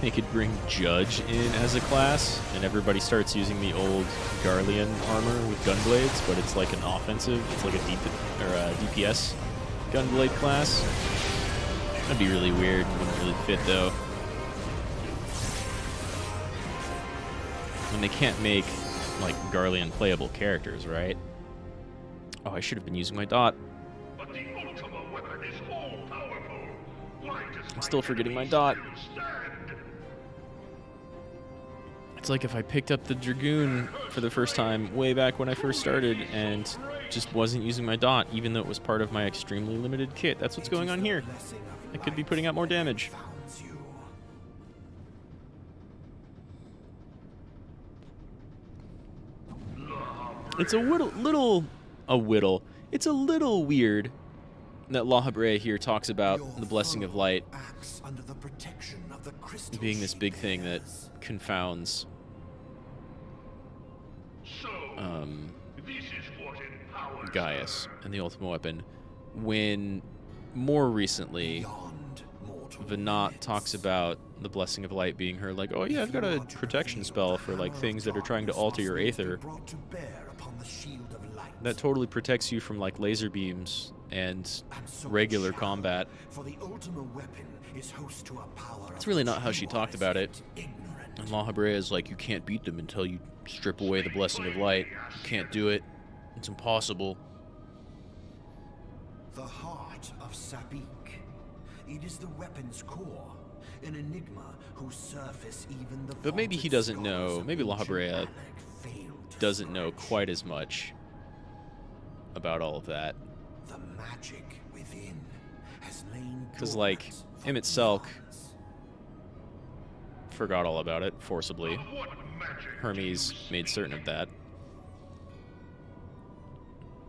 They could bring Judge in as a class, and everybody starts using the old Garlean armor with gunblades, but it's like an offensive, it's like a DPS gunblade class. That'd be really weird, wouldn't really fit though. And they can't make like Garlean playable characters, right? Oh, I should have been using my dot. I'm still forgetting my dot. It's like if I picked up the Dragoon for the first time way back when I first started and just wasn't using my dot, even though it was part of my extremely limited kit. That's what's going on here. I could be putting out more damage. It's a little It's a little weird that La Habre here talks about the Blessing of Light being this big thing that confounds Gaius and the Ultimate Weapon, when more recently Venat talks about the Blessing of Light being her, like, oh yeah, I've got a protection spell for like things that are trying to alter your Aether that totally protects you from like laser beams and regular combat. It's really not how she talked about it. And La Habre is like, you can't beat them until you strip away the Blessing of Light. You can't do it. It's impossible. The heart of Sapik. It is the weapon's core. An enigma whose surface even the But maybe he doesn't know. Maybe La Habre doesn't know quite as much about all of that. The magic within has lain. Because like Emmett Selk forgot all about it forcibly. Hermes made certain of that.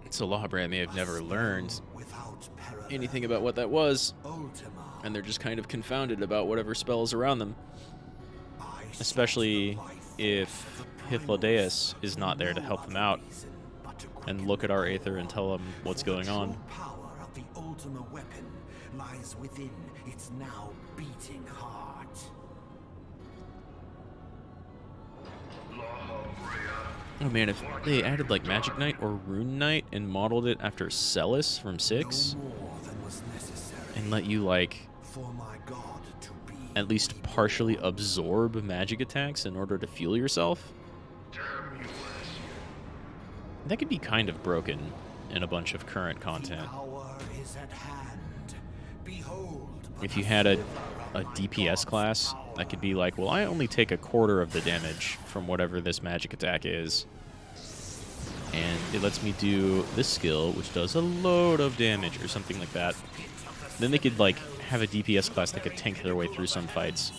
So Lawbrat may have never learned without anything about what that was, Ultima, and they're just kind of confounded about whatever spells around them. I Especially if Hythlodaeus is not there to help them out and look at our Aether and tell them what's going on. The power of the Ultima weapon lies within its now beating heart. Oh man, if they added like Magic Knight or Rune Knight and modeled it after Celis from 6, No more than was necessary and let you like for my god to be at least partially absorb magic attacks in order to fuel yourself, that could be kind of broken in a bunch of current content. Power is at hand. Behold, If you had a DPS class, that could be like, well, I only take a quarter of the damage from whatever this magic attack is, and it lets me do this skill, which does a load of damage or something like that. Then they could like have a DPS class that could tank their way through some fights,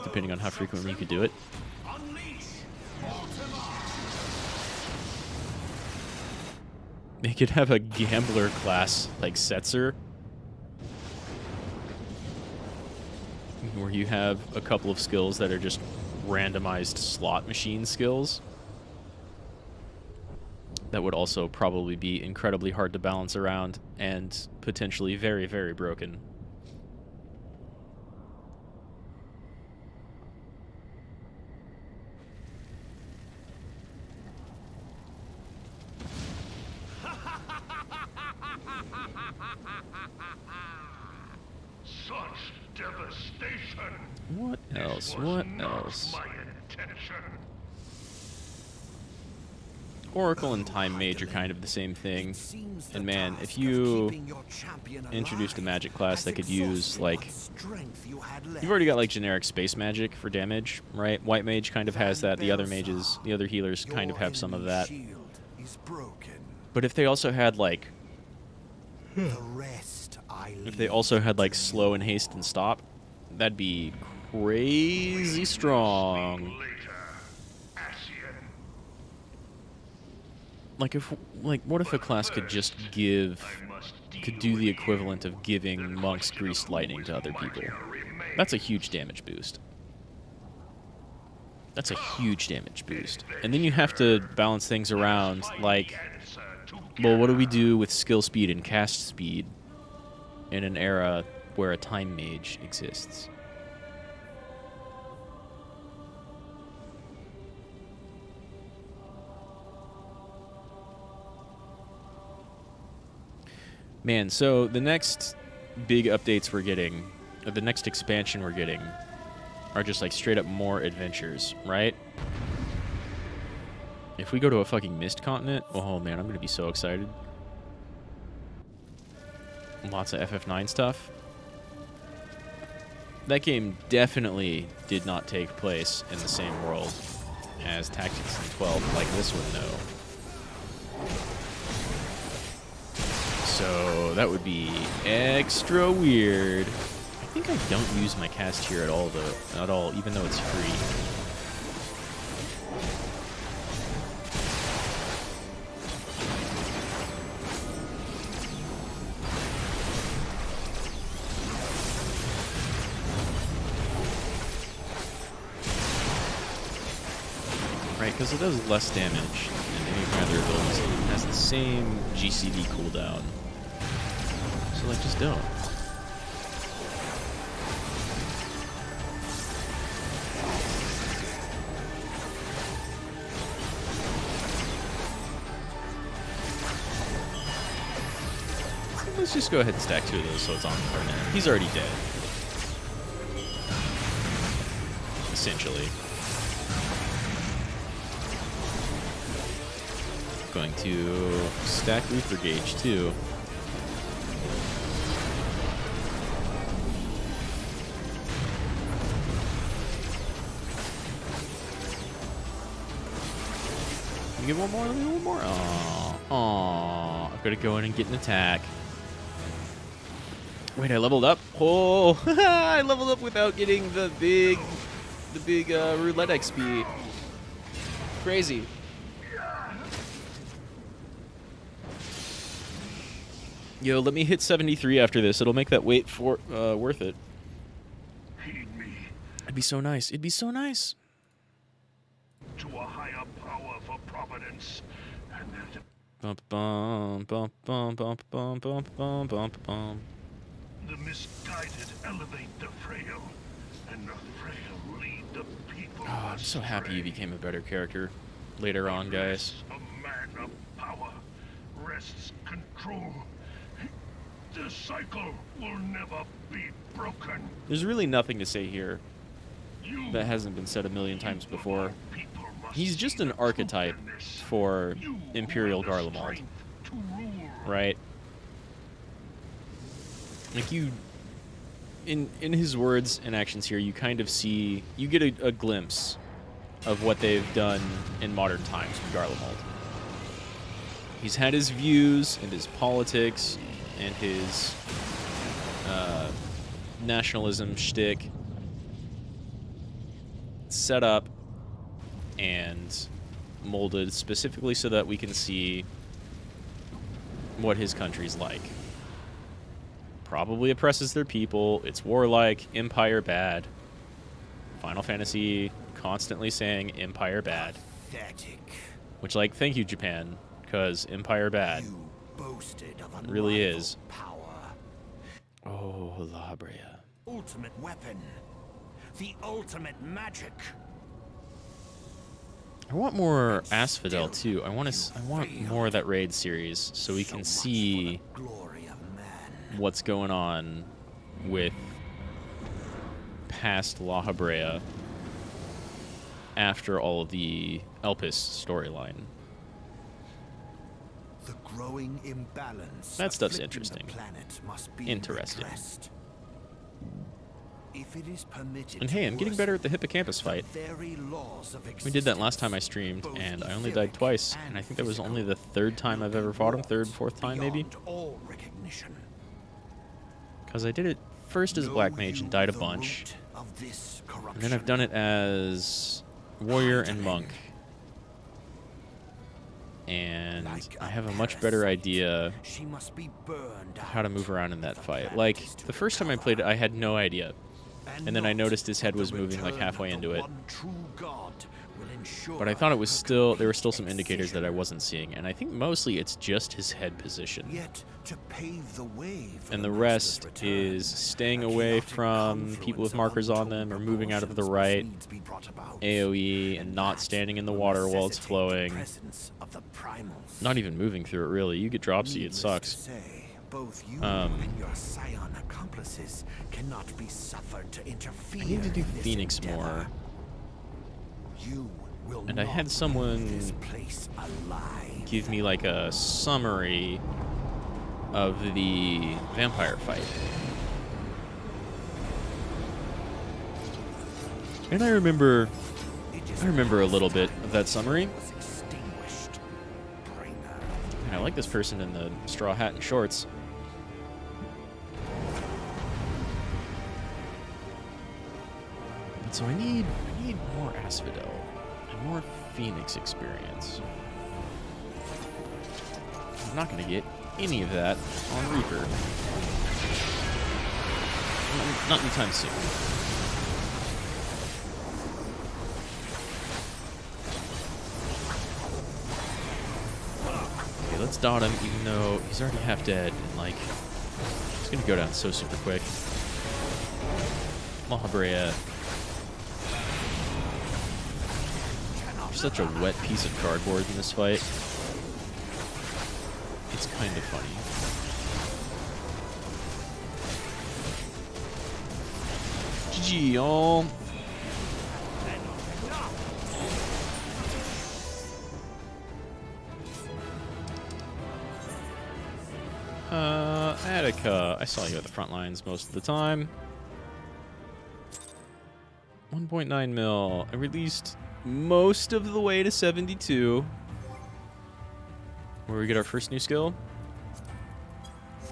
depending on how frequently you could do it. They could have a gambler class like Setzer, where you have a couple of skills that are just randomized slot machine skills. That would also probably be incredibly hard to balance around and potentially very, very broken. Such devastation. What else? This was What not else? my intention. Oracle and Time Mage are kind of the same thing. seems the And man, task if of you keeping your champion introduced a alive magic class has that could use, exhausted like, what strength you had you've already got left. like generic space magic for damage, right? White Mage kind of has that. The other mages, the other healers kind of have some of Your that. enemy shield is broken. But if they also had like, The rest I if they also had like slow and haste and stop, that'd be crazy strong. Later, Ascian. Like if, like, what if a class could just give, could do the equivalent of giving monks greased lightning to other people? That's a huge damage boost. That's a huge damage boost. And then you have to balance things around, like, well, what do we do with skill speed and cast speed in an era where a time mage exists? Man, so the next big updates we're getting, or the next expansion we're getting, are just like straight up more adventures, right? If we go to a fucking mist continent, oh man, I'm gonna be so excited. Lots of FF9 stuff. That game definitely did not take place in the same world as Tactics in 12, like this one, though. So that would be extra weird. I think I don't use my cast here at all, though. At all, even though it's free. Right, because it does less damage than any of my other abilities. It has the same GCD cooldown. So, like, just don't. Let's just go ahead and stack 2 of those so it's on Karnak. He's already dead. Essentially. Going to stack Reaper Gauge too. Let me get one more, let me get one more. Aww. I've got to go in and get an attack. Wait, I leveled up? Oh, I leveled up without getting the big roulette XP. Yo, let me hit 73 after this. It'll make that wait for worth it. Heed me It'd be so nice. It'd be so nice. to a higher power for providence, and that Bump bum bump bum bump bum bump bum bump bum. the misguided elevate the frail, and the frail lead the people. Oh, I'm so happy you became a better character later on, guys. A man of power wrests control. The cycle will never be broken. There's really nothing to say here You that hasn't been said a million times before. people must He's just see an the archetype truth in this. for You Imperial have the Garlemald, strength to rule. right? Like you, in his words and actions here, you kind of see, you get a glimpse of what they've done in modern times with Garlemald. He's had his views and his politics and his nationalism shtick set up and molded specifically so that we can see what his country's like. Probably oppresses their people. It's warlike. Empire bad. Final Fantasy constantly saying Empire bad. Pathetic. Which, like, thank you, Japan, because Empire bad. You boasted of It really unrivaled is. power. Oh, La Brea. Ultimate weapon. The ultimate magic. I want more Asphodel too. I want more of that raid series so we can So much see for the glory of man. what's going on with past La Habrea after all of the Elpis storyline. The growing imbalance That stuff's afflicting interesting. the planet must be Interesting. redressed. If it is permitted And hey, to I'm getting worsen, better at the hippocampus fight. the very laws of We did that last existence, time I streamed, both and I only etheric died twice, and I think that was only the physical, third time I've ever fought him, third, fourth time maybe. beyond all recognition. Because I did it first as a black mage and died a the bunch, root of this and then I've done it as warrior and monk. And Like I a have a much better parasite, idea she must be burned how to out move around in that if the fight. planet Like, is to the first time I recover. played it, I had no idea. And then I not noticed his head the was moving like return halfway of the into it. one true God will ensure But I thought it was her still, there were still complete some indicators that I excision. wasn't seeing. And I think mostly it's just his head position. Yet to pave the way for And the master's rest return, is staying a away chaotic from people with confluence of markers on them or untold moving out of the proportions right, must needs be brought about. AoE, and not that standing in the will water while it's necessitate the flowing. presence of the primals. Not even moving through it, really. You get dropsy, it Needless to sucks. say, both you Um, and your scion accomplices cannot be suffered to interfere I need to do in this Phoenix endeavor. more. You will And I not had someone leave this place alive. give me like a summary of the vampire fight. And I remember a little bit of that summary. Was extinguished. Bringer. And I like this person in the straw hat and shorts. And so I need more Asphodel and more Phoenix experience. I'm not going to get any of that on Reaper. Not anytime soon. Okay, let's dot him, even though he's already half dead, and like, it's gonna go down so super quick. Mahabrea. You're such a wet piece of cardboard in this fight. It's kind of funny. GG, y'all. Attica. I saw you at the front lines most of the time. 1.9 mil. I released most of the way to 72. Where we get our first new skill.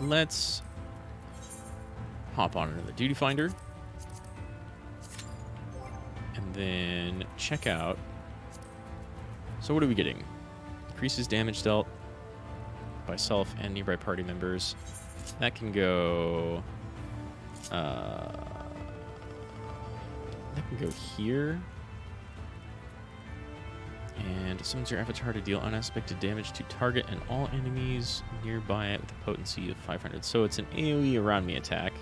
Let's hop on into the Duty Finder. And then check out. So what are we getting? Increases damage dealt. by self and nearby party members. That can go... that can go here. And summons your avatar to deal unaspected damage to target and all enemies nearby it with a potency of 500. So it's an AoE around me attack.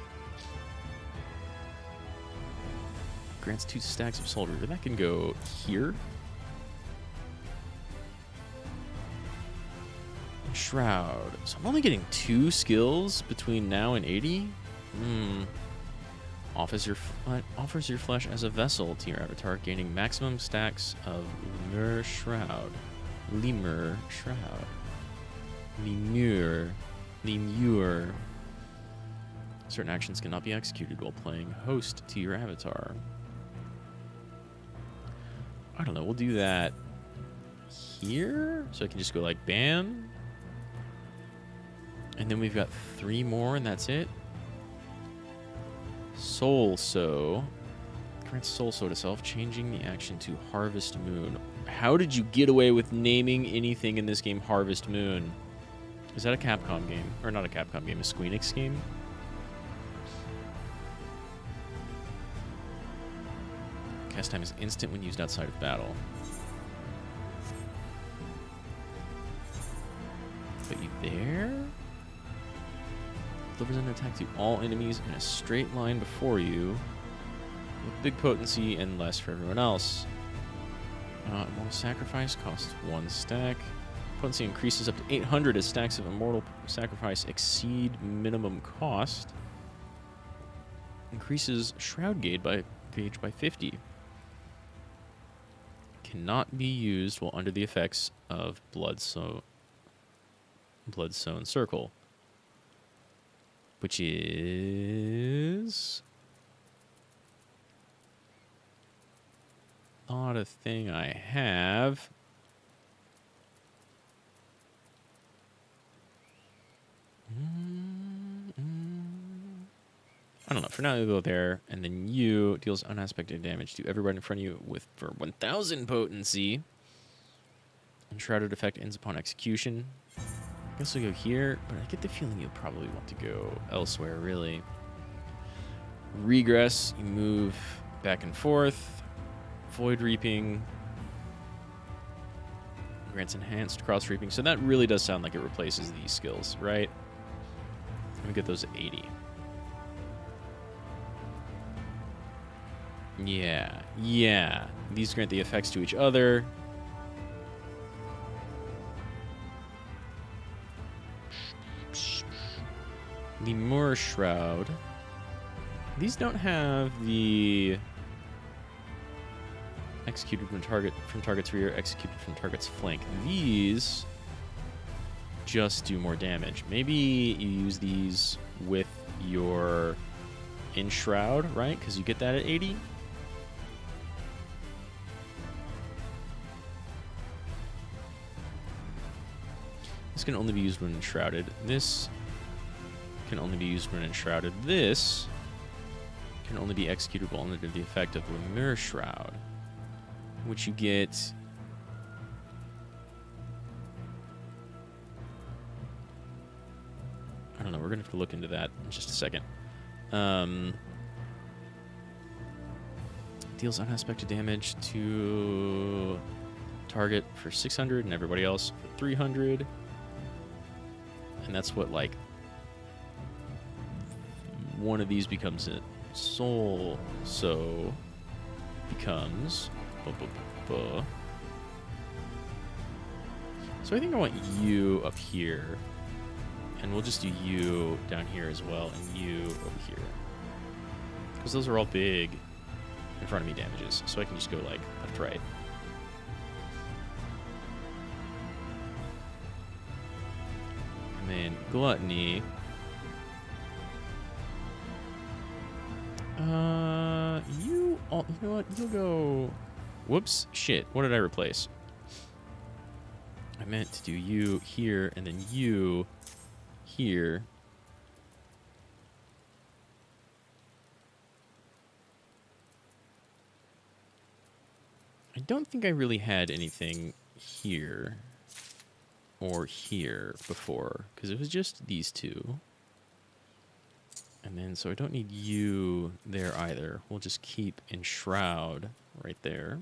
Grants 2 stacks of Soul Reaver. That can go here. And Shroud. So I'm only getting 2 skills between now and 80? Offers your flesh as a vessel to your avatar, gaining maximum stacks of Lemur Shroud. Lemur Shroud. Lemur. Certain actions cannot be executed while playing host to your avatar. I don't know, we'll do that here? So I can just go like bam. And then we've got 3 more and that's it. Soul Sow. Grants Soul Sow to self, changing the action to Harvest Moon. How did you get away with naming anything in this game Harvest Moon? Is that a Capcom game? Or not a Capcom game, a Squeenix game? Cast time is instant when used outside of battle. Put you there? Delivers an attack to all enemies in a straight line before you, with big potency and less for everyone else. Immortal Sacrifice costs 1 stack. Potency increases up to 800 as stacks of Immortal Sacrifice exceed minimum cost. Increases Shroud gauge by 50. Cannot be used while under the effects of Bloodsown Circle, which is not a thing I have. I don't know. For now, you'll go there, and then you deals unaspected damage to everyone in front of you for 1,000 potency. Enshrouded effect ends upon execution. I guess we'll go here, but I get the feeling you'll probably want to go elsewhere, really. Regress, you move back and forth. Void Reaping grants enhanced cross reaping. So that really does sound like it replaces these skills, right? Let me get those at 80. Yeah. These grant the effects to each other. The Moor Shroud. These don't have the executed from target's rear, executed from target's flank. These just do more damage. Maybe you use these with your Enshroud, right? Because you get that at 80. This can only be used when enshrouded. This can only be used when enshrouded. This can only be executable under the effect of Lemur Shroud, which you get. I don't know. We're gonna have to look into that in just a second. Deals unaspected damage to target for 600 and everybody else for 300. And that's what, like, one of these becomes it. Soul So becomes. So I think I want you up here. And we'll just do you down here as well, and you over here. Because those are all big in front of me damages. So I can just go, like, left, right. And then Gluttony. You know what? You'll go... Whoops. Shit. What did I replace? I meant to do you here, and then you here. I don't think I really had anything here. or here before, because it was just these two. And then, so I don't need you there either. We'll just keep Enshroud right there.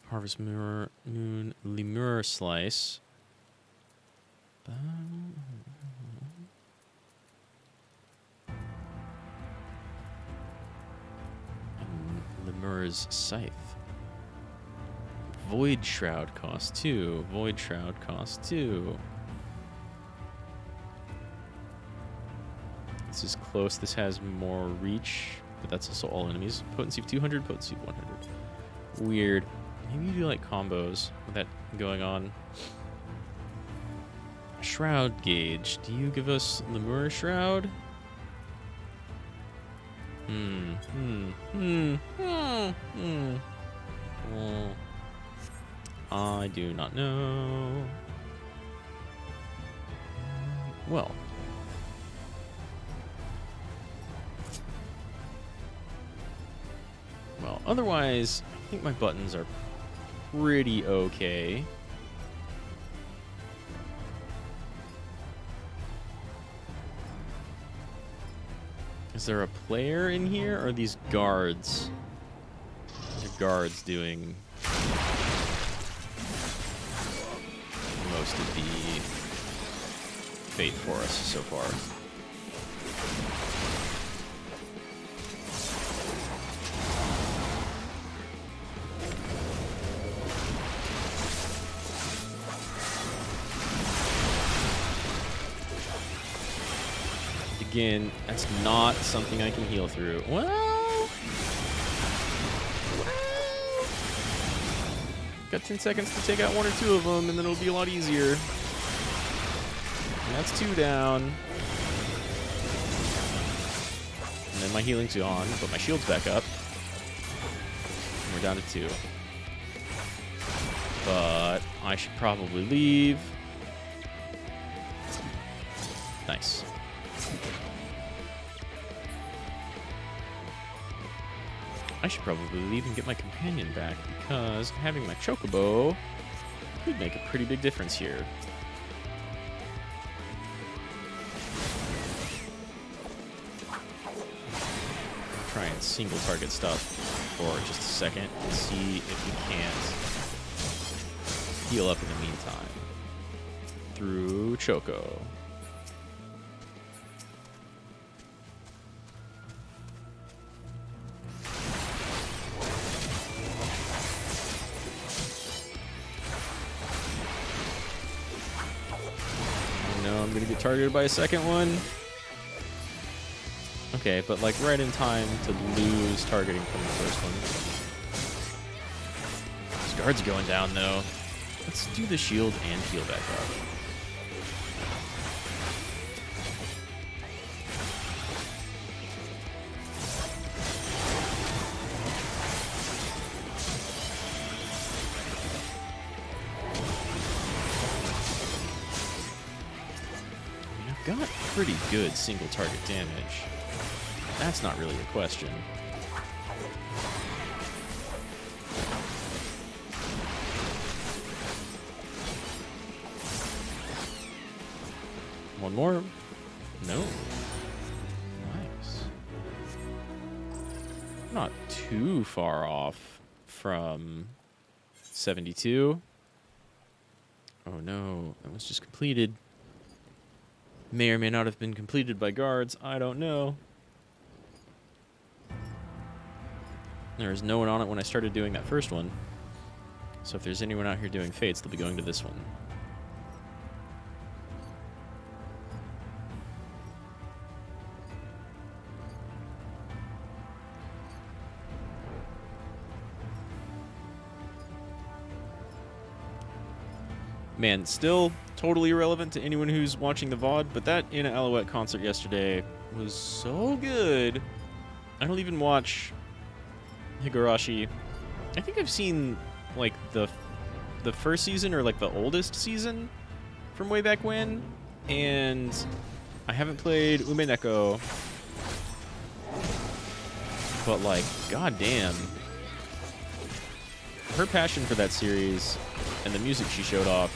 Harvest Moon, Lemur Slice. And Lemur's Scythe. Void Shroud cost 2. Void Shroud cost 2. This is close. This has more reach, but that's also all enemies. Potency of 200, potency of 100. Weird. Maybe you do like combos with that going on. Shroud gauge. Do you give us Lemur Shroud? I do not know. Well. Well, otherwise, I think my buttons are pretty okay. Is there a player in here, or are these guards? The guards doing most of the fate for us so far. Again, that's not something I can heal through. Well, got 10 seconds to take out 1 or 2 of them, and then it'll be a lot easier. And that's 2 down. And then my healing's gone, but my shield's back up. And we're down to 2. But I should probably leave. Nice. I should probably leave and get my companion back, because having my chocobo could make a pretty big difference here. I'll try and single target stuff for just a second and see if we can't heal up in the meantime through Choco. I'm gonna get targeted by a second one. Okay, but like right in time to lose targeting from the first one. This guard's going down though. Let's do the shield and heal back up. Got pretty good single target damage. That's not really a question. One more? No. Nice. Not too far off from 72. Oh no, that was just completed. May or may not have been completed by guards. I don't know. There was no one on it when I started doing that first one. So if there's anyone out here doing fates, they'll be going to this one. Man, still totally irrelevant to anyone who's watching the VOD, but that Ina Alouette concert yesterday was so good. I don't even watch Higurashi. I think I've seen like the first season, or like the oldest season from way back when, and I haven't played Umeneko. But like, goddamn, her passion for that series and the music she showed off.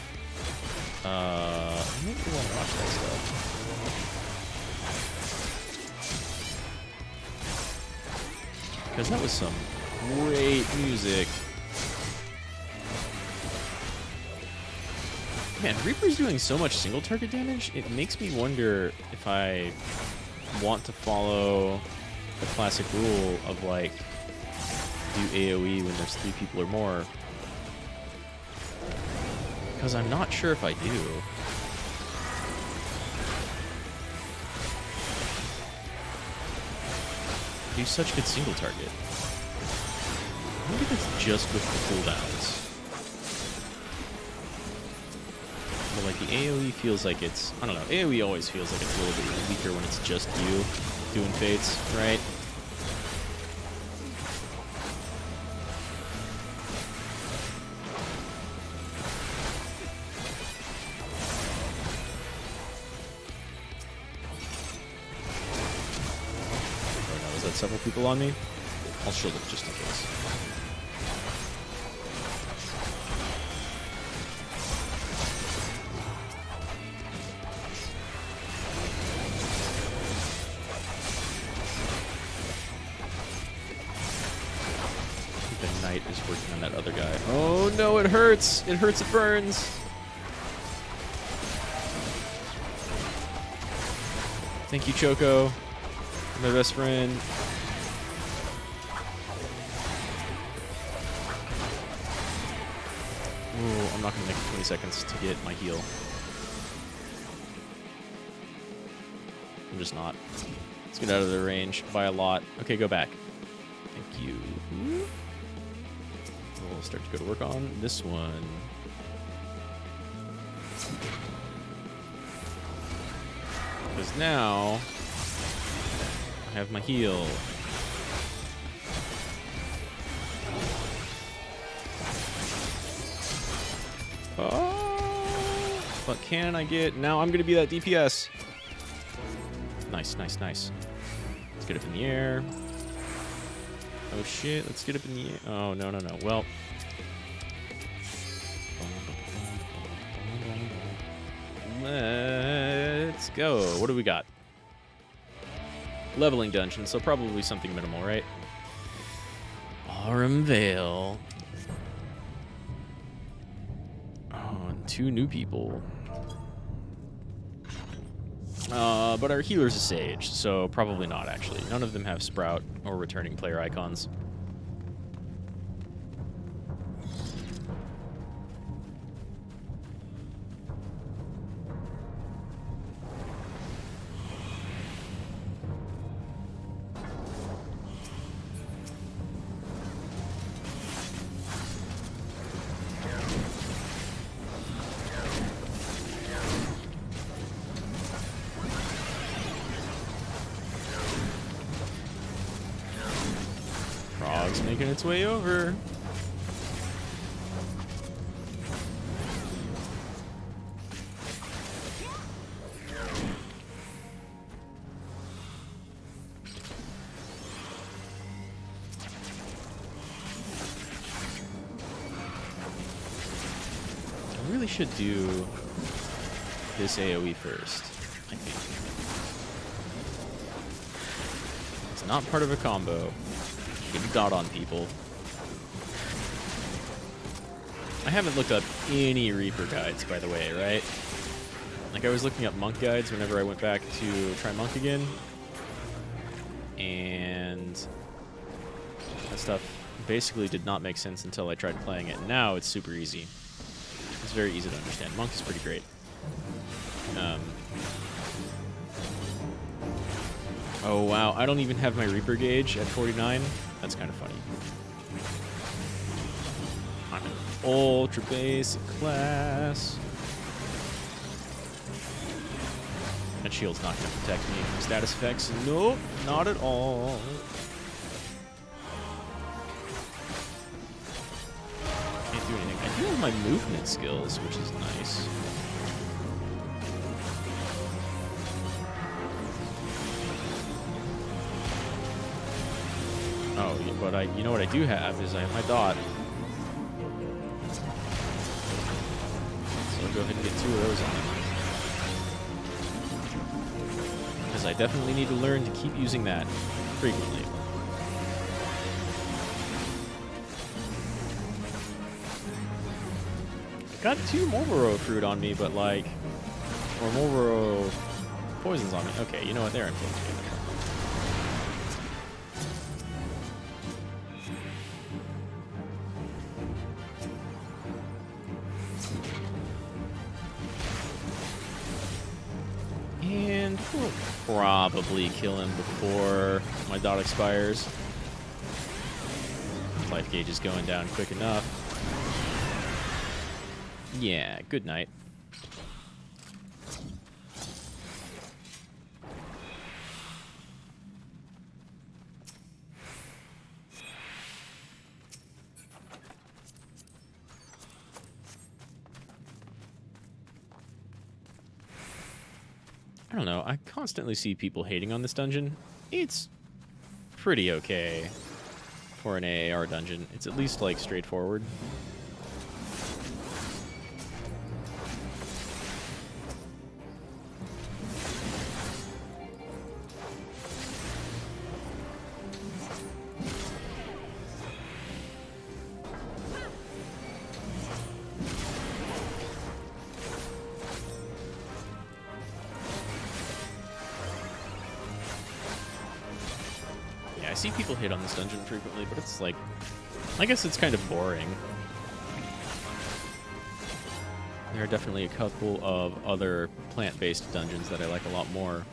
I make you want to watch that stuff. Because that was some great music. Man, Reaper's doing so much single target damage, it makes me wonder if I want to follow the classic rule of, like, do AoE when there's 3 people or more. Because I'm not sure if I do. Do such good single target. Maybe that's just with the cooldowns. But like the AoE feels like it's, I don't know, AoE always feels like it's a little bit weaker when it's just you doing fates, right? Several people on me. I'll shield it just in case. The knight is working on that other guy. Oh no, it hurts! It hurts, it burns! Thank you, Choco. My best friend. Ooh, I'm not going to make it 20 seconds to get my heal. I'm just not. Let's get out of their range by a lot. Okay, go back. Thank you. We'll start to go to work on this one. Because now I have my heal. Oh, but can I get... Now I'm going to be that DPS. Nice, nice, nice. Let's get up in the air. Oh, shit. Let's get up in the air. Oh, no, no, no. Well. Let's go. What do we got? Leveling dungeon, so probably something minimal, right? Aurum Vale. Oh, and 2 new people. But our healer's a sage, so probably not, actually. None of them have Sprout or returning player icons. Making its way over. I really should do this AoE first, I think. It's not part of a combo. Get a dot on people. I haven't looked up any Reaper guides, by the way, right? Like, I was looking up monk guides whenever I went back to try monk again. And that stuff basically did not make sense until I tried playing it. Now it's super easy. It's very easy to understand. Monk is pretty great. Oh, wow. I don't even have my Reaper gauge at 49. That's kind of funny. I'm an ultra basic class. That shield's not going to protect me from status effects. Nope, not at all. Can't do anything. I do have my movement skills, which is nice. Oh, but you know what I do have is I have my dot. go ahead and get 2 of those on. Because I definitely need to learn to keep using that frequently. Got 2 Marlboro fruit on me, but like, or Marlboro poisons on me. Okay, you know what? They're influenced. And we'll probably kill him before my dot expires. Life gauge is going down quick enough. Yeah, good night. I don't know, I constantly see people hating on this dungeon. It's pretty okay for an AAR dungeon. It's at least, like, straightforward. I see people hate on this dungeon frequently, but it's like, I guess it's kind of boring. There are definitely a couple of other plant-based dungeons that I like a lot more.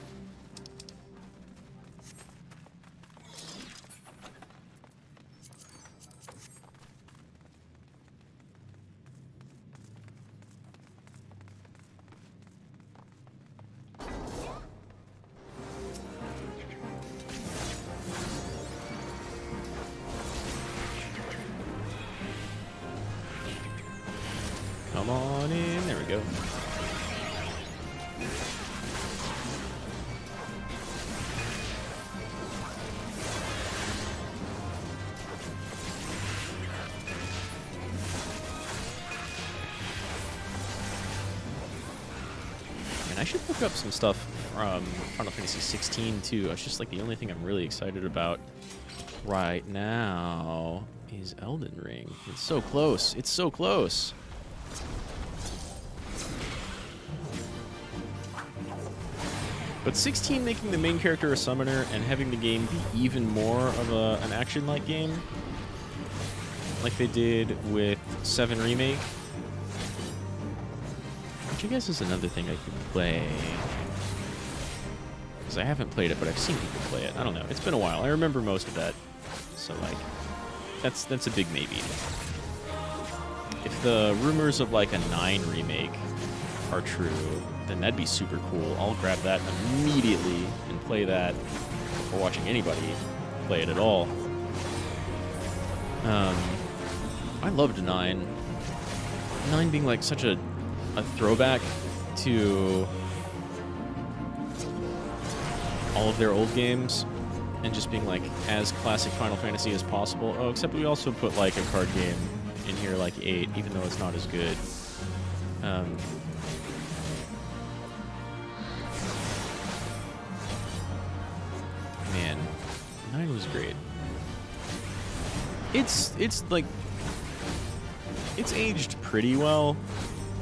Come on in. There we go. And I should look up some stuff from Final Fantasy 16 too. It's just like the only thing I'm really excited about right now is Elden Ring. It's so close. It's so close. But 16 making the main character a summoner and having the game be even more of an action-like game, like they did with 7 Remake, which I guess is another thing I could play. Because I haven't played it, but I've seen people play it. I don't know. It's been a while. I remember most of that. So, like, that's a big maybe. If the rumors of, like, a 9 Remake are true, then that'd be super cool. I'll grab that immediately and play that before watching anybody play it at all. I loved 9. 9 being like such a throwback to all of their old games and just being like as classic Final Fantasy as possible. Oh, except we also put like a card game in here like 8, even though it's not as good. Man, 9 was great. It's like, it's aged pretty well.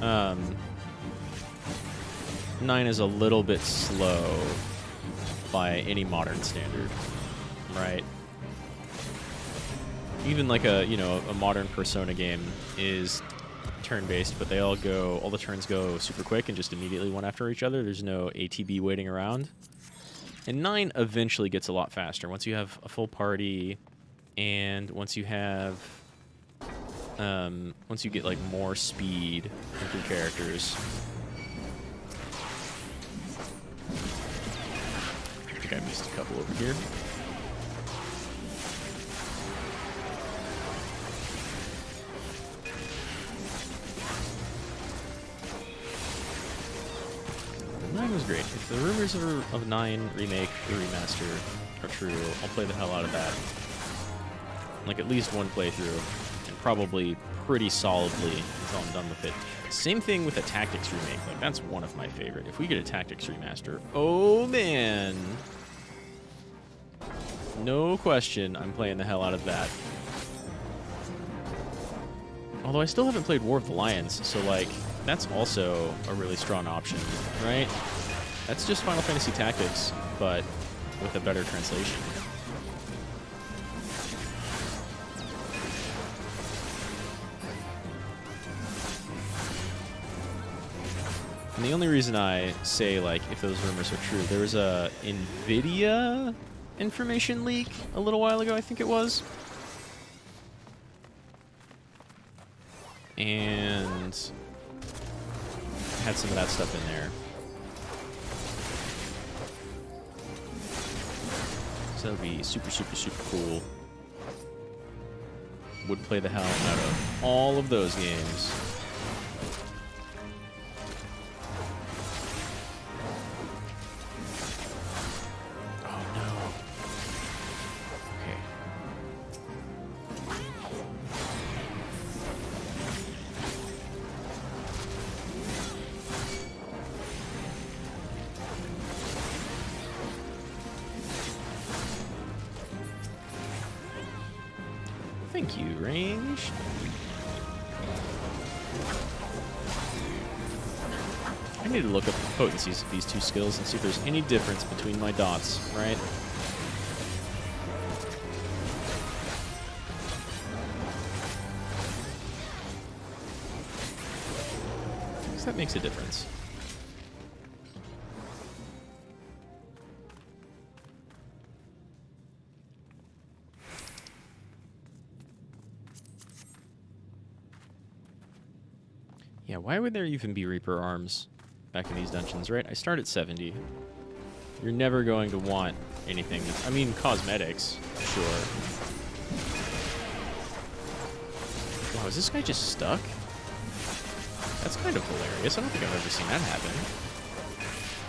9 is a little bit slow by any modern standard, right? Even like a modern Persona game is turn-based, but all the turns go super quick and just immediately one after each other. There's no ATB waiting around. And 9 eventually gets a lot faster once you have a full party, and once you have, once you get like more speed with your characters. I think I missed a couple over here. Was great. If the rumors of 9 Remake or Remaster are true, I'll play the hell out of that. Like at least one playthrough, and probably pretty solidly until I'm done with it. Same thing with the Tactics remake. Like, that's one of my favorite. If we get a Tactics remaster, oh man, no question, I'm playing the hell out of that. Although I still haven't played War of the Lions, so like that's also a really strong option, right? That's just Final Fantasy Tactics, but with a better translation. And the only reason I say, like, if those rumors are true, there was a NVIDIA information leak a little while ago, I think it was. And had some of that stuff in there. So that would be super, super, super cool. Would play the hell out of all of those games. Thank you, range. I need to look up the potencies of these two skills and see if there's any difference between my dots, right? Because that makes a difference. Yeah, why would there even be Reaper arms back in these dungeons, right? I start at 70. You're never going to want anything. I mean, cosmetics, sure. Wow, is this guy just stuck? That's kind of hilarious. I don't think I've ever seen that happen.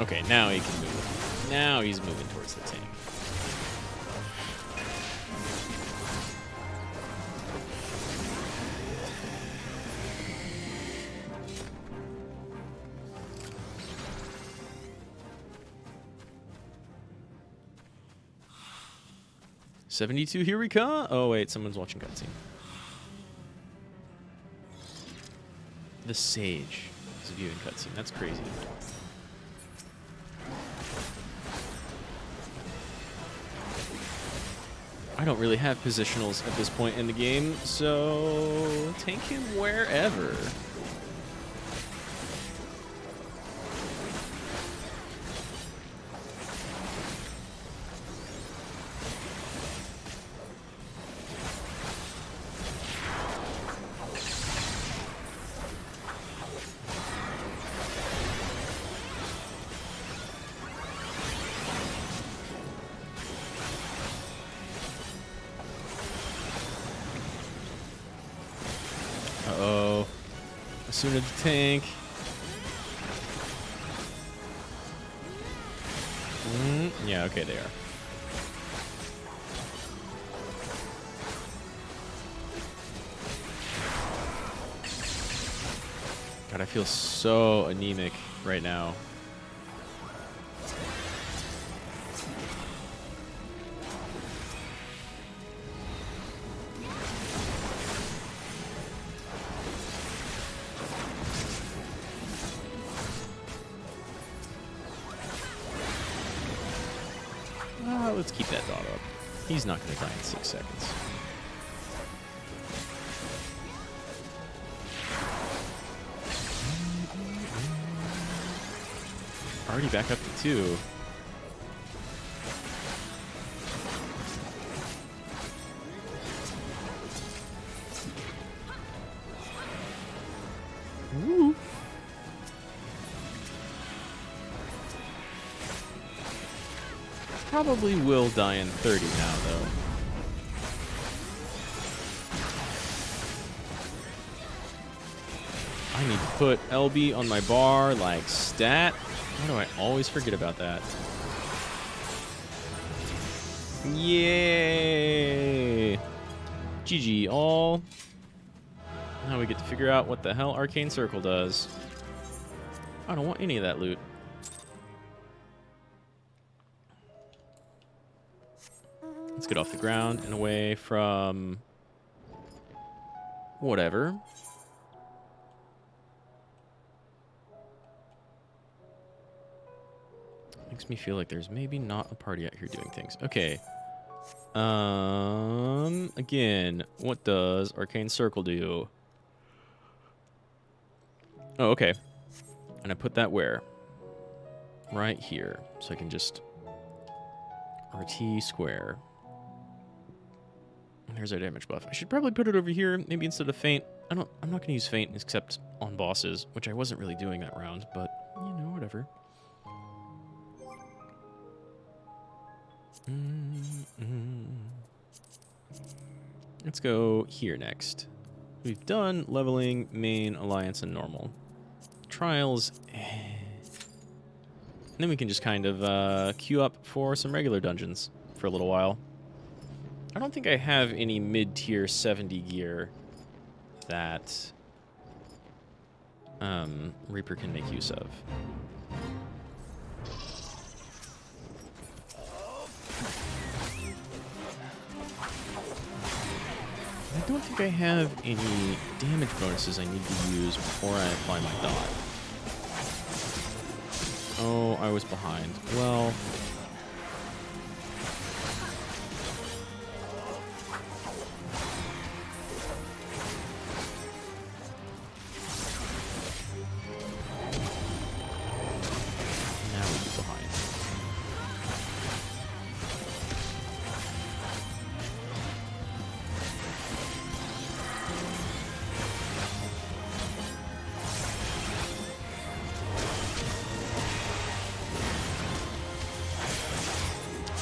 Okay, now he can move. Now he's moving towards the tank. $72, here we come. Oh, wait, someone's watching cutscene. The Sage is viewing cutscene. That's crazy. I don't really have positionals at this point in the game, so take him wherever. Uh-oh. Asuna the tank. Yeah, okay, they are. God, I feel so anemic right now. Let's keep that dot up. He's not going to die in 6 seconds. Already back up to 2. Woo. Probably will die in 30 now, though. I need to put LB on my bar like stat. Why do I always forget about that? Yay! GG all. Now we get to figure out what the hell Arcane Circle does. I don't want any of that loot. Let's get off the ground and away from whatever. Makes me feel like there's maybe not a party out here doing things. Okay. Again, what does Arcane Circle do? Oh, okay. And I put that where? Right here. So I can just RT square. And there's our damage buff. I should probably put it over here, maybe instead of feint. I'm not gonna use feint except on bosses, which I wasn't really doing that round, but you know, whatever. Let's go here next. We've done leveling, main, alliance, and normal. Trials. And then we can just kind of queue up for some regular dungeons for a little while. I don't think I have any mid-tier 70 gear that Reaper can make use of. I don't think I have any damage bonuses I need to use before I apply my dot. Oh, I was behind. Well... now we're behind.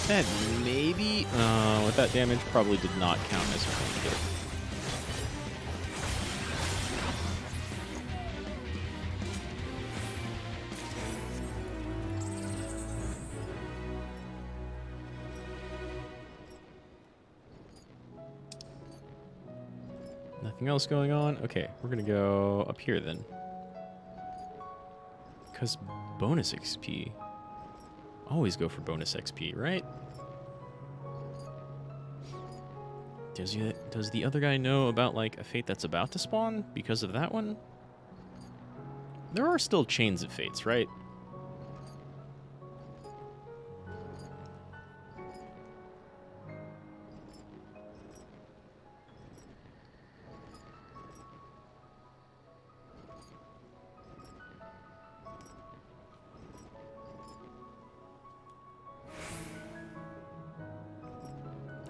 That maybe, with that damage, probably did not count as a hit. Nothing else going on? Okay, we're gonna go up here then. Because bonus XP. Always go for bonus XP, right? Does the other guy know about, like, a fate that's about to spawn because of that one? There are still chains of fates, right?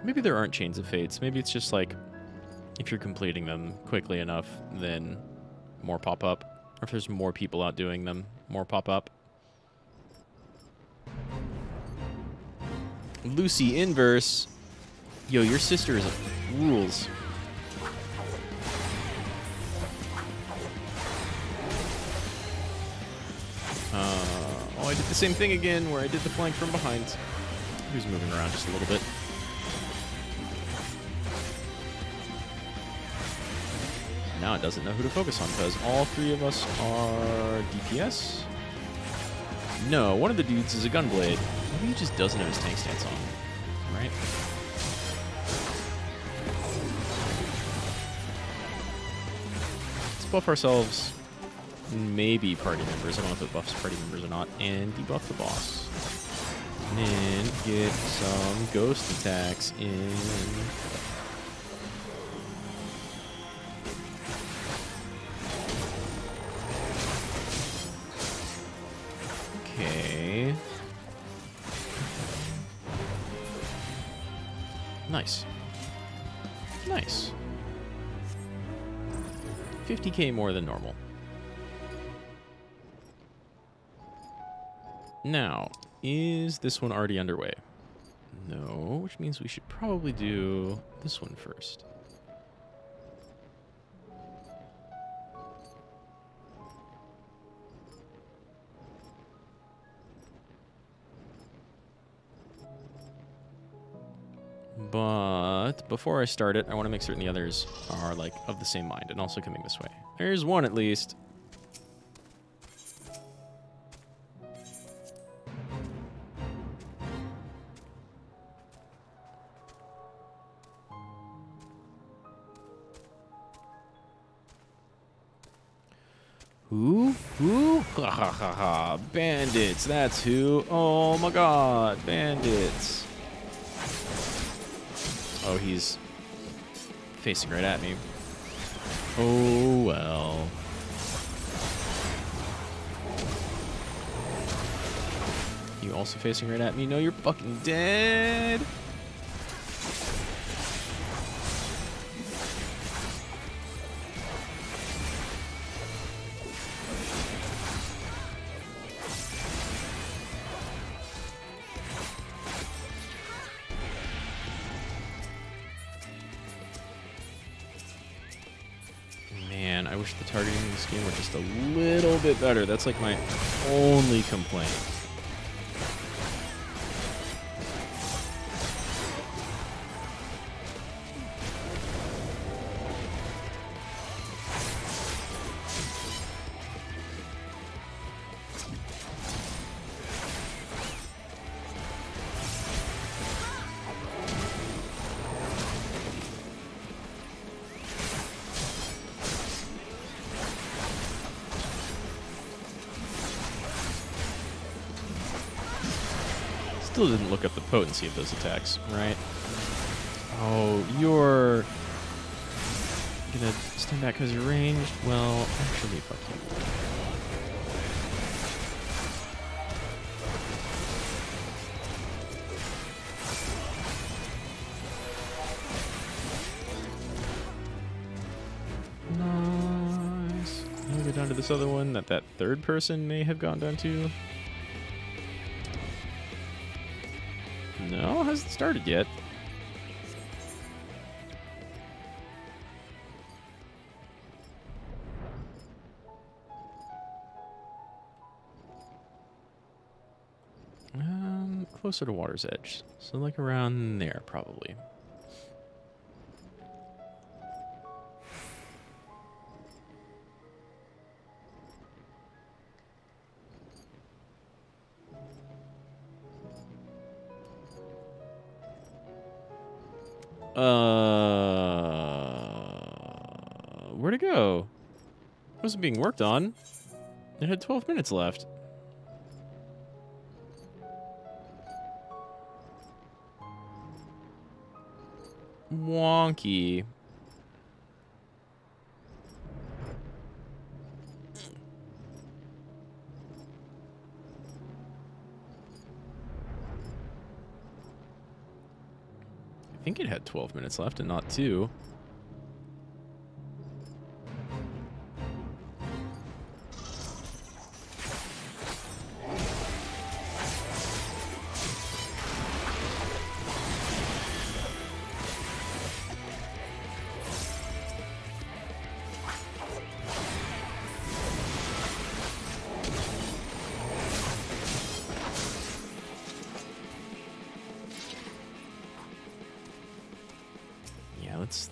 Maybe there aren't chains of fates. Maybe it's just like, if you're completing them quickly enough, then more pop up. Or if there's more people out doing them, more pop up. Lucy Inverse. Yo, your sister is rules. Oh, I did the same thing again where I did the flank from behind. Who's moving around just a little bit. Now it doesn't know who to focus on because all three of us are DPS. No, one of the dudes is a gunblade. Maybe he just doesn't have his tank stance on, right? Let's buff ourselves. Maybe party members. I don't know if it buffs party members or not. And debuff the boss. And then get some ghost attacks in. Okay. Nice. Nice. 50k more than normal. Now, is this one already underway? No, which means we should probably do this one first. But But before I start it, I want to make certain the others are, like, of the same mind and also coming this way. There's one at least. Who? Who? Ha ha ha ha. Bandits, that's who. Oh my god, bandits. Oh, he's facing right at me. Oh, well. You also facing right at me? No, you're fucking dead. Man, I wish the targeting in this game were just a little bit better. That's like my only complaint. Still didn't look up the potency of those attacks, right? Oh, you're gonna stand back because you're ranged? Well, actually, fuck you. Nice. I'll go down to this other one that third person may have gone down to. No, hasn't started yet. Closer to water's edge. So like around there, probably. Where'd it go? It wasn't being worked on. It had 12 minutes left. Wonky. I think it had 12 minutes left and not 2.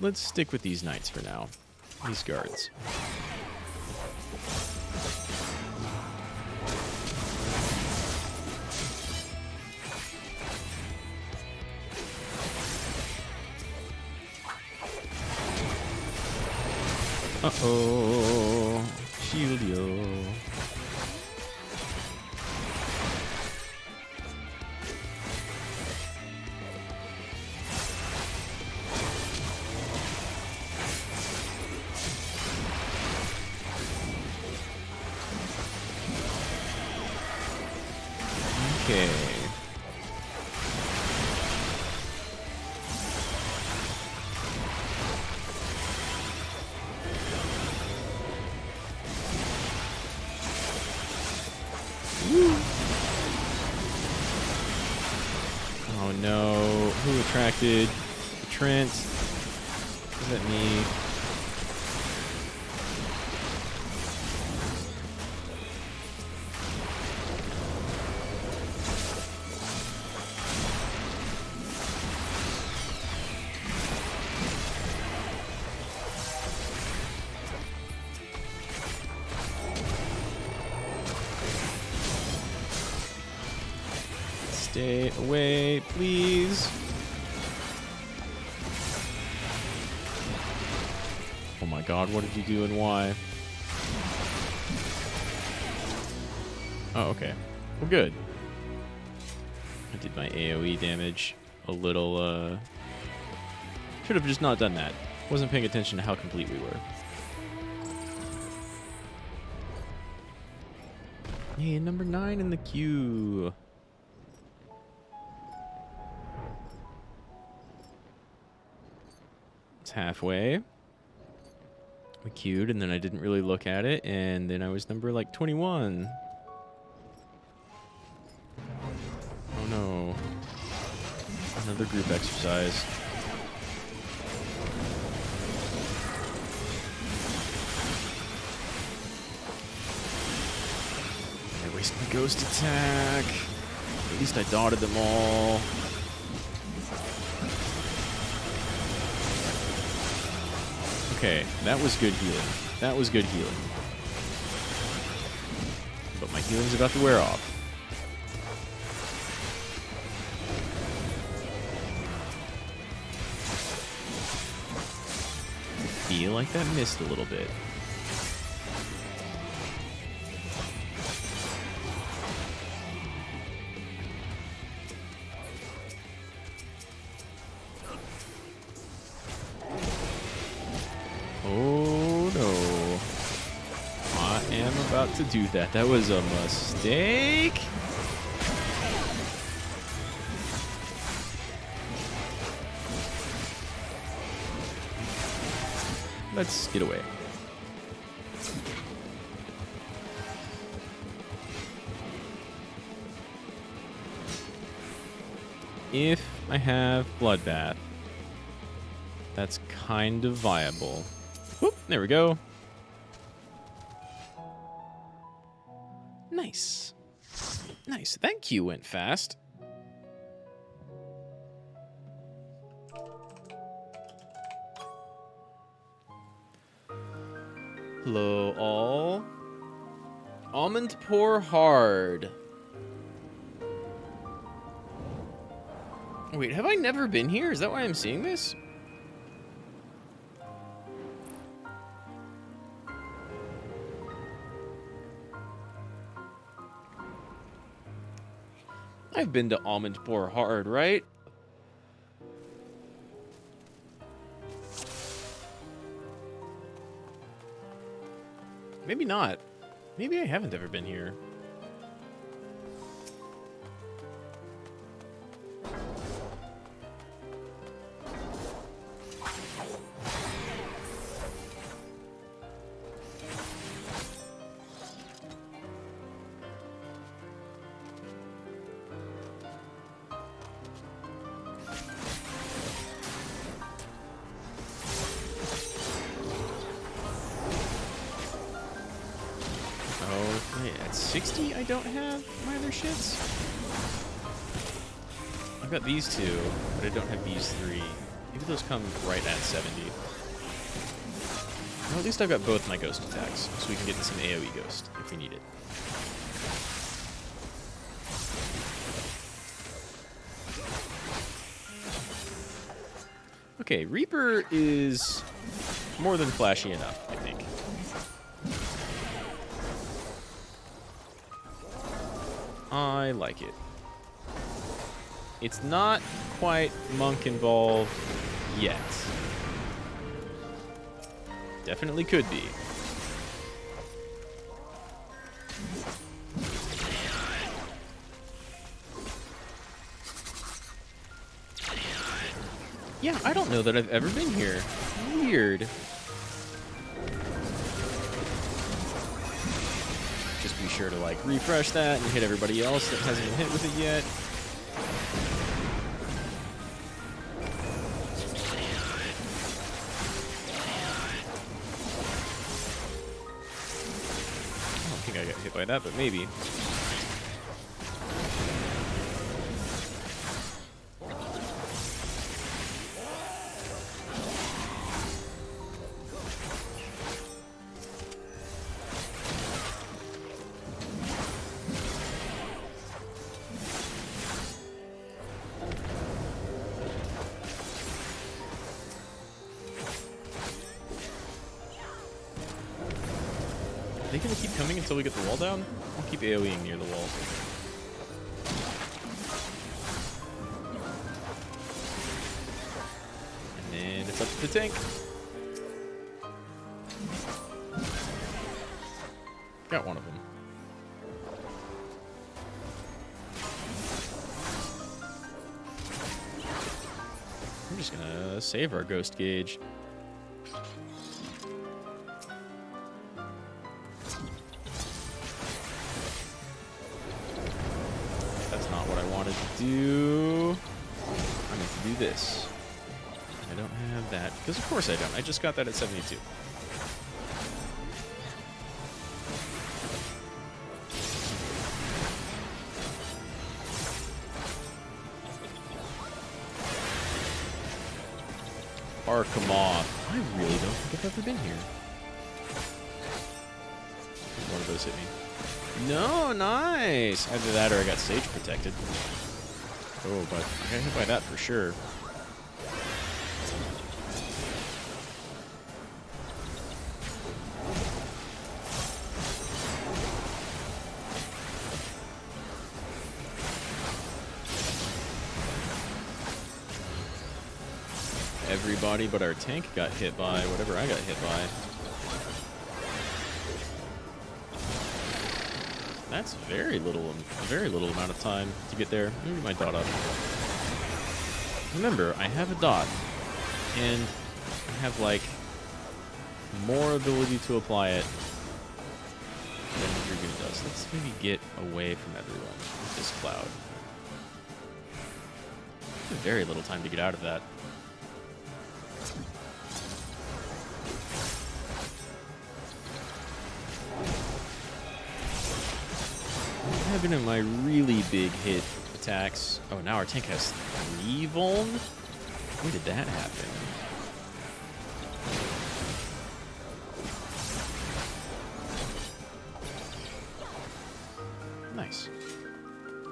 Let's stick with these knights for now. These guards. Uh-oh. Shield yo. Okay. Woo. Oh no. Who attracted Trent? Is that me? Stay away, please. Oh my god, what did you do and why? Oh, okay. Well, good. I did my AoE damage a little, should have just not done that. Wasn't paying attention to how complete we were. Hey, number 9 in the queue. It's halfway. We queued, and then I didn't really look at it, and then I was number, like, 21. Oh, no. Another group exercise. I wasted my ghost attack. At least I dotted them all. Okay, that was good healing. That was good healing. But my healing's about to wear off. I feel like that missed a little bit. Oh no. I am about to do that. That was a mistake. Let's get away. If I have Bloodbath, that's kind of viable. Whoop, there we go. Nice. Nice. That queue went fast. Hello, all. Almond pour hard. Wait, have I never been here? Is that why I'm seeing this? I've been to Almond Pour Hard, right? Maybe not. Maybe I haven't ever been here. At 60, I don't have my other shits. I've got these two, but I don't have these three. Maybe those come right at 70. Well, at least I've got both my ghost attacks, so we can get in some AoE ghost if we need it. Okay, Reaper is more than flashy enough, I think. I like it. It's not quite monk involved yet. Definitely could be. Yeah, I don't know that I've ever been here. Weird. Just be sure to, like, refresh that and hit everybody else that hasn't been hit with it yet. I don't think I got hit by that, but maybe. Are they gonna keep coming until we get the wall down? I'll keep AoEing near the wall. And then it's up to the tank. Got one of them. I'm just gonna save our ghost gauge. That's not what I wanted to do. I meant to do this. I don't have that, because of course I don't. I just got that at 72. Arkamoth. I really don't think I've ever been here. One of those hit me. No, nice! Either that or I got sage protected. Oh, but I got hit by that for sure. Everybody but our tank got hit by whatever I got hit by. That's a very little amount of time to get there. Let me get my dot up. Remember, I have a dot, and I have like more ability to apply it than Dragoon does. Let's maybe get away from everyone with this cloud. Very little time to get out of that. What happened to my really big hit attacks? Oh, now our tank has 3 vuln? When did that happen? Nice.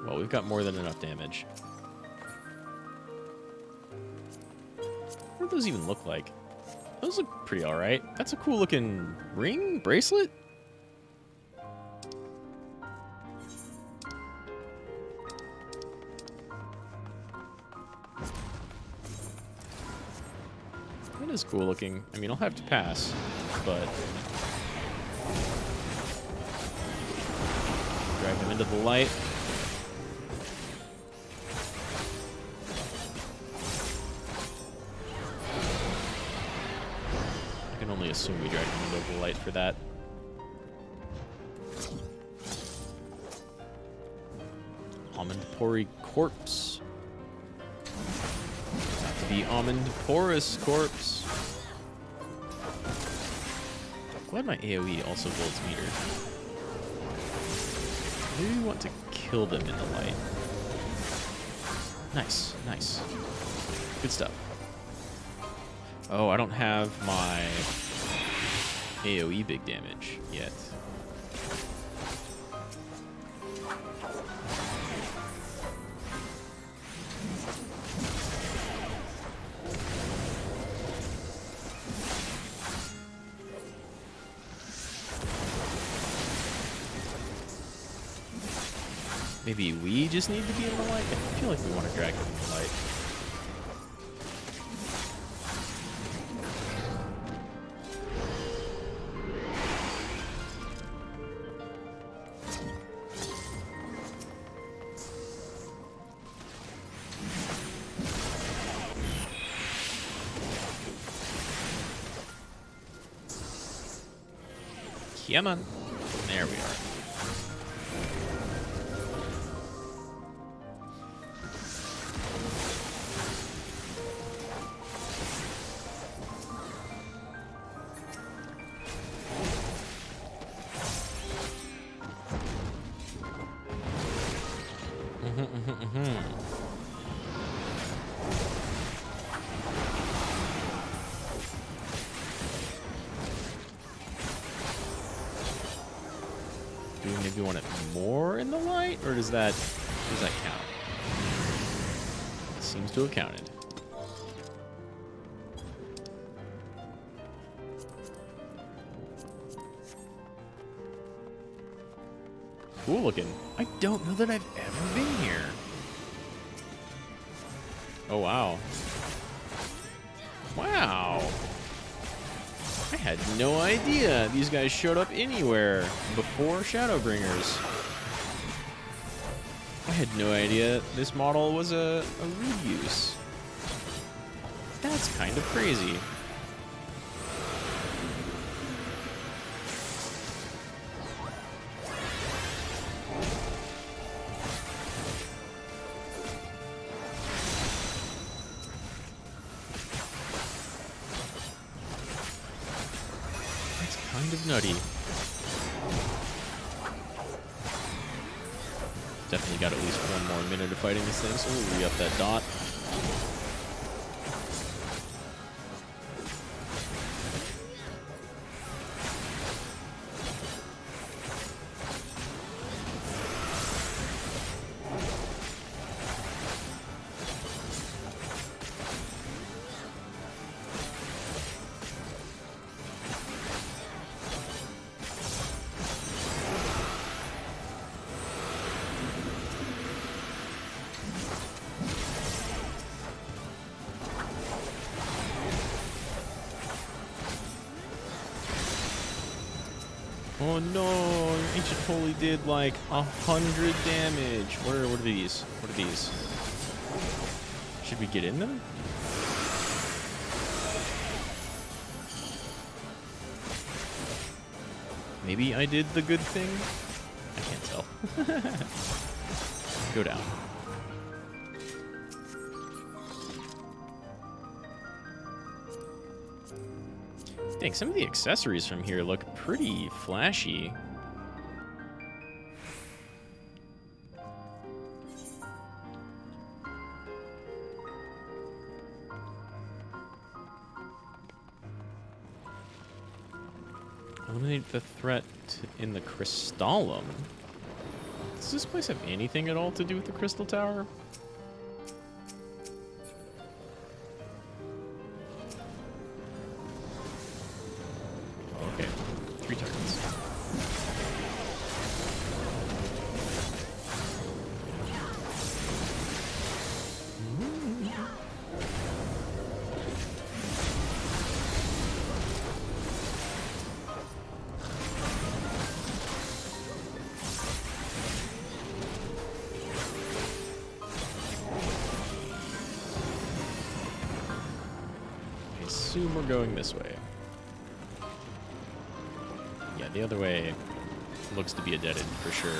Well, we've got more than enough damage. What do those even look like? Those look pretty alright. That's a cool looking ring? Bracelet? It is cool looking. I mean, I'll have to pass, but drag him into the light. I can only assume we drag him into the light for that. Almond Pori Corpse. The Almond Porous Corpse. Glad my AoE also builds meter. Maybe we want to kill them in the light. Nice, nice. Good stuff. Oh, I don't have my AoE big damage yet. Maybe we just need to be in the light? I feel like we want to drag them in the light. Come on. There we are. Do we maybe want it more in the light, or does that count? It seems to have counted. cool looking. I don't know that I've ever been here. Oh, wow. Wow. I had no idea these guys showed up anywhere before Shadowbringers. I had no idea this model was a reuse. That's kind of crazy. Kind of nutty. Definitely got at least one more minute of fighting this thing, so we'll re-up that dot. Oh no, your Ancient Holy did like 100 damage. What are these? What are these? Should we get in them? Maybe I did the good thing? I can't tell. Go down. Dang, some of the accessories from here look pretty flashy. Eliminate the threat in the Crystallum. Does this place have anything at all to do with the Crystal Tower? Okay, 3 targets. I assume we're going this way. Yeah, the other way looks to be a dead end for sure.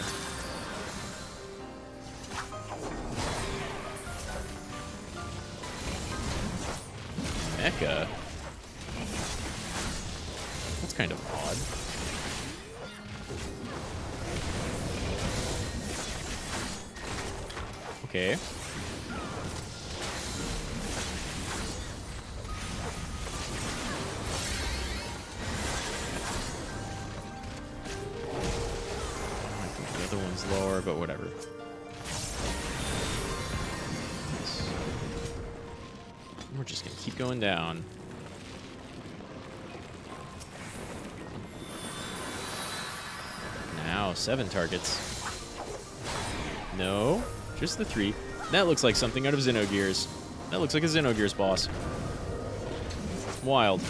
Mecha? That's kind of odd. Okay. The other one's lower, but whatever. We're just gonna keep going down. Now, 7 targets. No, just the 3. That looks like something out of Xenogears. That looks like a Xenogears boss. Wild.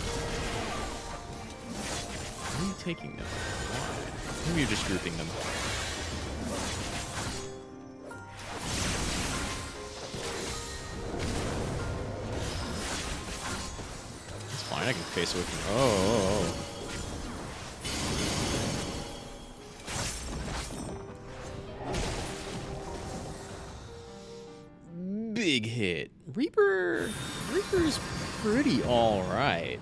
Why are you taking them? Why? Maybe you're just grouping them. It's fine, I can face with them. Oh. Big hit. Reaper's pretty alright.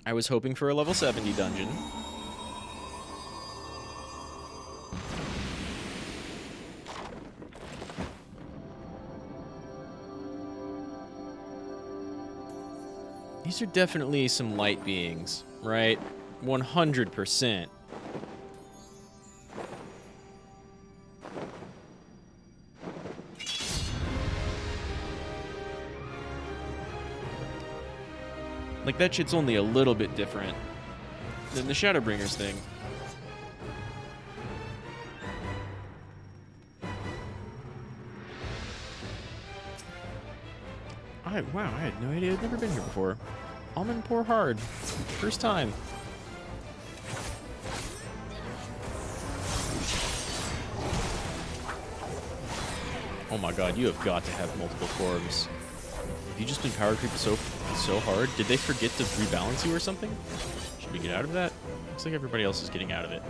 I was hoping for a level 70 dungeon. These are definitely some light beings, right? 100%. Like, that shit's only a little bit different than the Shadowbringers thing. Wow, I had no idea. I'd never been here before. Almond Pour Hard. First time. Oh my god, you have got to have multiple forms. Have you just been power creeping so hard? Did they forget to rebalance you or something? Should we get out of that? Looks like everybody else is getting out of it.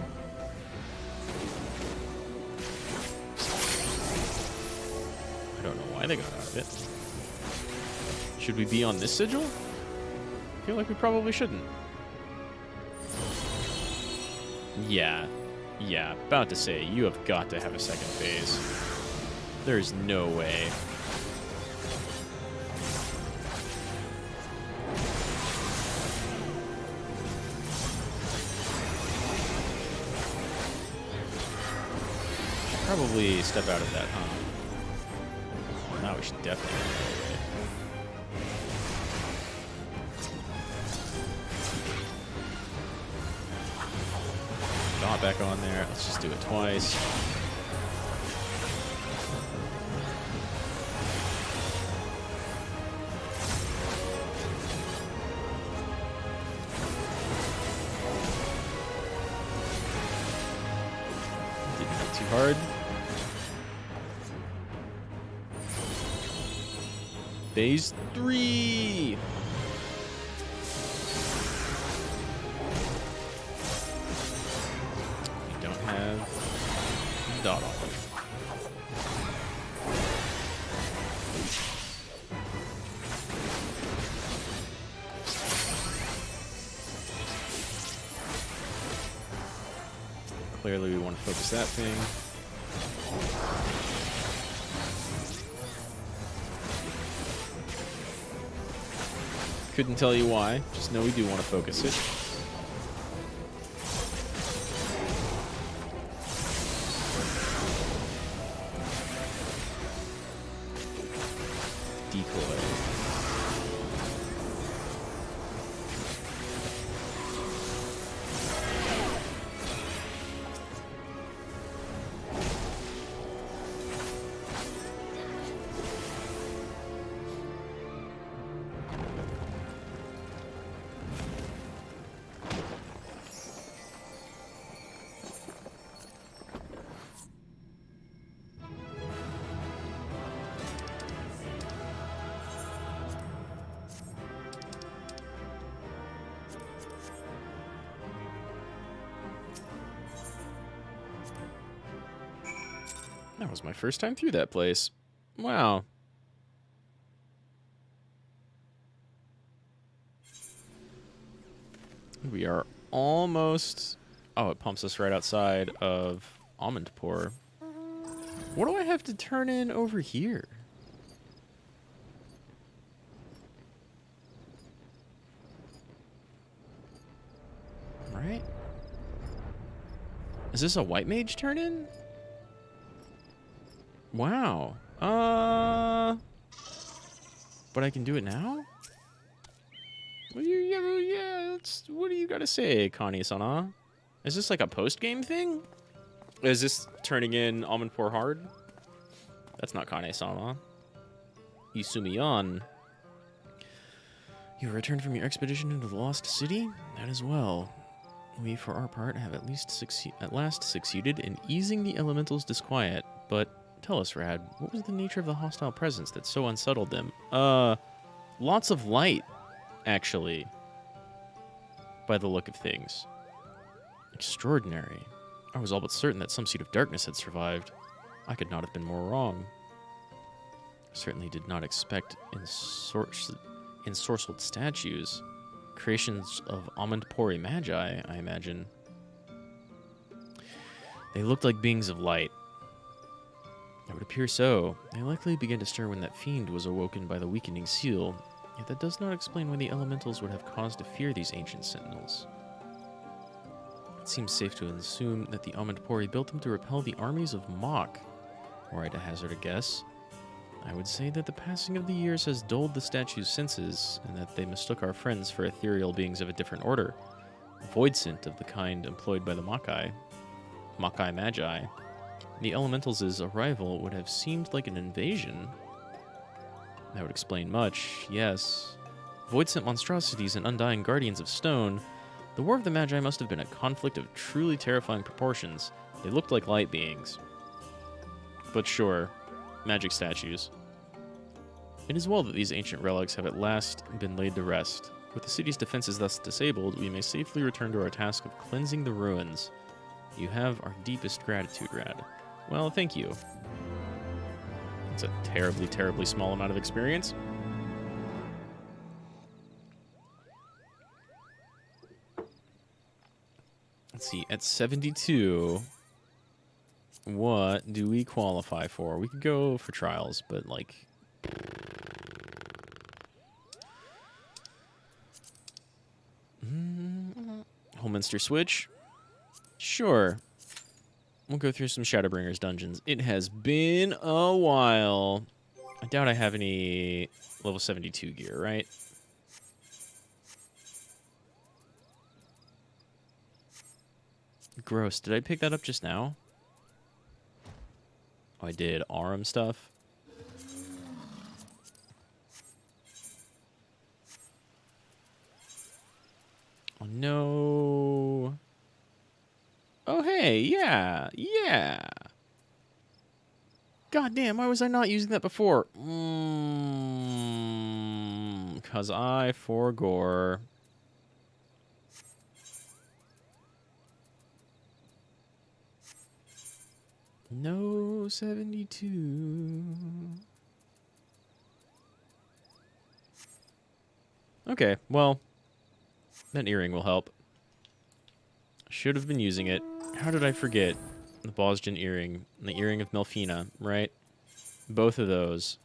I don't know why they got out of it. Should we be on this sigil? I feel like we probably shouldn't. Yeah. Yeah, about to say, you have got to have a second phase. There's no way. Should probably step out of that, huh? Now we should definitely get out of the way. Dot back on there. Let's just do it twice. Didn't hit too hard. Phase 3. Dot off. Clearly we want to focus that thing. Couldn't tell you why, just know we do want to focus it. That was my first time through that place. Wow. We are almost... Oh, it pumps us right outside of Almond Pour. What do I have to turn in over here? Right? Is this a white mage turn in? Wow. But I can do it now? Well, yeah, what do you gotta say, Connie-sana? Is this like a post-game thing? Is this turning in Almond Pour Hard? That's not Kane-sama. Yusumiyan. You returned from your expedition into the Lost City? That as well. We, for our part, have at last succeeded in easing the elemental's disquiet, but tell us, Rad, what was the nature of the hostile presence that so unsettled them? Lots of light, actually, by the look of things. Extraordinary. I was all but certain that some seed of darkness had survived. I could not have been more wrong. I certainly did not expect ensorcelled statues, creations of Almond Pour Magi, I imagine. They looked like beings of light. It would appear so. They likely began to stir when that fiend was awoken by the weakening seal, yet that does not explain why the elementals would have cause to fear these ancient sentinels. It seems safe to assume that the Almond Pour built them to repel the armies of Mach, were I to hazard a guess. I would say that the passing of the years has dulled the statue's senses, and that they mistook our friends for ethereal beings of a different order. void scent of the kind employed by the Makai Magi. The elementals' arrival would have seemed like an invasion. That would explain much, yes. Void scent monstrosities and undying guardians of stone. The War of the Magi must have been a conflict of truly terrifying proportions. They looked like light beings. But sure, magic statues. It is well that these ancient relics have at last been laid to rest. With the city's defenses thus disabled, we may safely return to our task of cleansing the ruins. You have our deepest gratitude, Rad. Well, thank you. It's a terribly, terribly small amount of experience. Let's see, at 72, what do we qualify for? We could go for trials, but like... Holminster Switch? Sure. We'll go through some Shadowbringers dungeons. It has been a while. I doubt I have any level 72 gear, right? Gross. Did I pick that up just now? Oh, I did. Arum stuff. Oh, no. Oh, hey. Yeah. Yeah. God damn, why was I not using that before? Because I forgore. No 72. Okay, well, that earring will help. Should have been using it. How did I forget? The Bosgen earring and the earring of Melfina, right? Both of those.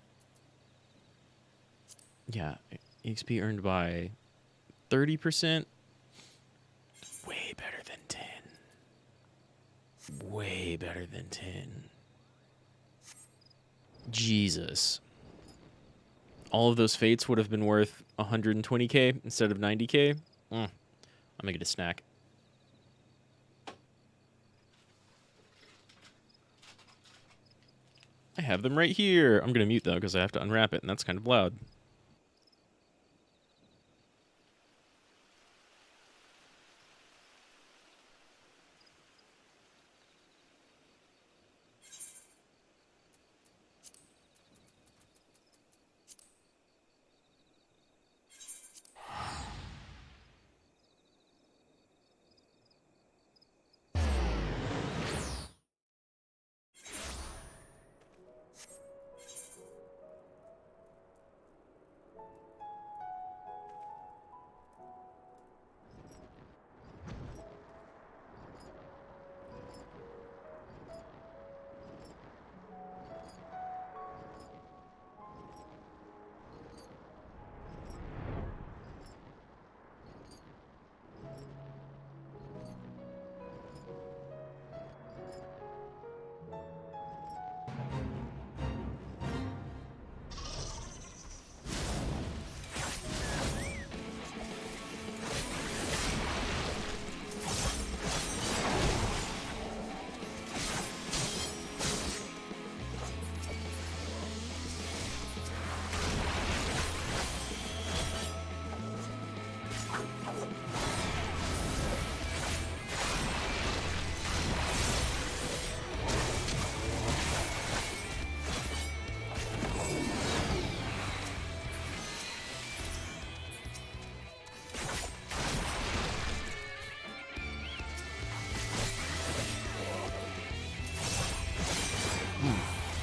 Yeah, XP earned by 30%. Way better than 10. Way better than 10. Jesus. All of those fates would have been worth 120k instead of 90k. I'm gonna get a snack. I have them right here. I'm gonna mute though because I have to unwrap it, and that's kind of loud.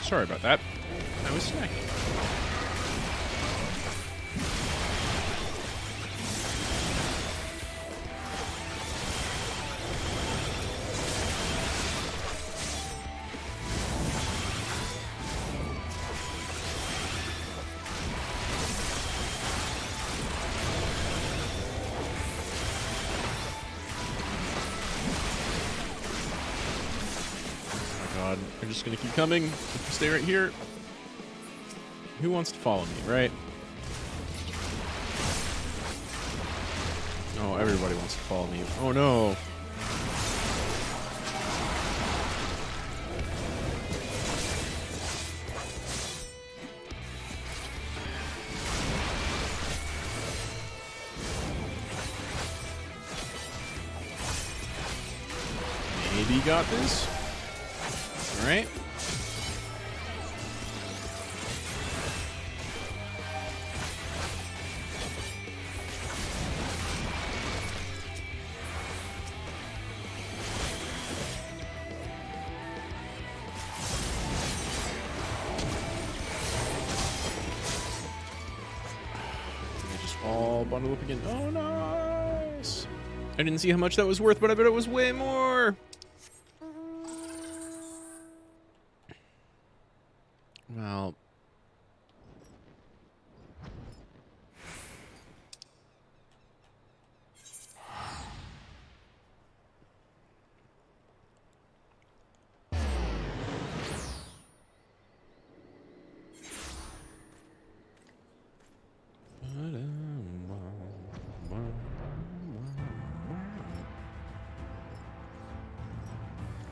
Sorry about that. I was snacking. They're just gonna keep coming. Stay right here. Who wants to follow me, right? Oh, everybody wants to follow me. Oh no. Maybe got this. All right. All bundle up again. Oh, nice. I didn't see how much that was worth, but I bet it was way more. Well.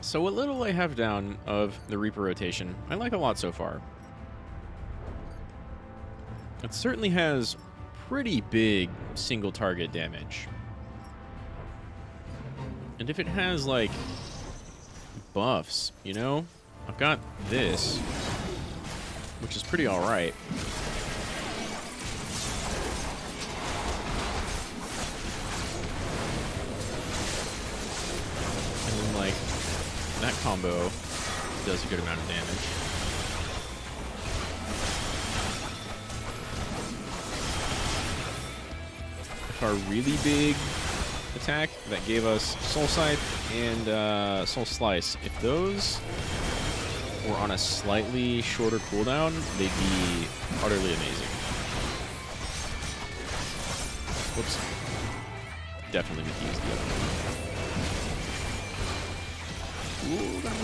So what little I have down of the Reaper rotation, I like a lot so far. It certainly has pretty big single target damage. And if it has, like, buffs, you know? I've got this, which is pretty alright. And then, like, that combo does a good amount of damage. If our really big attack that gave us Soul Scythe and Soul Slice, if those were on a slightly shorter cooldown, they'd be utterly amazing. Whoops. Definitely need to use the other one. Ooh, got me.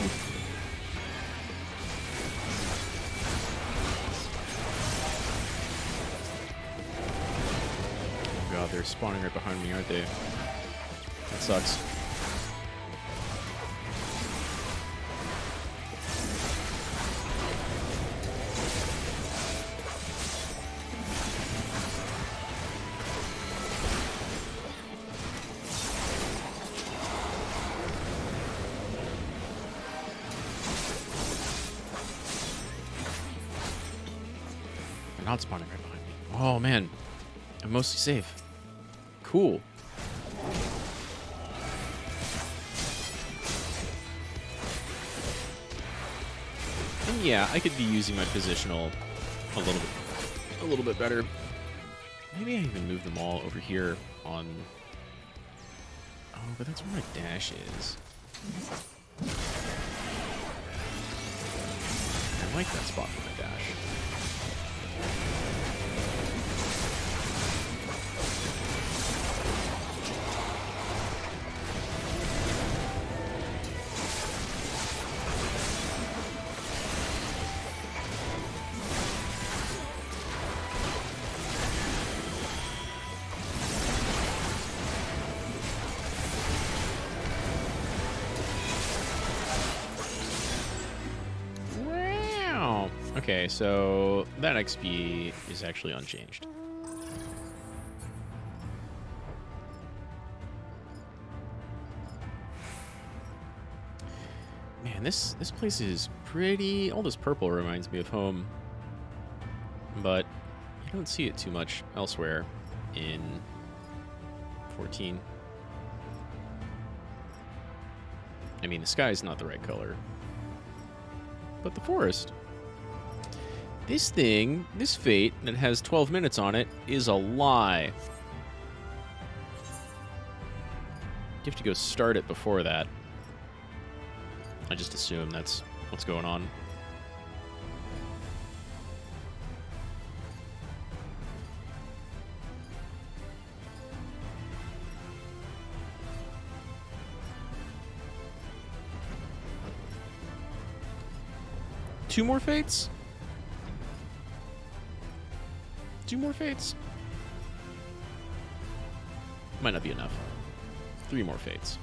Oh god, they're spawning right behind me, aren't they? That sucks. Not spawning right behind me. Oh man, I'm mostly safe. Cool. And yeah, I could be using my positional a little bit better. Maybe I even move them all over here on. Oh, but that's where my dash is. I like that spot for my dash. Okay, so that XP is actually unchanged. Man, this place is pretty. All this purple reminds me of home, but you don't see it too much elsewhere in 14. I mean, the sky's not the right color, but the forest. This thing, this fate that has 12 minutes on it, is a lie. You have to go start it before that. I just assume that's what's going on. Two more fates? Two more fates? Might not be enough. 3 more fates.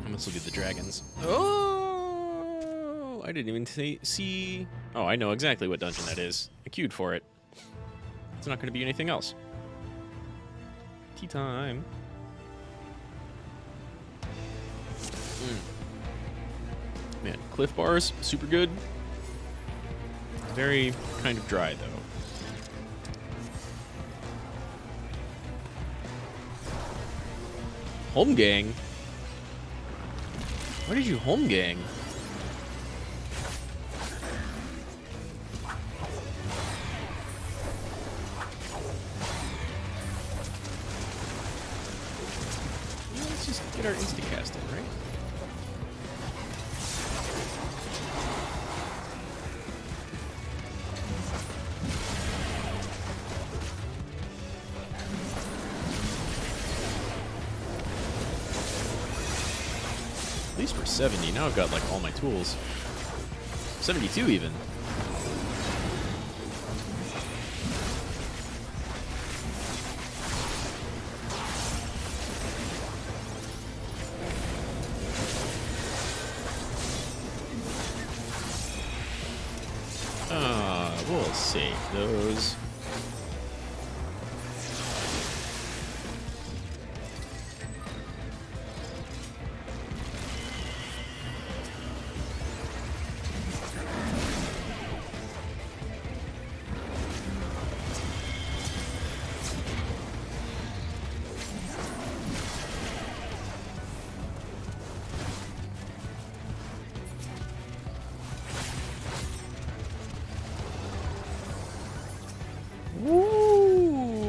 Let's look at the dragons. Oh! I didn't even see... Oh, I know exactly what dungeon that is. I queued for it. It's not going to be anything else. Tea time. Man, Cliff Bars, super good. Very kind of dry, though. Home gang? Why did you home gang? Let's just get our insta-cast in, right? At least we're 70. Now I've got like all my tools. 72 even. We'll save those. Woo!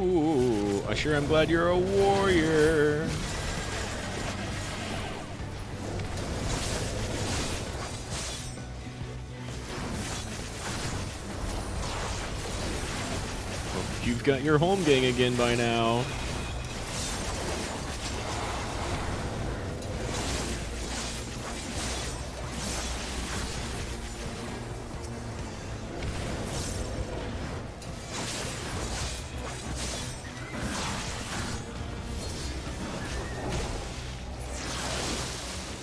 I sure am glad you're a warrior. Hope you've got your home gang again by now.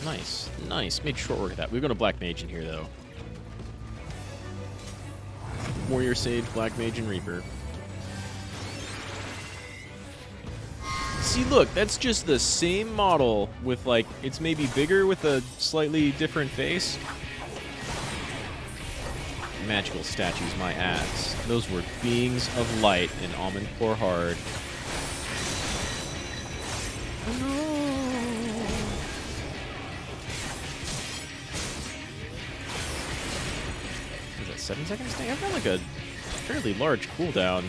Nice, nice. Made short work of that. We're going to Black Mage in here, though. Warrior, Sage, Black Mage, and Reaper. See, look, that's just the same model with, like, it's maybe bigger with a slightly different face. Magical statues, my ass. Those were beings of light in Almond Core Hard. Oh, no. Is that 7 seconds thing? I've got like a fairly large cooldown.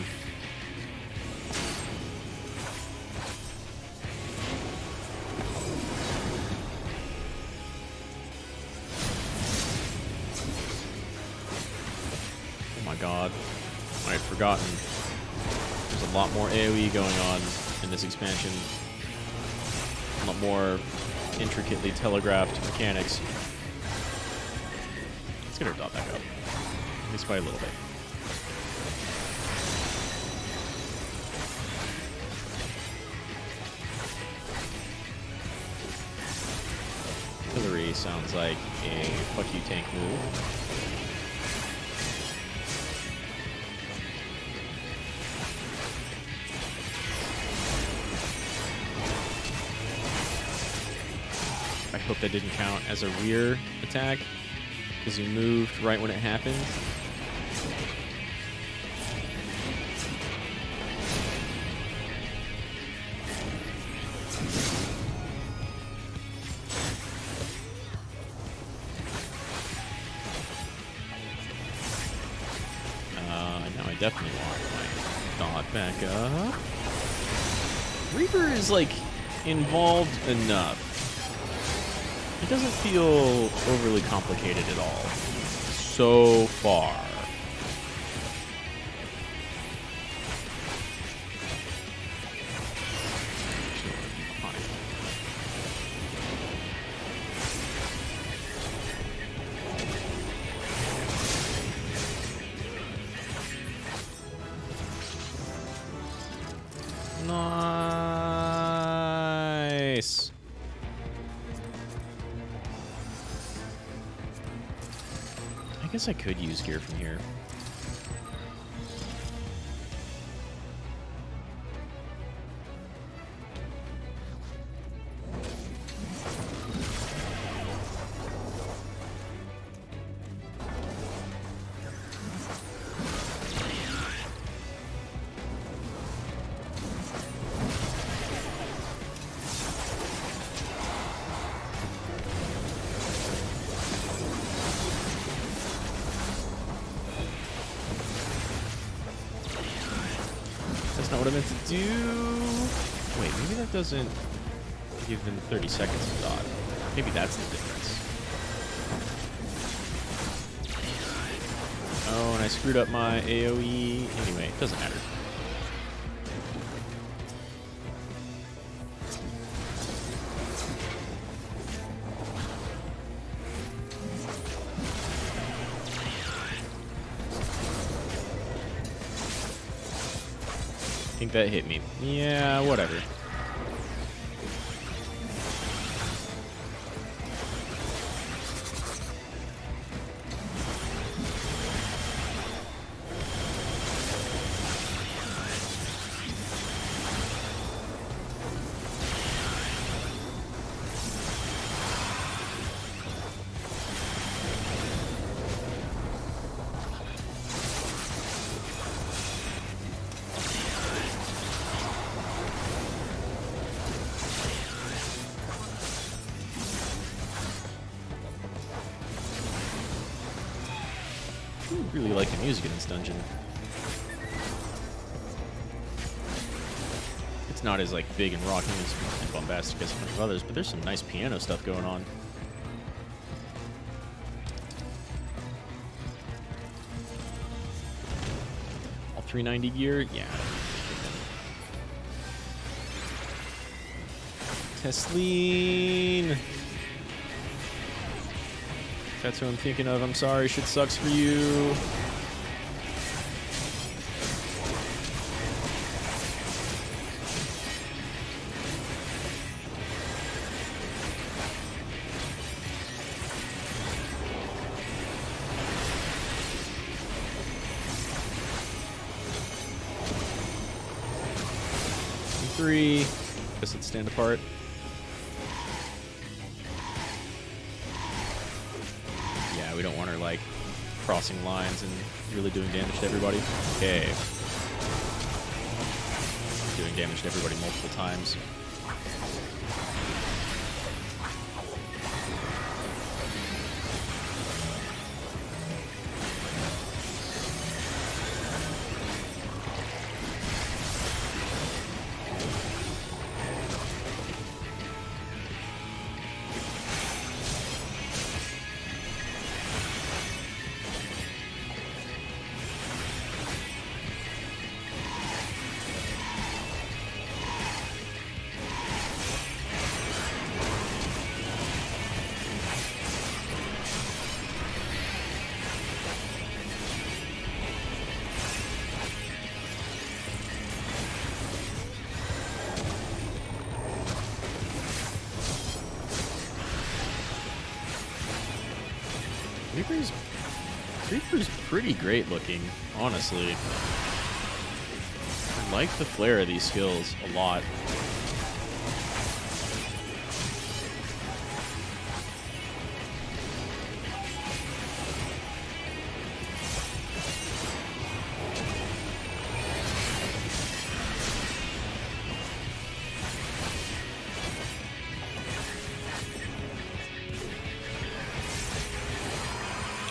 Oh my god. I had forgotten. There's a lot more AoE going on in this expansion. A lot more intricately telegraphed mechanics. Let's get our dot back up. At least by a little bit. Artillery sounds like a fuck you tank move. I hope that didn't count as a rear attack, because you moved right when it happened. Now I definitely want my dot back up. Reaper is, like, involved enough. It doesn't feel overly complicated at all. So far. Nice. I guess I could use gear from here. That's not what I meant to do. Wait, maybe that doesn't give them 30 seconds to dodge. Maybe that's the difference. Oh, and I screwed up my AoE. Anyway, it doesn't matter. I think that hit me. Yeah, whatever. I really like the music in this dungeon. It's not as like big and rocking and bombastic as some of the others, but there's some nice piano stuff going on. All 390 gear? Yeah. Tesleen! That's who I'm thinking of. I'm sorry, shit sucks for you. Three. Guess let's stand apart. Yeah, we don't want her, like, crossing lines and really doing damage to everybody. Okay. Doing damage to everybody multiple times. Reaper's pretty great looking, honestly. I like the flair of these skills a lot.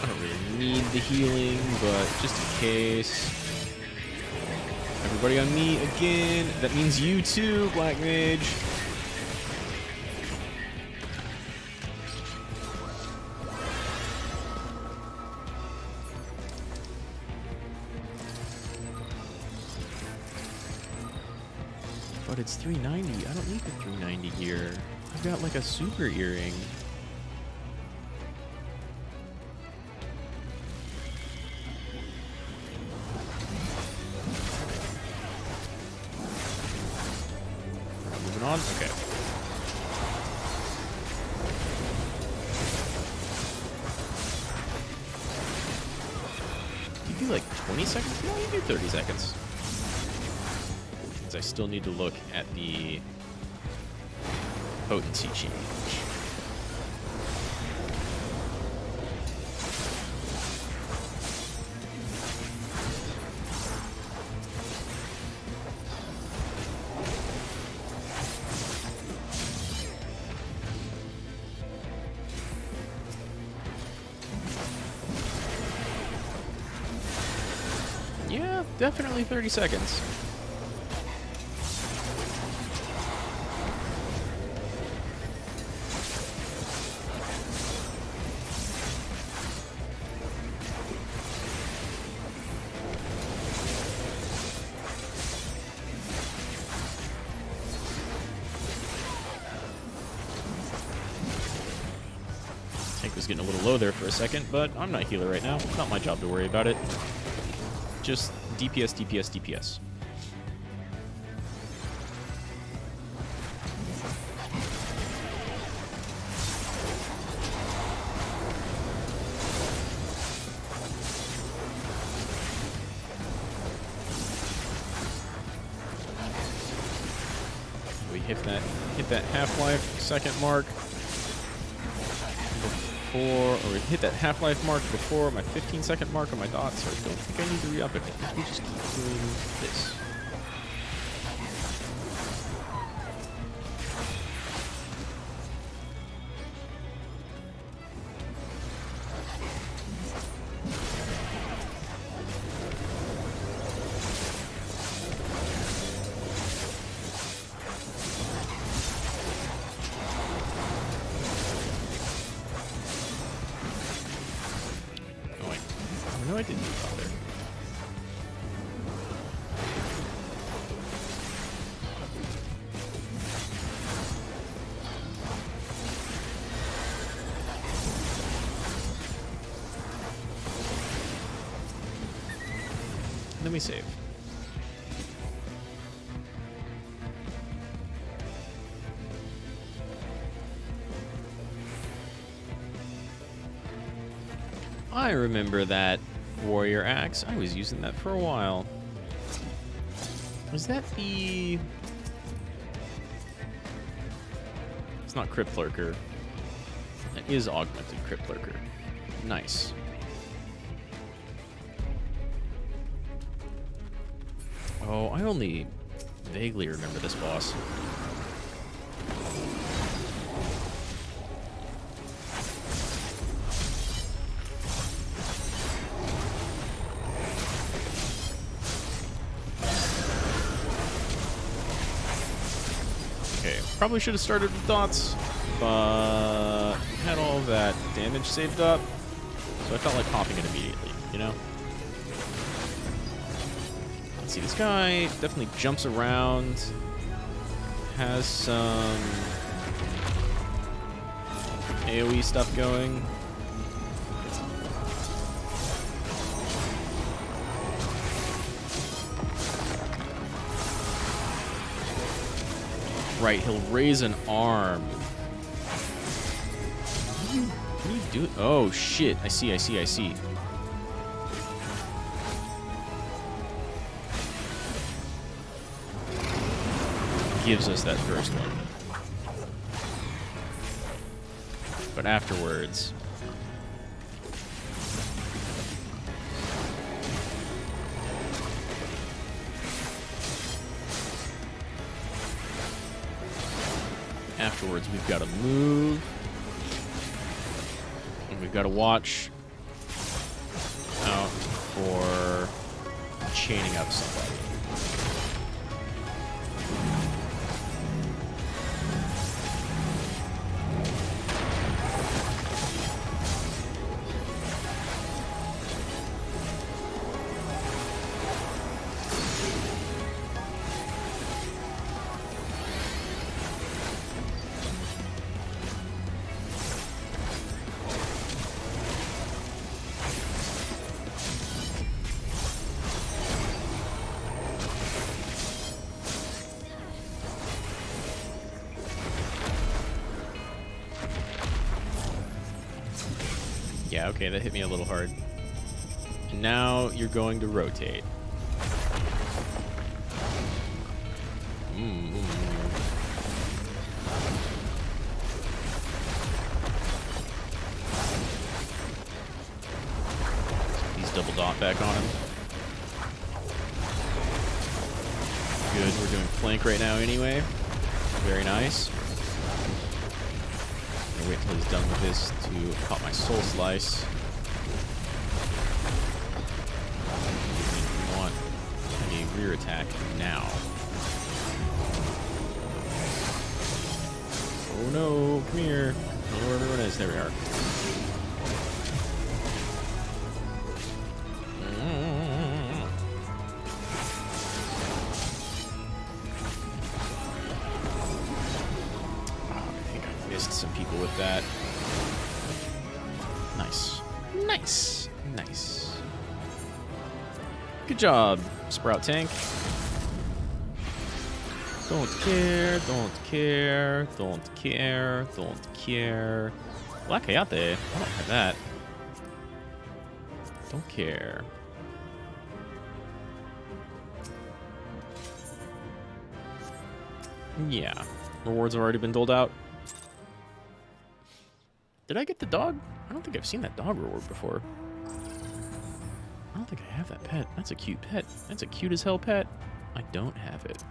I don't really need the healing, but just in case. Everybody on me again. That means you too, Black Mage. But it's 390. I don't need the 390 here. I've got like a super earring. on? Okay. Do you do like 20 seconds? No, you do 30 seconds. Because I still need to look at the potency change. Yeah, definitely 30 seconds. Tank was getting a little low there for a second, but I'm not a healer right now. It's not my job to worry about it. Just DPS, DPS, DPS. We hit that half-life second mark before, or we hit that half-life mark before my 15-second mark on my dot, so I don't think I need to re-up it. I think we just keep doing this. No, I didn't bother. Let me save. I remember that warrior axe. I was using that for a while. Was that the... It's not Crypt Lurker. That is augmented Crypt Lurker. Nice. Oh, I only vaguely remember this boss. Probably should have started with dots, but had all that damage saved up, so I felt like popping it immediately, you know? Let's see, this guy definitely jumps around, has some AoE stuff going. Right, he'll raise an arm. Can you do it? Oh, shit. I see. Gives us that first one. But afterwards... Afterwards, we've got to move. And we've got to watch out for chaining up somebody. Yeah, okay, that hit me a little hard. And now you're going to rotate. He's double dot back on him. Good, we're doing flank right now anyway. Very nice. I'll wait till he's done with this to pop my soul slice. We want a rear attack now. Oh no, come here. I don't know where everyone is. There we are. Some people with that. Nice. Nice. Nice. Good job, Sprout Tank. Don't care, don't care, don't care, don't care. Black Hayate. I don't have that. Don't care. Yeah. Rewards have already been doled out. Did I get the dog? I don't think I've seen that dog reward before. I don't think I have that pet. That's a cute pet. That's a cute as hell pet. I don't have it.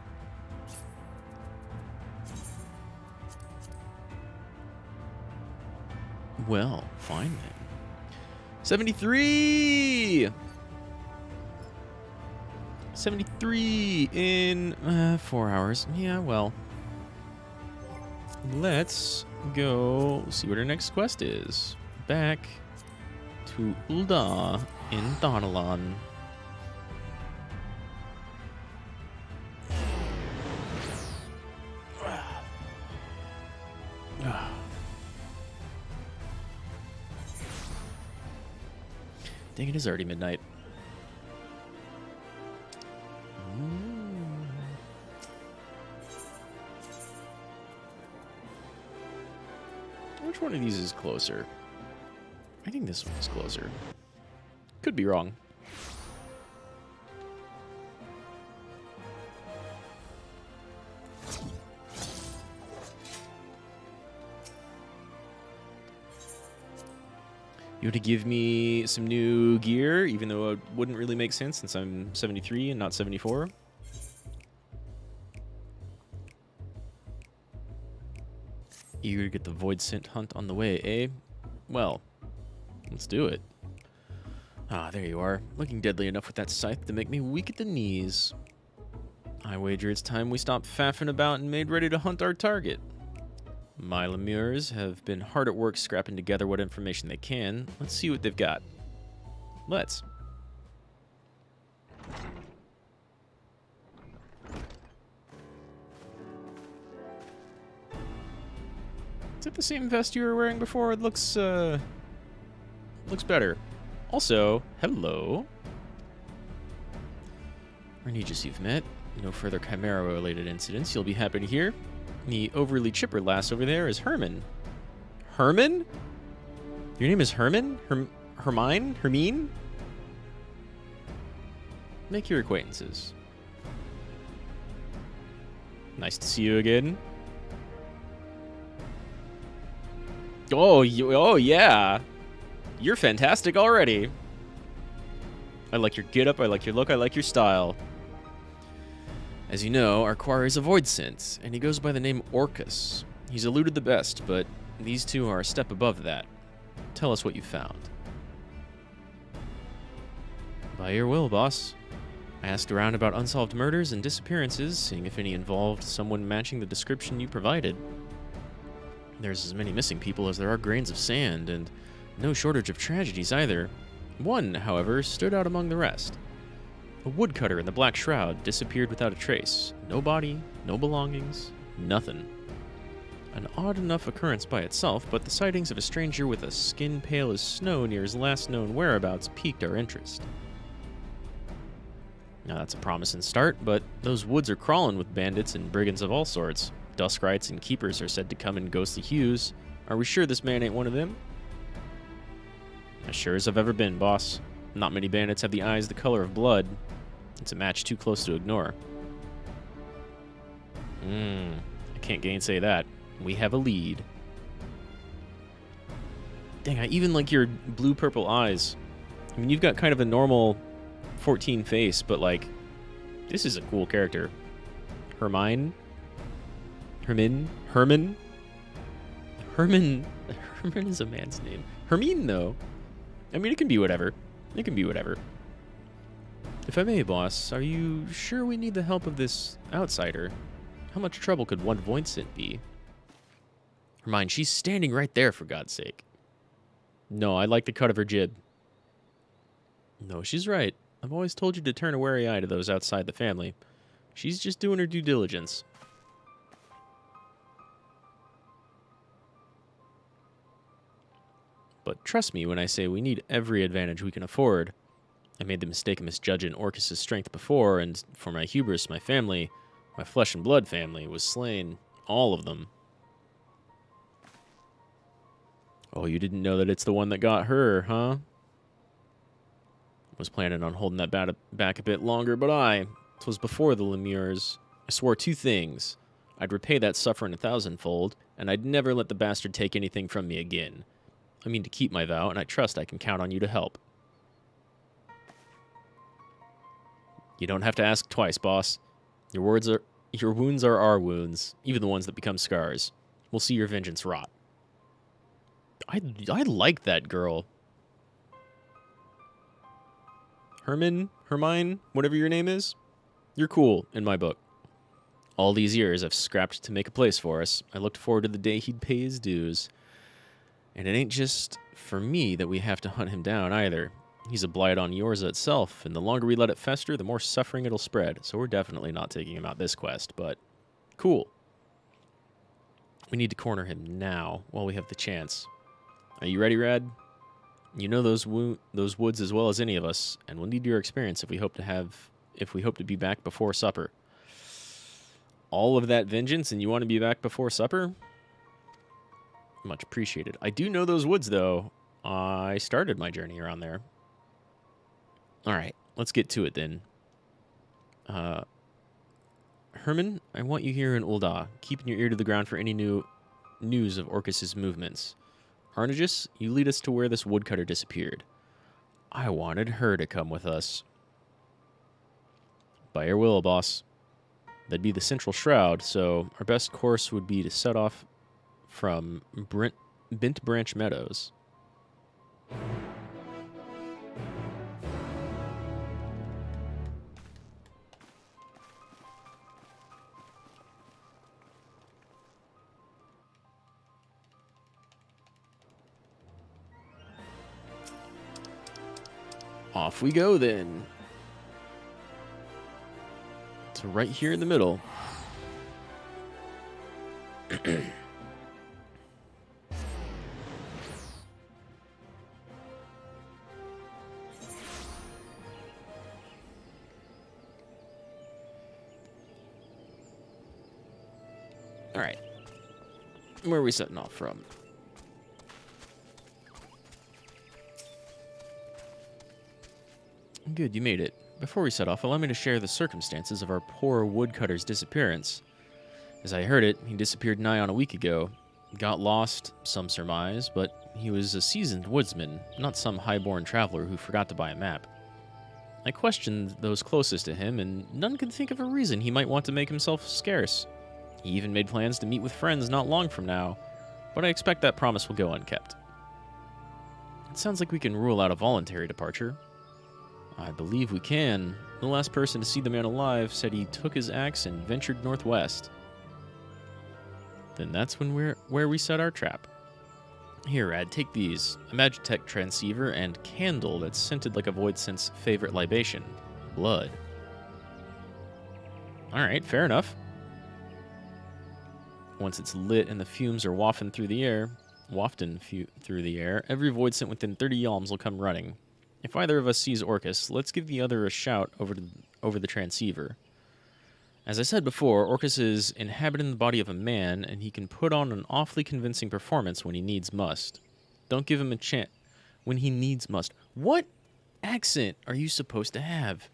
Well, fine then. 73! 73 in 4 hours. Yeah, well. Let's go see what our next quest is. Back to Ul'dah in Thanalan. Dang, it is already midnight. Which one of these is closer? I think this one is closer. Could be wrong. You want to give me some new gear, even though it wouldn't really make sense since I'm 73 and not 74? Eager to get the Void Scent hunt on the way, eh? Well, let's do it. Ah, there you are. Looking deadly enough with that scythe to make me weak at the knees. I wager it's time we stopped faffing about and made ready to hunt our target. My lemures have been hard at work scrapping together what information they can. Let's see what they've got. Let's. Is it the same vest you were wearing before? It looks better. Also, hello. Regis you've met. No further Chimera-related incidents you'll be happy to hear. The overly chipper lass over there is Herman. Herman? Your name is Herman? Hermine? Make your acquaintances. Nice to see you again. Oh yeah. You're fantastic already. I like your get-up, I like your look, I like your style. As you know, our quarry is a Void Scent, and he goes by the name Orcus. He's eluded the best, but these two are a step above that. Tell us what you found. By your will, boss. I asked around about unsolved murders and disappearances, seeing if any involved someone matching the description you provided. There's as many missing people as there are grains of sand, and no shortage of tragedies either. One, however, stood out among the rest. A woodcutter in the Black Shroud disappeared without a trace. No body, no belongings, nothing. An odd enough occurrence by itself, but the sightings of a stranger with a skin pale as snow near his last known whereabouts piqued our interest. Now that's a promising start, but those woods are crawling with bandits and brigands of all sorts. Duskrites and keepers are said to come in ghostly hues. Are we sure this man ain't one of them? As sure as I've ever been, boss. Not many bandits have the eyes the color of blood. It's a match too close to ignore. I can't gainsay that. We have a lead. Dang, I even like your blue-purple eyes. I mean, you've got kind of a normal 14 face, but, like, this is a cool character. Hermine? Herman? Herman is a man's name. Hermine, though. I mean, it can be whatever. It can be whatever. If I may, boss, are you sure we need the help of this outsider? How much trouble could one Voidsent be? Hermine, she's standing right there, for God's sake. No, I like the cut of her jib. No, she's right. I've always told you to turn a wary eye to those outside the family. She's just doing her due diligence. But trust me when I say we need every advantage we can afford. I made the mistake of misjudging Orcus' strength before, and for my hubris, my family, my flesh and blood family, was slain. All of them. Oh, you didn't know that it's the one that got her, huh? Was planning on holding that back a bit longer, but it was before the Lemures. I swore two things. I'd repay that suffering 1,000-fold, and I'd never let the bastard take anything from me again. I mean to keep my vow, and I trust I can count on you to help. You don't have to ask twice, boss. Your wounds are our wounds, even the ones that become scars. We'll see your vengeance rot. I like that girl. Hermine, whatever your name is, you're cool in my book. All these years I've scrapped to make a place for us. I looked forward to the day he'd pay his dues. And it ain't just for me that we have to hunt him down either. He's a blight on Yorza itself, and the longer we let it fester, the more suffering it'll spread. So we're definitely not taking him out this quest, but cool. We need to corner him now while we have the chance. Are you ready, Rad? You know those woods as well as any of us, and we'll need your experience if we hope to be back before supper. All of that vengeance, and you want to be back before supper? Much appreciated. I do know those woods, though. I started my journey around there. All right, let's get to it then. Herman, I want you here in Ul'dah, keeping your ear to the ground for any new news of Orcus' movements. Arnagus, you lead us to where this woodcutter disappeared. I wanted her to come with us. By your will, boss. That'd be the central shroud, so our best course would be to set off from Bent Branch Meadows. Off we go, then. It's right here in the middle. All right. Where are we setting off from? Good, you made it. Before we set off, allow me to share the circumstances of our poor woodcutter's disappearance. As I heard it, he disappeared nigh on a week ago. Got lost, some surmise, but he was a seasoned woodsman, not some high-born traveler who forgot to buy a map. I questioned those closest to him, and none could think of a reason he might want to make himself scarce. He even made plans to meet with friends not long from now, but I expect that promise will go unkept. It sounds like we can rule out a voluntary departure. I believe we can. The last person to see the man alive said he took his axe and ventured northwest. Then that's where we set our trap. Here, Rad, take these. A Magitech transceiver and candle that's scented like a Voidsent's favorite libation. Blood. Alright, fair enough. Once it's lit and the fumes are wafting through the air, every Voidsent within 30 yalms will come running. If either of us sees Orcus, let's give the other a shout over the transceiver. As I said before, Orcus is inhabiting the body of a man, and he can put on an awfully convincing performance when he needs must. Don't give him a chance. when he needs must. What accent are you supposed to have?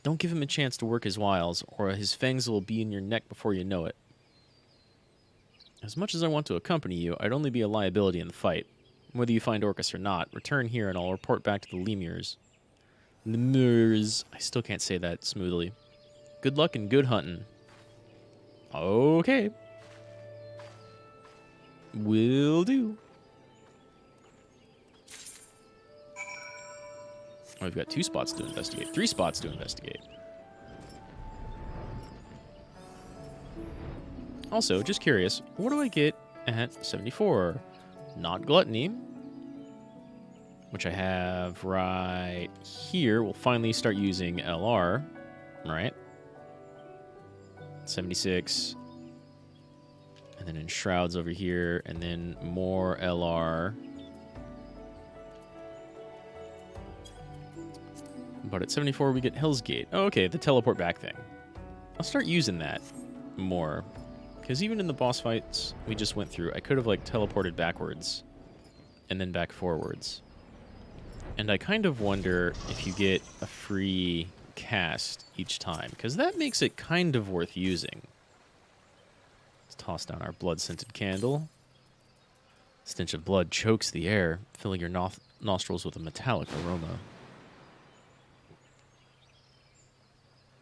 Don't give him a chance to work his wiles, or his fangs will be in your neck before you know it. As much as I want to accompany you, I'd only be a liability in the fight. Whether you find Orcus or not, return here and I'll report back to the Lemurs. Lemurs. I still can't say that smoothly. Good luck and good hunting. Okay. Will do. Oh, we've got 2 spots to investigate. 3 spots to investigate. Also, just curious, what do I get at 74? Not gluttony, which I have right here. We'll finally start using LR, right? 76. And then in Shrouds over here, and then more LR. But at 74, we get Hell's Gate. Oh, okay, the teleport back thing. I'll start using that more. Because even in the boss fights we just went through, I could have, like, teleported backwards and then back forwards. And I kind of wonder if you get a free cast each time, because that makes it kind of worth using. Let's toss down our blood-scented candle. Stench of blood chokes the air, filling your nostrils with a metallic aroma.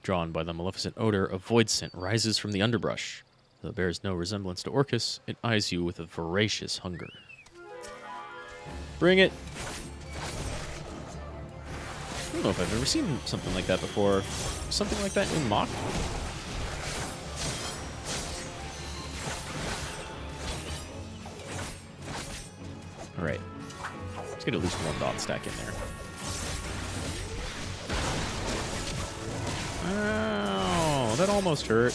Drawn by the maleficent odor, a void scent rises from the underbrush. Though it bears no resemblance to Orcus, it eyes you with a voracious hunger. Bring it! I don't know if I've ever seen something like that before. Something like that in Mach? Alright. Let's get at least 1 dot stack in there. Ow! That almost hurt.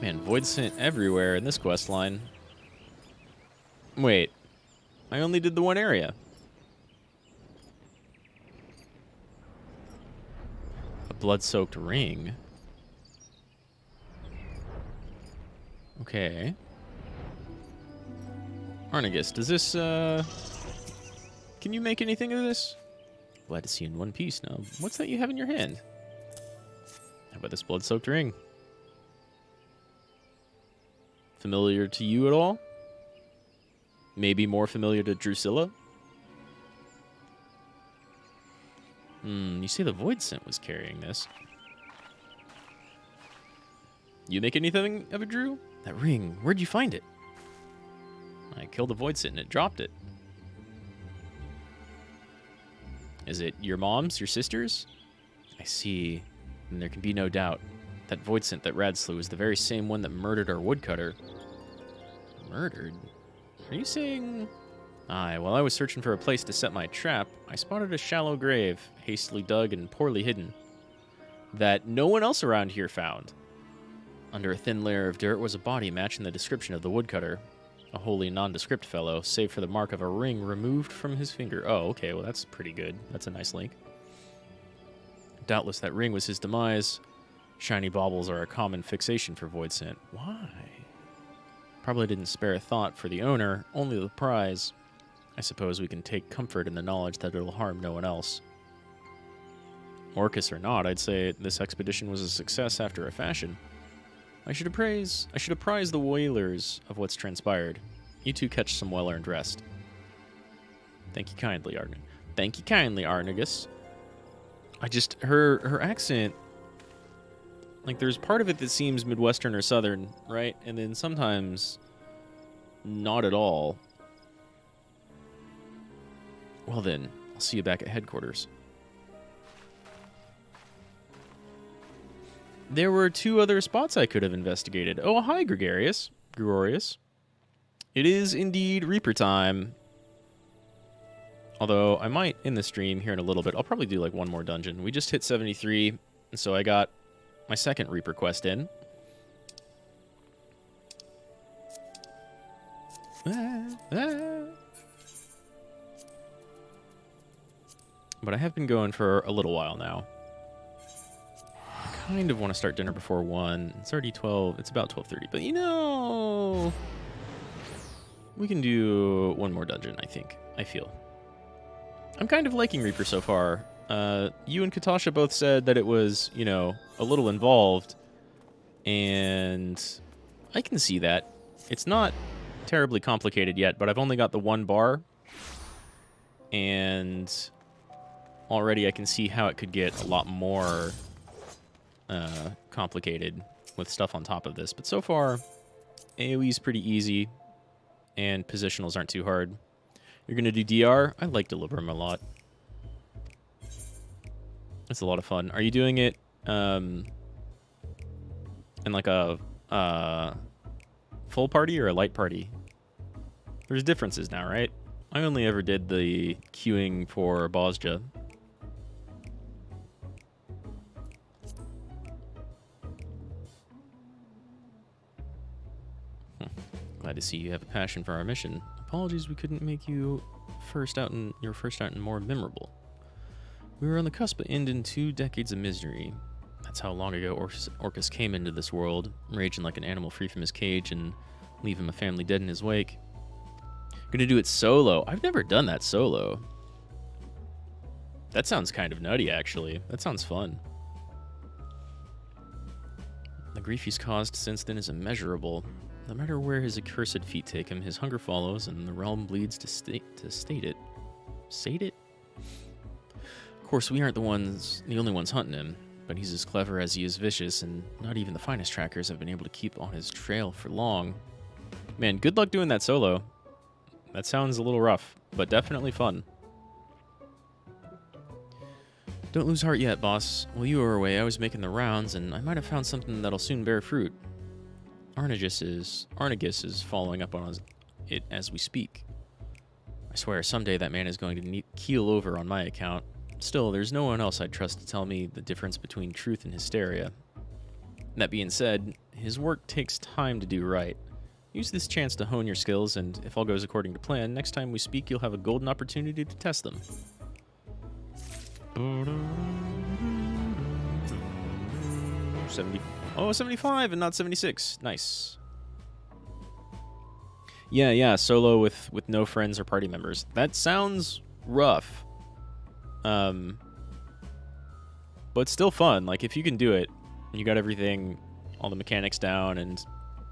Man, void scent everywhere in this quest line. Wait, I only did the 1 area. A blood-soaked ring. Okay. Arnagus, does this, can you make anything of this? Glad to see you in one piece now. What's that you have in your hand? How about this blood-soaked ring? Familiar to you at all? Maybe more familiar to Drusilla? You say the Void Scent was carrying this. You make anything of it, Drew? That ring, where'd you find it? I killed the Void Scent and it dropped it. Is it your mom's, your sister's? I see. And there can be no doubt. That Void Scent that Rad slew is the very same one that murdered our woodcutter. Murdered? Are you saying... Aye, while I was searching for a place to set my trap, I spotted a shallow grave, hastily dug and poorly hidden, that no one else around here found. Under a thin layer of dirt was a body matching the description of the woodcutter. A wholly nondescript fellow, save for the mark of a ring removed from his finger. Oh, okay, well that's pretty good. That's a nice link. Doubtless that ring was his demise. Shiny baubles are a common fixation for Void Scent. Why? Probably didn't spare a thought for the owner, only the prize. I suppose we can take comfort in the knowledge that it'll harm no one else. Orcus or not, I'd say this expedition was a success after a fashion. I should apprise the whalers of what's transpired. You two catch some well-earned rest. Thank you kindly, Arnagus. Her accent, like, there's part of it that seems Midwestern or Southern, right? And then sometimes not at all. Well then, I'll see you back at headquarters. There were 2 other spots I could have investigated. Oh, hi, Gregorius. It is indeed Reaper time. Although, I might, in the stream here in a little bit, I'll probably do, like, 1 more dungeon. We just hit 73, and so I got my second Reaper quest in. But I have been going for a little while now. kind of want to start dinner before 1. It's already 12. It's about 12:30. But, you know, we can do one more dungeon, I think. I feel. I'm kind of liking Reaper so far. You and Katasha both said that it was, you know, a little involved. And I can see that. It's not terribly complicated yet, but I've only got the one bar. And already I can see how it could get a lot more complicated with stuff on top of this. But so far, AoE's pretty easy, and positionals aren't too hard. You're going to do DR? I like Delibram a lot. It's a lot of fun. Are you doing it in like a full party or a light party? There's differences now, right? I only ever did the queuing for Bosja. Glad to see you have a passion for our mission. Apologies we couldn't make you your first out and more memorable. We were on the cusp of ending 2 decades of misery. That's how long ago Orcus came into this world, raging like an animal free from his cage and leaving a family dead in his wake. Gonna do it solo. I've never done that solo. That sounds kind of nutty, actually. That sounds fun. The grief he's caused since then is immeasurable. No matter where his accursed feet take him, his hunger follows, and the realm bleeds to state it. Sate it? Of course, we aren't the only ones hunting him, but he's as clever as he is vicious, and not even the finest trackers have been able to keep on his trail for long. Man, good luck doing that solo. That sounds a little rough, but definitely fun. Don't lose heart yet, boss. While you were away, I was making the rounds, and I might have found something that'll soon bear fruit. Arnegus is following up on it as we speak. I swear, someday that man is going to keel over on my account. Still, there's no one else I'd trust to tell me the difference between truth and hysteria. That being said, his work takes time to do right. Use this chance to hone your skills, and if all goes according to plan, next time we speak, you'll have a golden opportunity to test them. 75 and not 76. Nice. Yeah, solo with no friends or party members. That sounds rough. But still fun. Like, if you can do it, and you got everything, all the mechanics down, and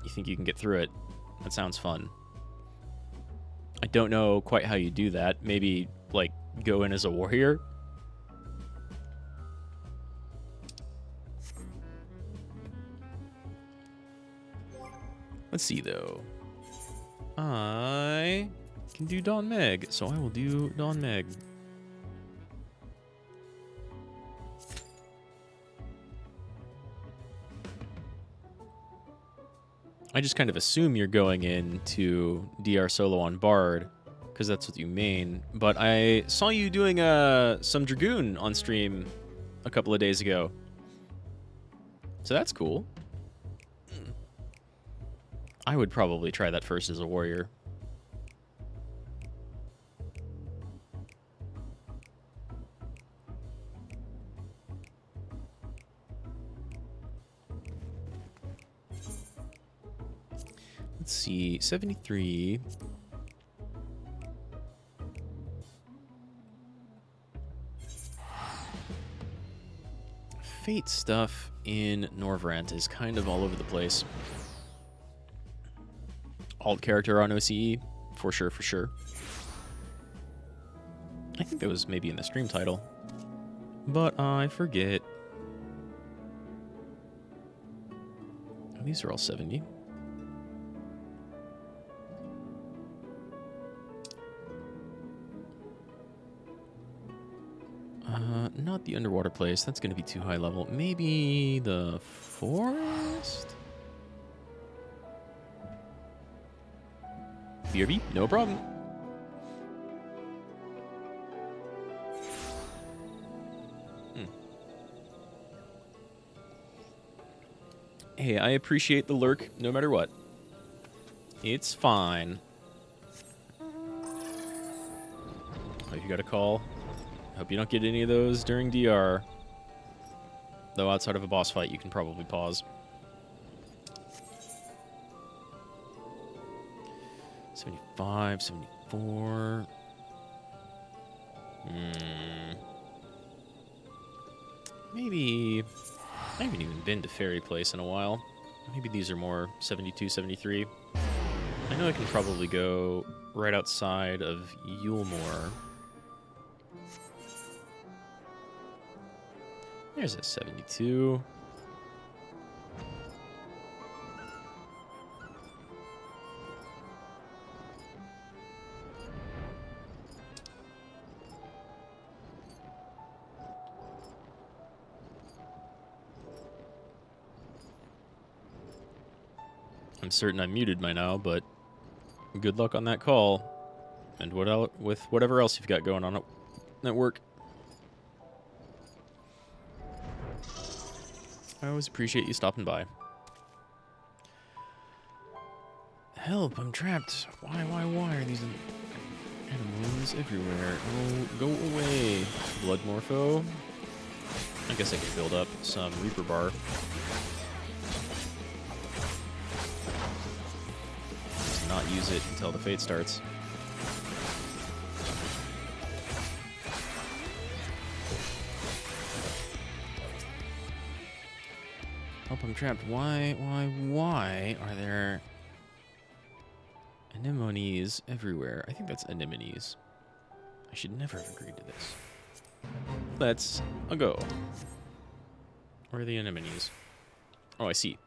you think you can get through it, that sounds fun. I don't know quite how you do that. Maybe, like, go in as a warrior? Let's see, though. I can do Dawn Meg, so I will do Dawn Meg. I just kind of assume you're going into DR solo on Bard, because that's what you main. But I saw you doing some Dragoon on stream a couple of days ago. So that's cool. I would probably try that first as a warrior. Let's see, 73. Fate stuff in Norvrant is kind of all over the place. Alt character on OCE, for sure. I think that was maybe in the stream title, but I forget. Oh, these are all 70. Not the underwater place. That's going to be too high level. Maybe the forest? BRB? No problem. Hey, I appreciate the lurk no matter what. It's fine. Oh, you got a call? Hope you don't get any of those during DR. Though outside of a boss fight, you can probably pause. 75, 74. Maybe... I haven't even been to Fairy Place in a while. Maybe these are more 72, 73. I know I can probably go right outside of Yulemoor. There's a 72. I'm certain I'm muted by now, but good luck on that call. And with whatever else you've got going on at work. I always appreciate you stopping by. Help, I'm trapped. Why are these animals everywhere? Oh, go away, Blood Morpho. I guess I could build up some Reaper Bar. Just not use it until the Fate starts. Help, I'm trapped. Why are there anemones everywhere? I think that's anemones. I should never have agreed to this. Let's go. Where are the anemones? Oh, I see.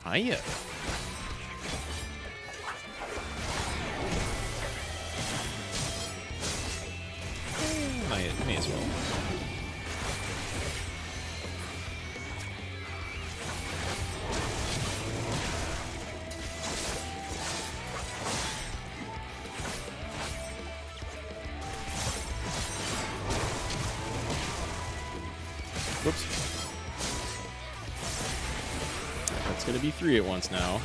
Hiya. May as well. Whoops. That's gonna be 3 at once now.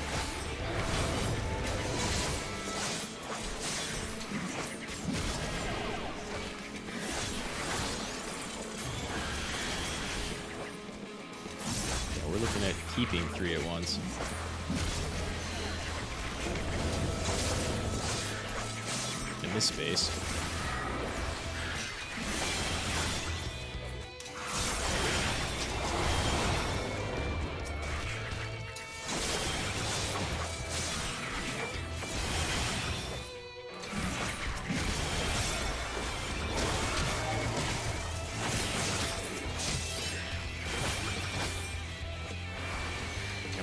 Yeah, we're looking at keeping 3 at once. In this space.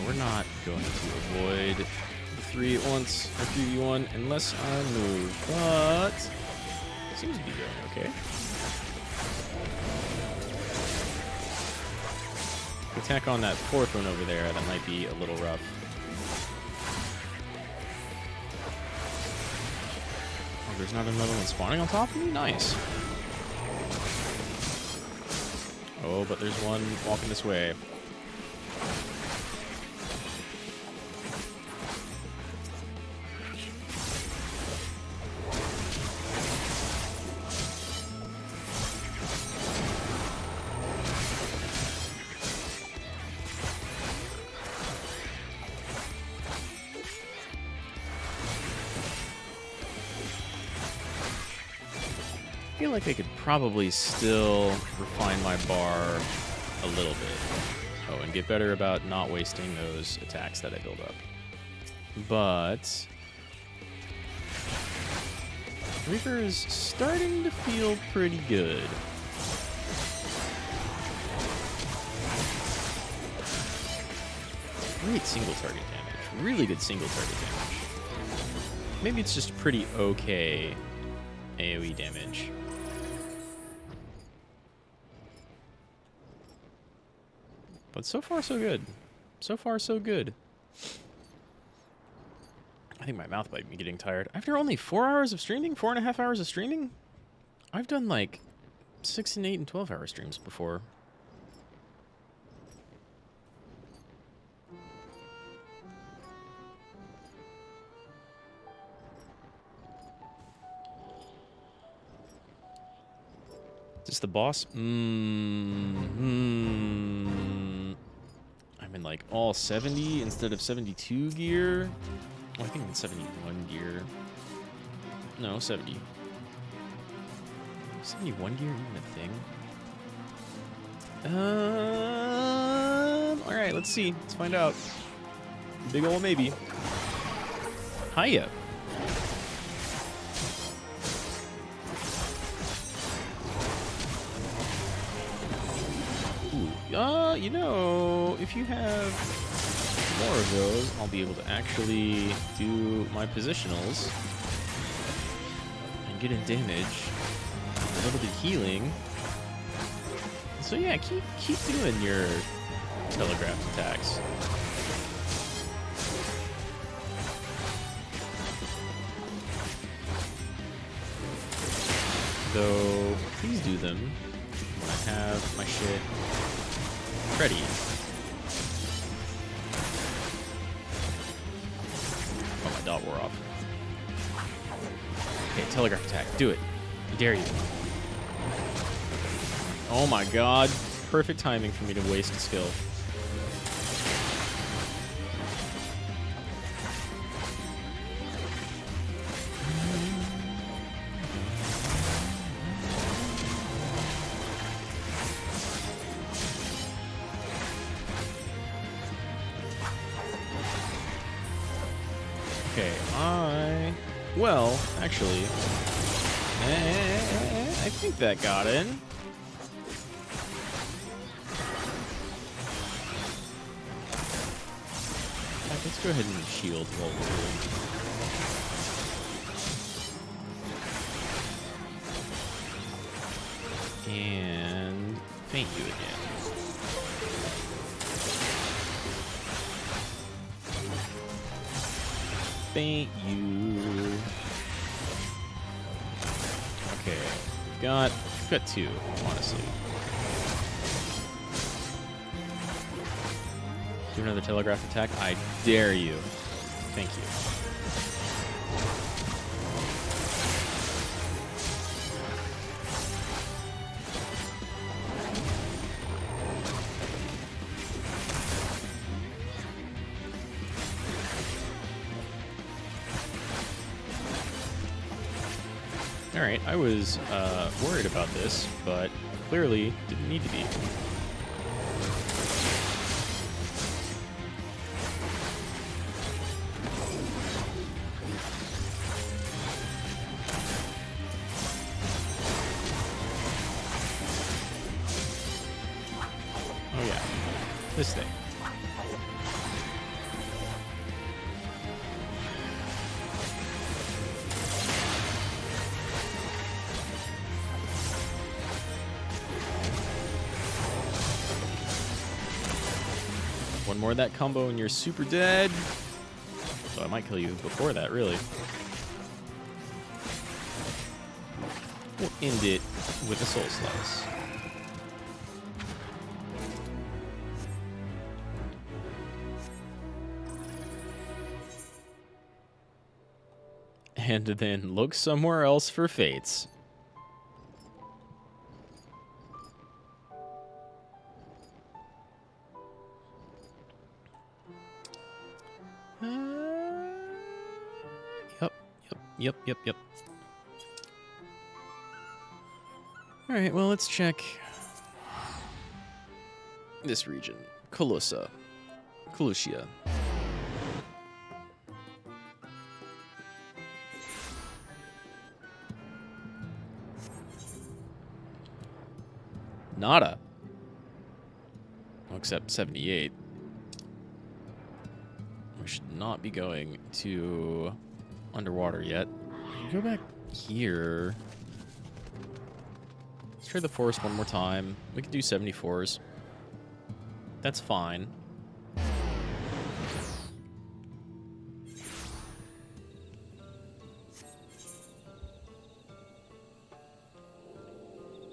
We're not going to avoid the 3 at once or 3v1 unless I move, but seems to be going okay. Attack on that 4th one over there, that might be a little rough. Oh, there's not another one spawning on top of me? Nice. Oh, but there's one walking this way. I feel like I could probably still refine my bar a little bit. Oh, and get better about not wasting those attacks that I build up. But Reaper is starting to feel pretty good. Great single target damage. Really good single target damage. Maybe it's just pretty okay AoE damage. But so far, so good. So far, so good. I think my mouth might be getting tired. After only 4 hours of streaming? 4.5 hours of streaming? I've done like 6 and 8 and 12 hour streams before. Is this the boss? I'm in like all 70 instead of 72 gear. Oh, I think I'm in 71 gear. No, 70. 71 gear even a thing? Alright, let's see. Let's find out. Big ol' maybe. Hiya. Ooh, you know, if you have more of those, I'll be able to actually do my positionals and get in damage, a little bit of healing. So yeah, keep doing your telegraphed attacks. Though, please do them when I have my shit ready. Oh, my dot wore off. Okay, telegraph attack. Do it. I dare you. Oh my god. Perfect timing for me to waste a skill. Okay, well, actually, I think that got in. Let's go ahead and shield while we're doing. And faint you again. Faint you. Okay, we've got two, honestly. Do another telegraph attack. I dare you. Thank you. Alright, I was worried about this, but clearly didn't need to be. Oh yeah, this thing. One more of that combo and you're super dead. So I might kill you before that, really. We'll end it with a soul slice. And then look somewhere else for fates. Yep. All right, well, let's check this region. Colusia. Nada. Well, except 78. We should not be going to underwater yet. Go back here. Let's try the forest one more time. We can do 74s. That's fine.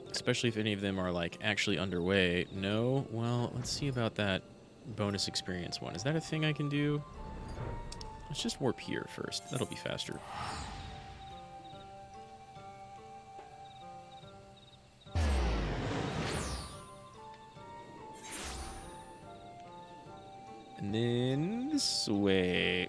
Especially if any of them are like actually underway. No? Well, let's see about that bonus experience one. Is that a thing I can do? Let's just warp here first. That'll be faster. And then this way.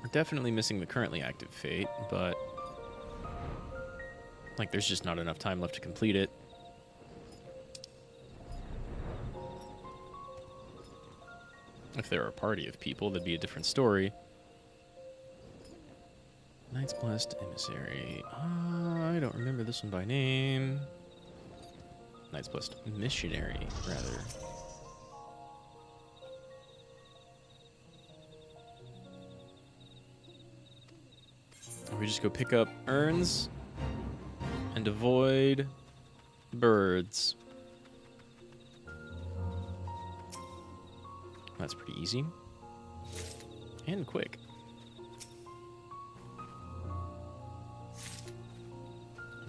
We're definitely missing the currently active fate, but like there's just not enough time left to complete it. If there were a party of people, that'd be a different story. Knight's Blessed Emissary. I don't remember this one by name. Knight's Blessed Missionary, rather. We just go pick up urns and avoid birds. That's pretty easy. And quick.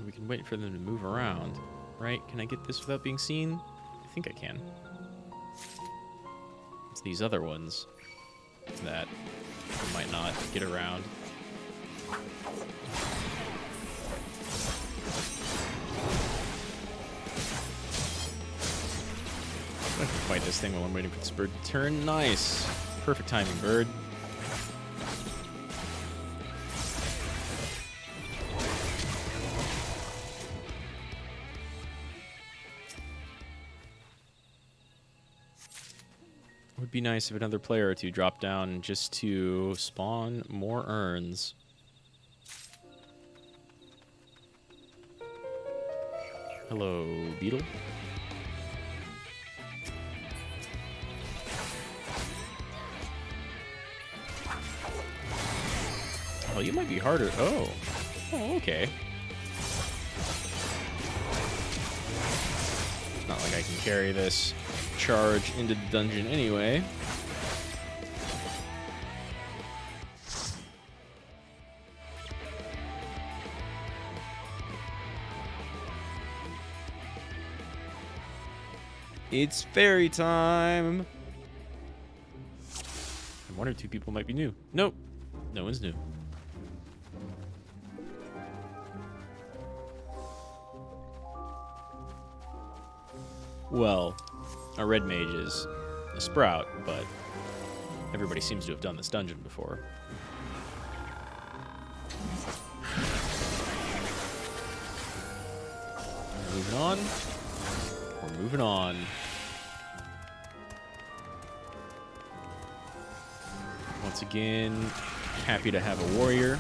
We can wait for them to move around, right? Can I get this without being seen? I think I can. It's these other ones that I might not get around. I can fight this thing while I'm waiting for this bird to turn. Nice. Perfect timing, bird. It would be nice if another player or two dropped down just to spawn more urns. Hello, beetle. Oh, you might be harder. Oh, okay. Not like I can carry this charge into the dungeon anyway. It's fairy time! And one or two people might be new. Nope, no one's new. Well, a red mage is a sprout, but everybody seems to have done this dungeon before. We're moving on. We're moving on. Once again, happy to have a warrior.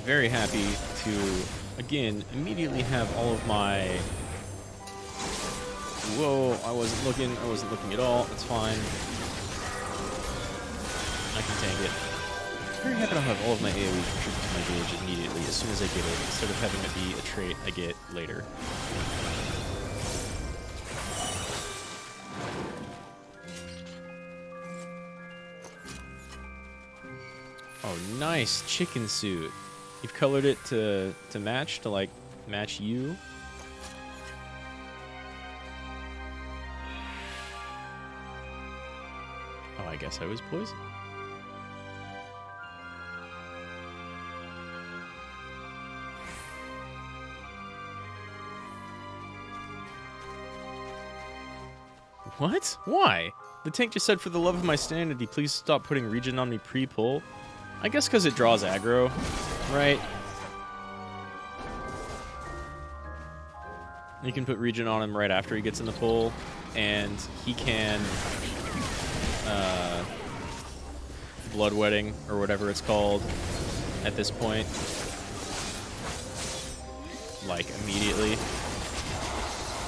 Very happy to, again, immediately have all of my... Whoa, I wasn't looking at all. It's fine. I can tank it. Very happy to have all of my AoE contribute to my village immediately as soon as I get it, instead of having it be a trait I get later. Oh, nice chicken suit. You've colored it to match, to like match you. Oh, I guess I was poisoned. What? Why? The tank just said, for the love of my sanity, please stop putting regen on me pre-pull. I guess because it draws aggro, right? You can put regen on him right after he gets in the pull, and he can bloodwetting, or whatever it's called, at this point. Like, immediately.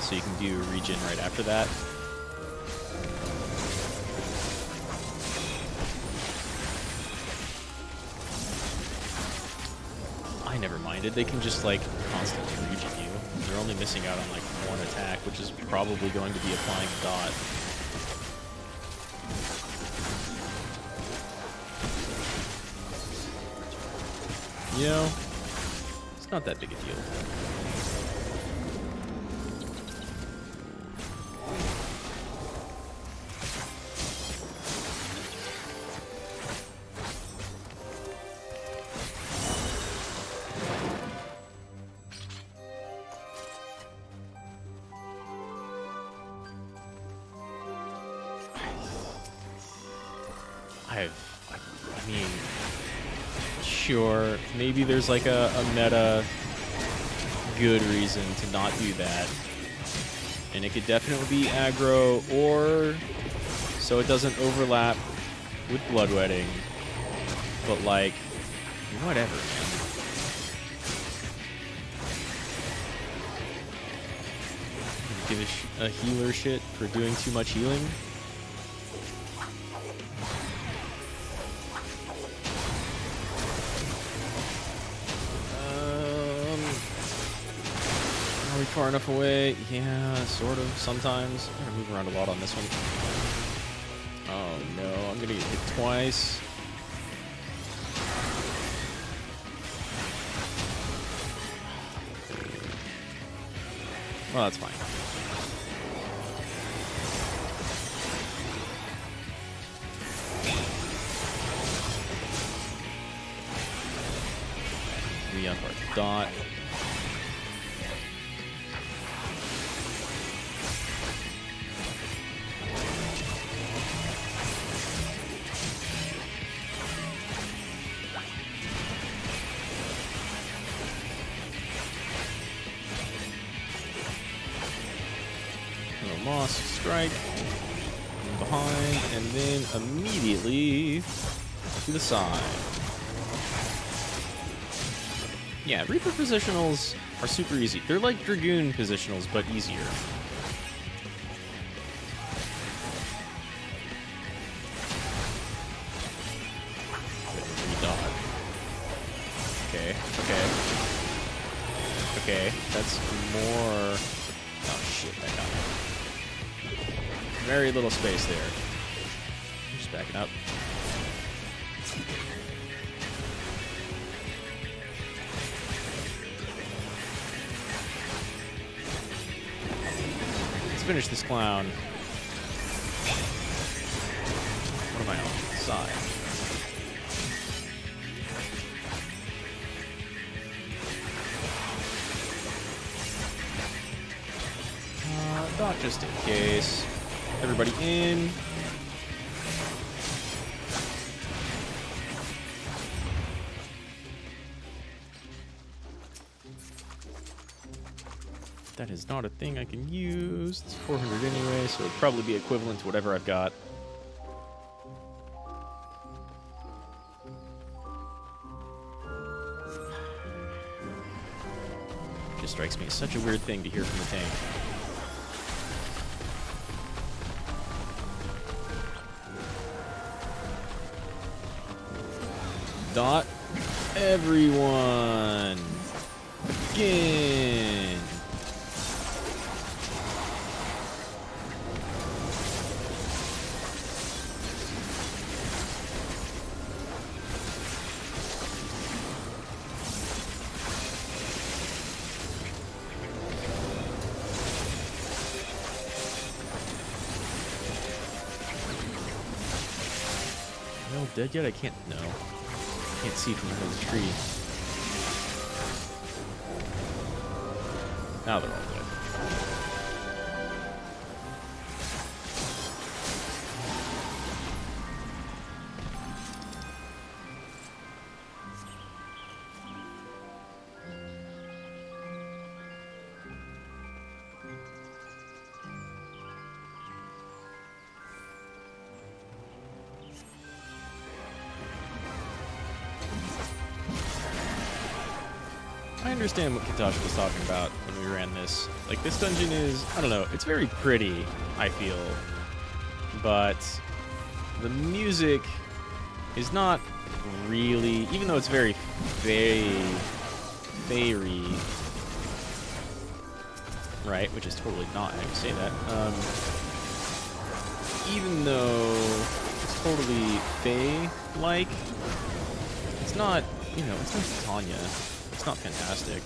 So you can do regen right after that. I never minded. They can just, like, constantly regen you. They're only missing out on, like, one attack, which is probably going to be applying the dot. You know, it's not that big a deal. I mean, sure, maybe there's like a meta good reason to not do that. And it could definitely be aggro, or so it doesn't overlap with bloodwetting. But like, whatever, man. Give a healer shit for doing too much healing. Far enough away? Yeah, sort of, sometimes. I'm gonna move around a lot on this one. Oh no, I'm gonna get hit twice. Well, that's fine. We have our dot. Moss strike from behind, and then immediately to the side. Yeah, Reaper positionals are super easy. They're like Dragoon positionals, but easier. Okay, okay. Okay, that's more... Oh shit, I got it. Very little space there. Just backing up. Let's finish this clown. What am I on? Side. Dot just in case. Everybody in. That is not a thing I can use. It's 400 anyway, so it'd probably be equivalent to whatever I've got. Just strikes me as such a weird thing to hear from the tank. Dot everyone again. No dead yet? I can't. No. Can't see from behind the tree. Now they're all dead. I understand what Katashi was talking about when we ran this. Like, this dungeon is, I don't know, it's very pretty, I feel. But the music is not really, even though it's very fairy, right? Which is totally not how you say that. Even though it's totally fae-like, it's not, you know, it's not Tanya. It's not fantastic.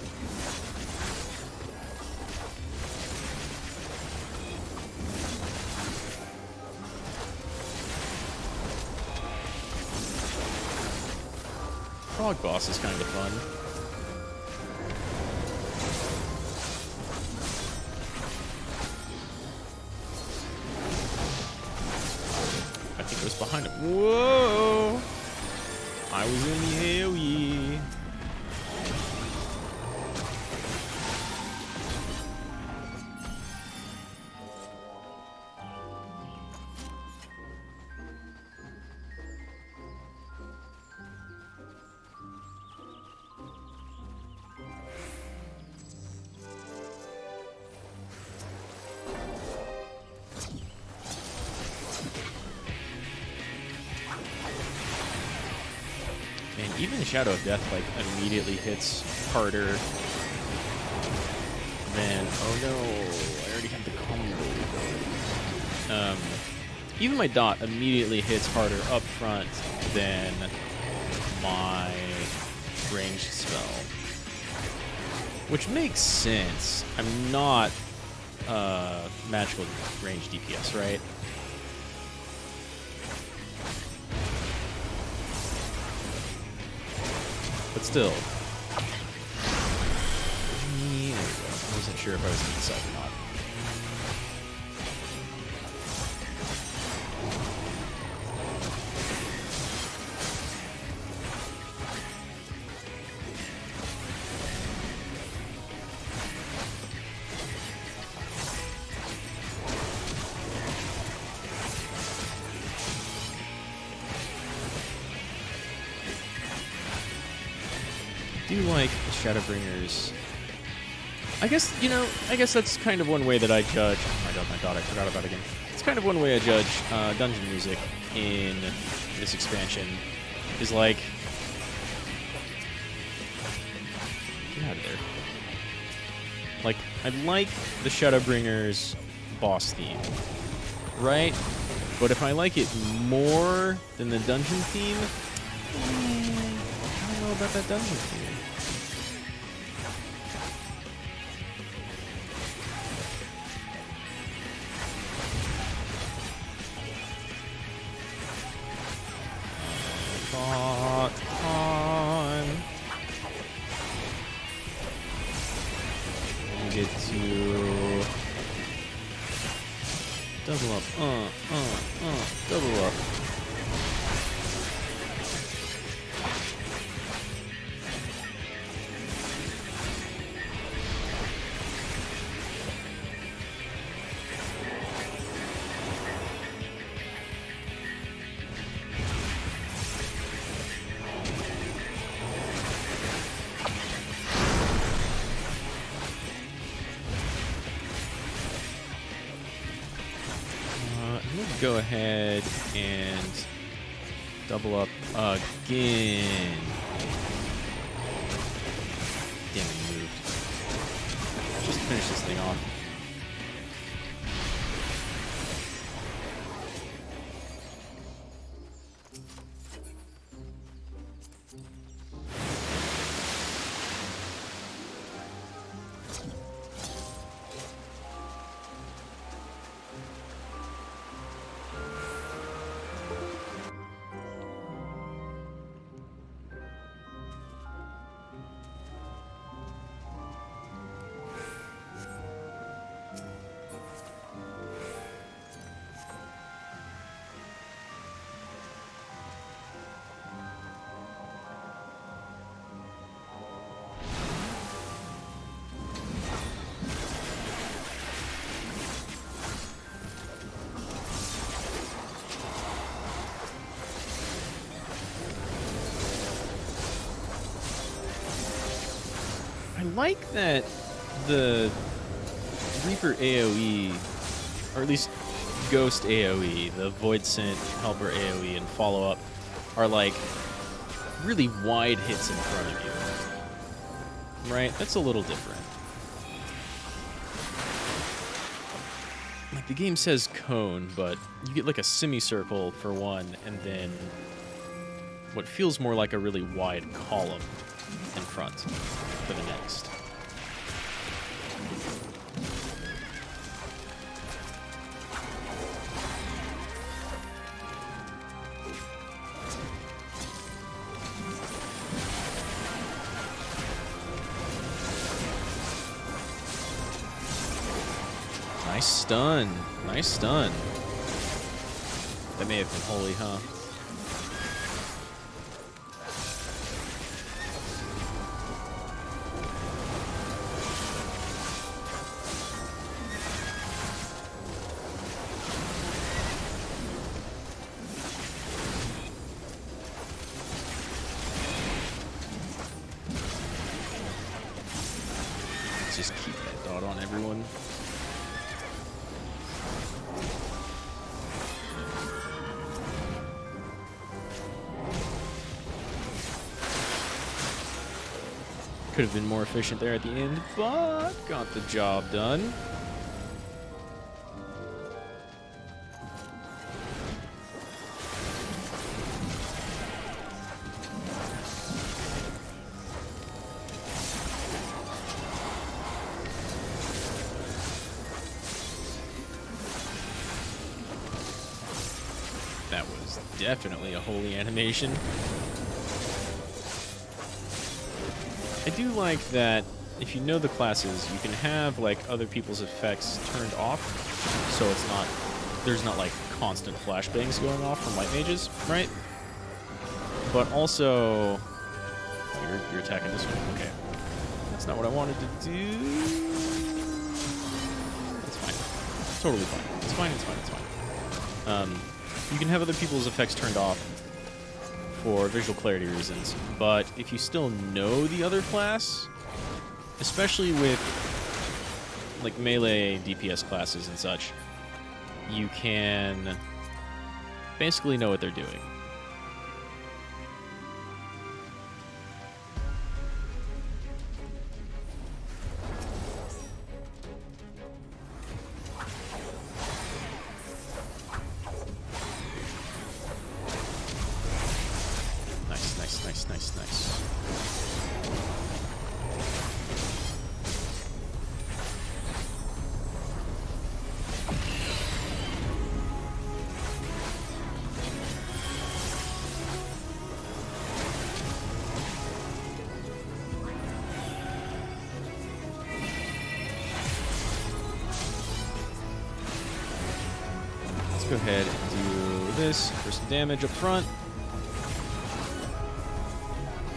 Frog boss is kind of fun. I think it was behind him. Whoa! I was in the AoE. And even Shadow of Death, like, immediately hits harder than... Oh no, I already have the combo. Even my dot immediately hits harder up front than my ranged spell. Which makes sense. I'm not magical range DPS, right? But still. Yeah, I wasn't sure if I was inside or not. I do like the Shadowbringers. I guess that's kind of one way that I judge. Oh my god, I forgot about it again. It's kind of one way I judge dungeon music in this expansion. Is like, get out of there. Like, I like the Shadowbringers boss theme, right? But if I like it more than the dungeon theme, I don't know about that dungeon theme. Get to double up, double up. Go ahead and double up again. Damn it, moved. Just finish this thing off. I like that the Reaper AoE, or at least Ghost AoE, the Void Scent, Helper AoE, and Follow Up are like really wide hits in front of you. Right? That's a little different. Like the game says cone, but you get like a semicircle for one, and then what feels more like a really wide column in front for the next. Nice stun. Nice stun. That may have been holy, huh? Let's just keep that dot on everyone. Could have been more efficient there at the end, but got the job done. That was definitely a holy animation. I do like that if you know the classes, you can have like other people's effects turned off, so there's not like constant flashbangs going off from white mages, right? But also, you're attacking this one. Okay, that's not what I wanted to do. It's fine. Totally fine. It's fine. It's fine. It's fine. You can have other people's effects turned off for visual clarity reasons, but if you still know the other class, especially with like melee DPS classes and such, you can basically know what they're doing. Nice. Let's go ahead and do this for some damage up front.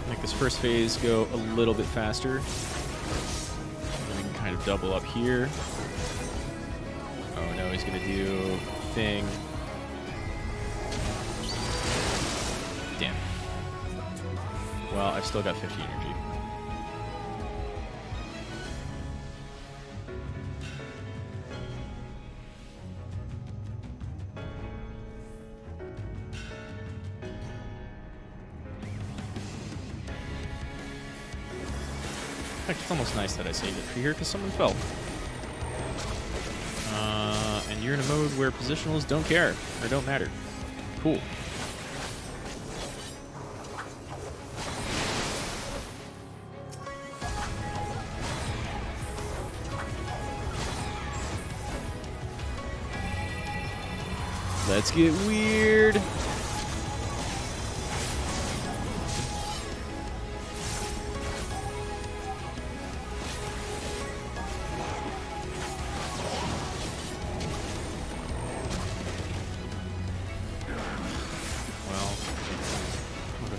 Make this first phase go a little bit faster. And we can kind of double up here. Oh no, he's gonna do thing. Damn. Well, I've still got 50 energy. It's almost nice that I saved it for here because someone fell. And you're in a mode where positionals don't care or don't matter. Cool. Let's get weird.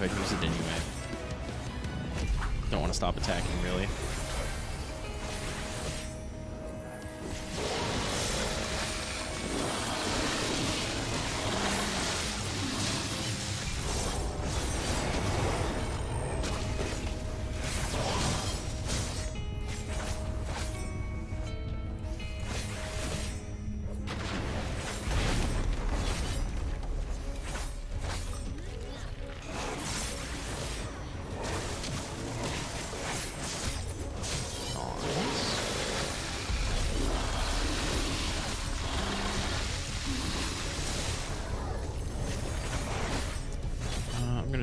I'd use it anyway. Don't want to stop attacking, really.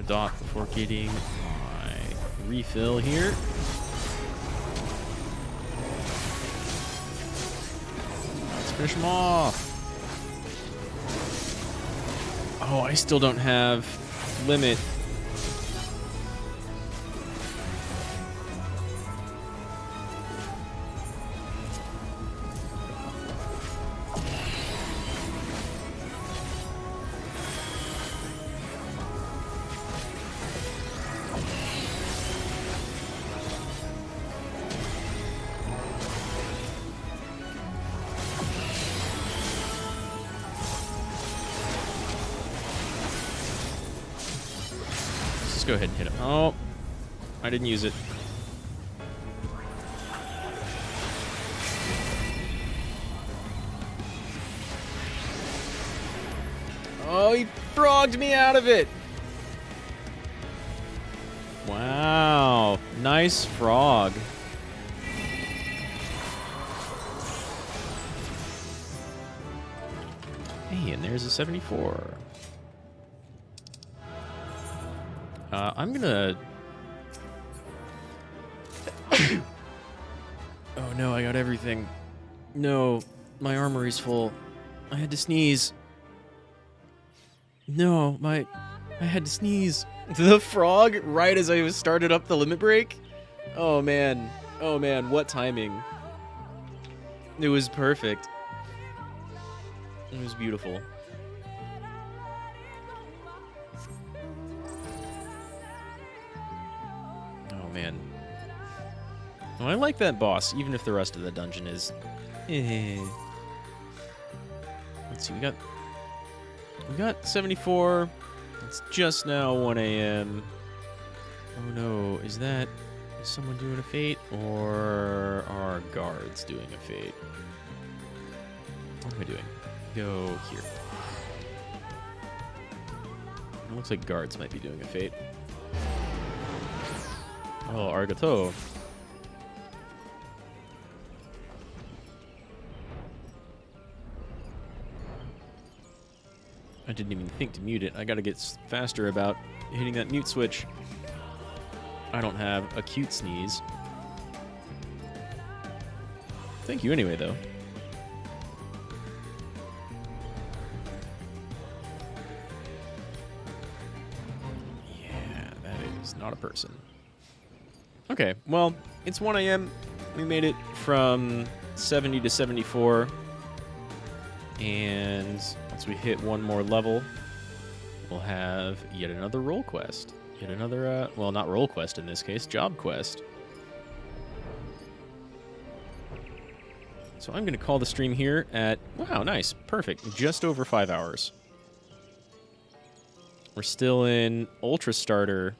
Dot before getting my refill here. Let's finish them off. Oh, I still don't have limit. Go ahead and hit him. Oh, I didn't use it. Oh, he frogged me out of it. Wow, nice frog. Hey, and there's a 74. I'm gonna... Oh no, I got everything. No, my armory's full. I had to sneeze. No, I had to sneeze. The frog, right as I started up the limit break? Oh man, what timing. It was perfect. It was beautiful. Man. Oh, I like that boss, even if the rest of the dungeon is... Let's see, we got 74. It's just now 1 a.m. Oh no, is someone doing a fate, or are guards doing a fate? What am I doing? Go here. It looks like guards might be doing a fate. Oh, Arigato. I didn't even think to mute it. I gotta get faster about hitting that mute switch. I don't have a cute sneeze. Thank you anyway, though. Yeah, that is not a person. Okay, well, it's 1 a.m. We made it from 70 to 74. And once we hit one more level, we'll have yet another role quest. Yet another, well, not role quest in this case, job quest. So I'm going to call the stream here at, wow, nice, perfect, just over 5 hours. We're still in Ultra Starter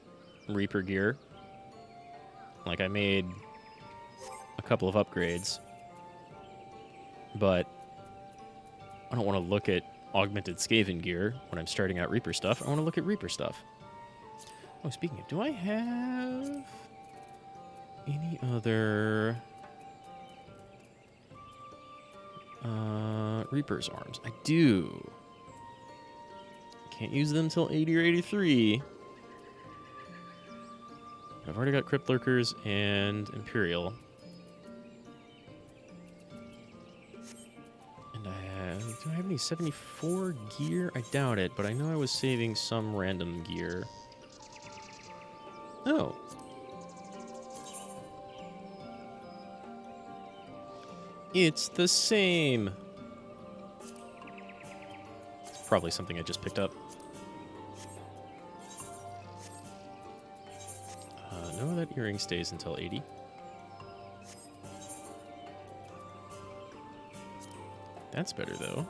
Reaper gear. Like, I made a couple of upgrades, but I don't want to look at augmented Skaven gear when I'm starting out Reaper stuff. I want to look at Reaper stuff. Oh, speaking of, do I have any other Reaper's arms? I do. Can't use them till 80 or 83. I've already got Crypt Lurkers and Imperial. And do I have any 74 gear? I doubt it, but I know I was saving some random gear. Oh. It's the same. It's probably something I just picked up. No, that earring stays until 80. That's better, though.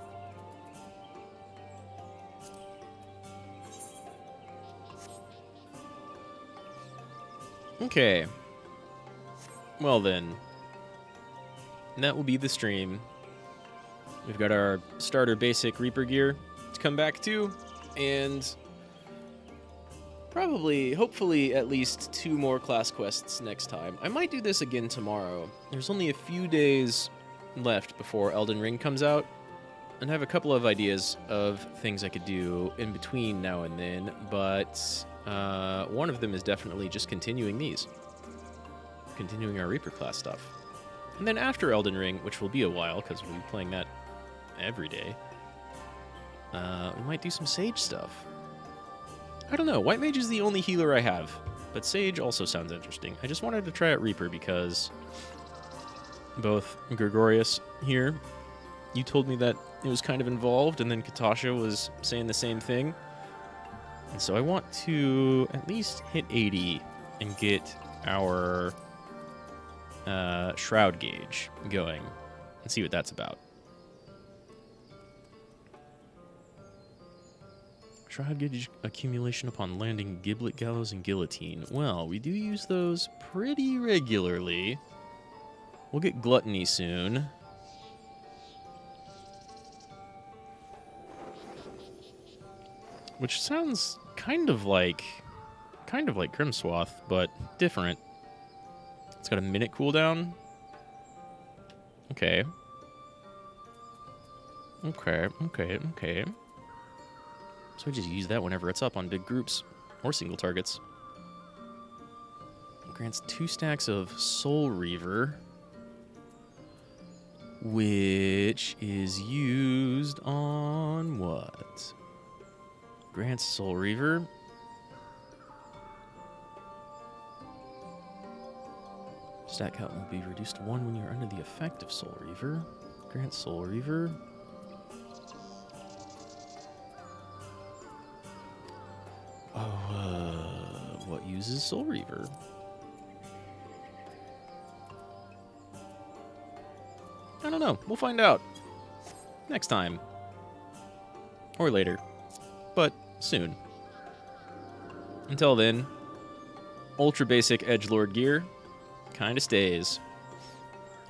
Okay. Well, then. That will be the stream. We've got our starter basic Reaper gear to come back to, and probably, hopefully, at least 2 more class quests next time. I might do this again tomorrow. There's only a few days left before Elden Ring comes out, and I have a couple of ideas of things I could do in between now and then, but One of them is definitely just continuing these. Continuing our Reaper class stuff. And then after Elden Ring, which will be a while, because we'll be playing that every day, we might do some Sage stuff. I don't know. White Mage is the only healer I have, but Sage also sounds interesting. I just wanted to try out Reaper because both Gregorius here, you told me that it was kind of involved, and then Katasha was saying the same thing. And so I want to at least hit 80 and get our Shroud gauge going and see what that's about. Shroud gauge accumulation upon landing Giblet, Gallows, and Guillotine. Well, we do use those pretty regularly. We'll get Gluttony soon. Which sounds kind of like Grimswath, but different. It's got a minute cooldown. Okay. Okay. So we just use that whenever it's up on big groups or single targets. It grants 2 stacks of Soul Reaver, which is used on what? Grants Soul Reaver. Stat count will be reduced to 1 when you're under the effect of Soul Reaver. Grants Soul Reaver. What uses Soul Reaver? I don't know. We'll find out. Next time. Or later. But soon. Until then, ultra basic edgelord gear kinda stays.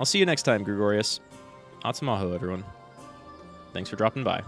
I'll see you next time, Gregorius. Rad Mahou, everyone. Thanks for dropping by.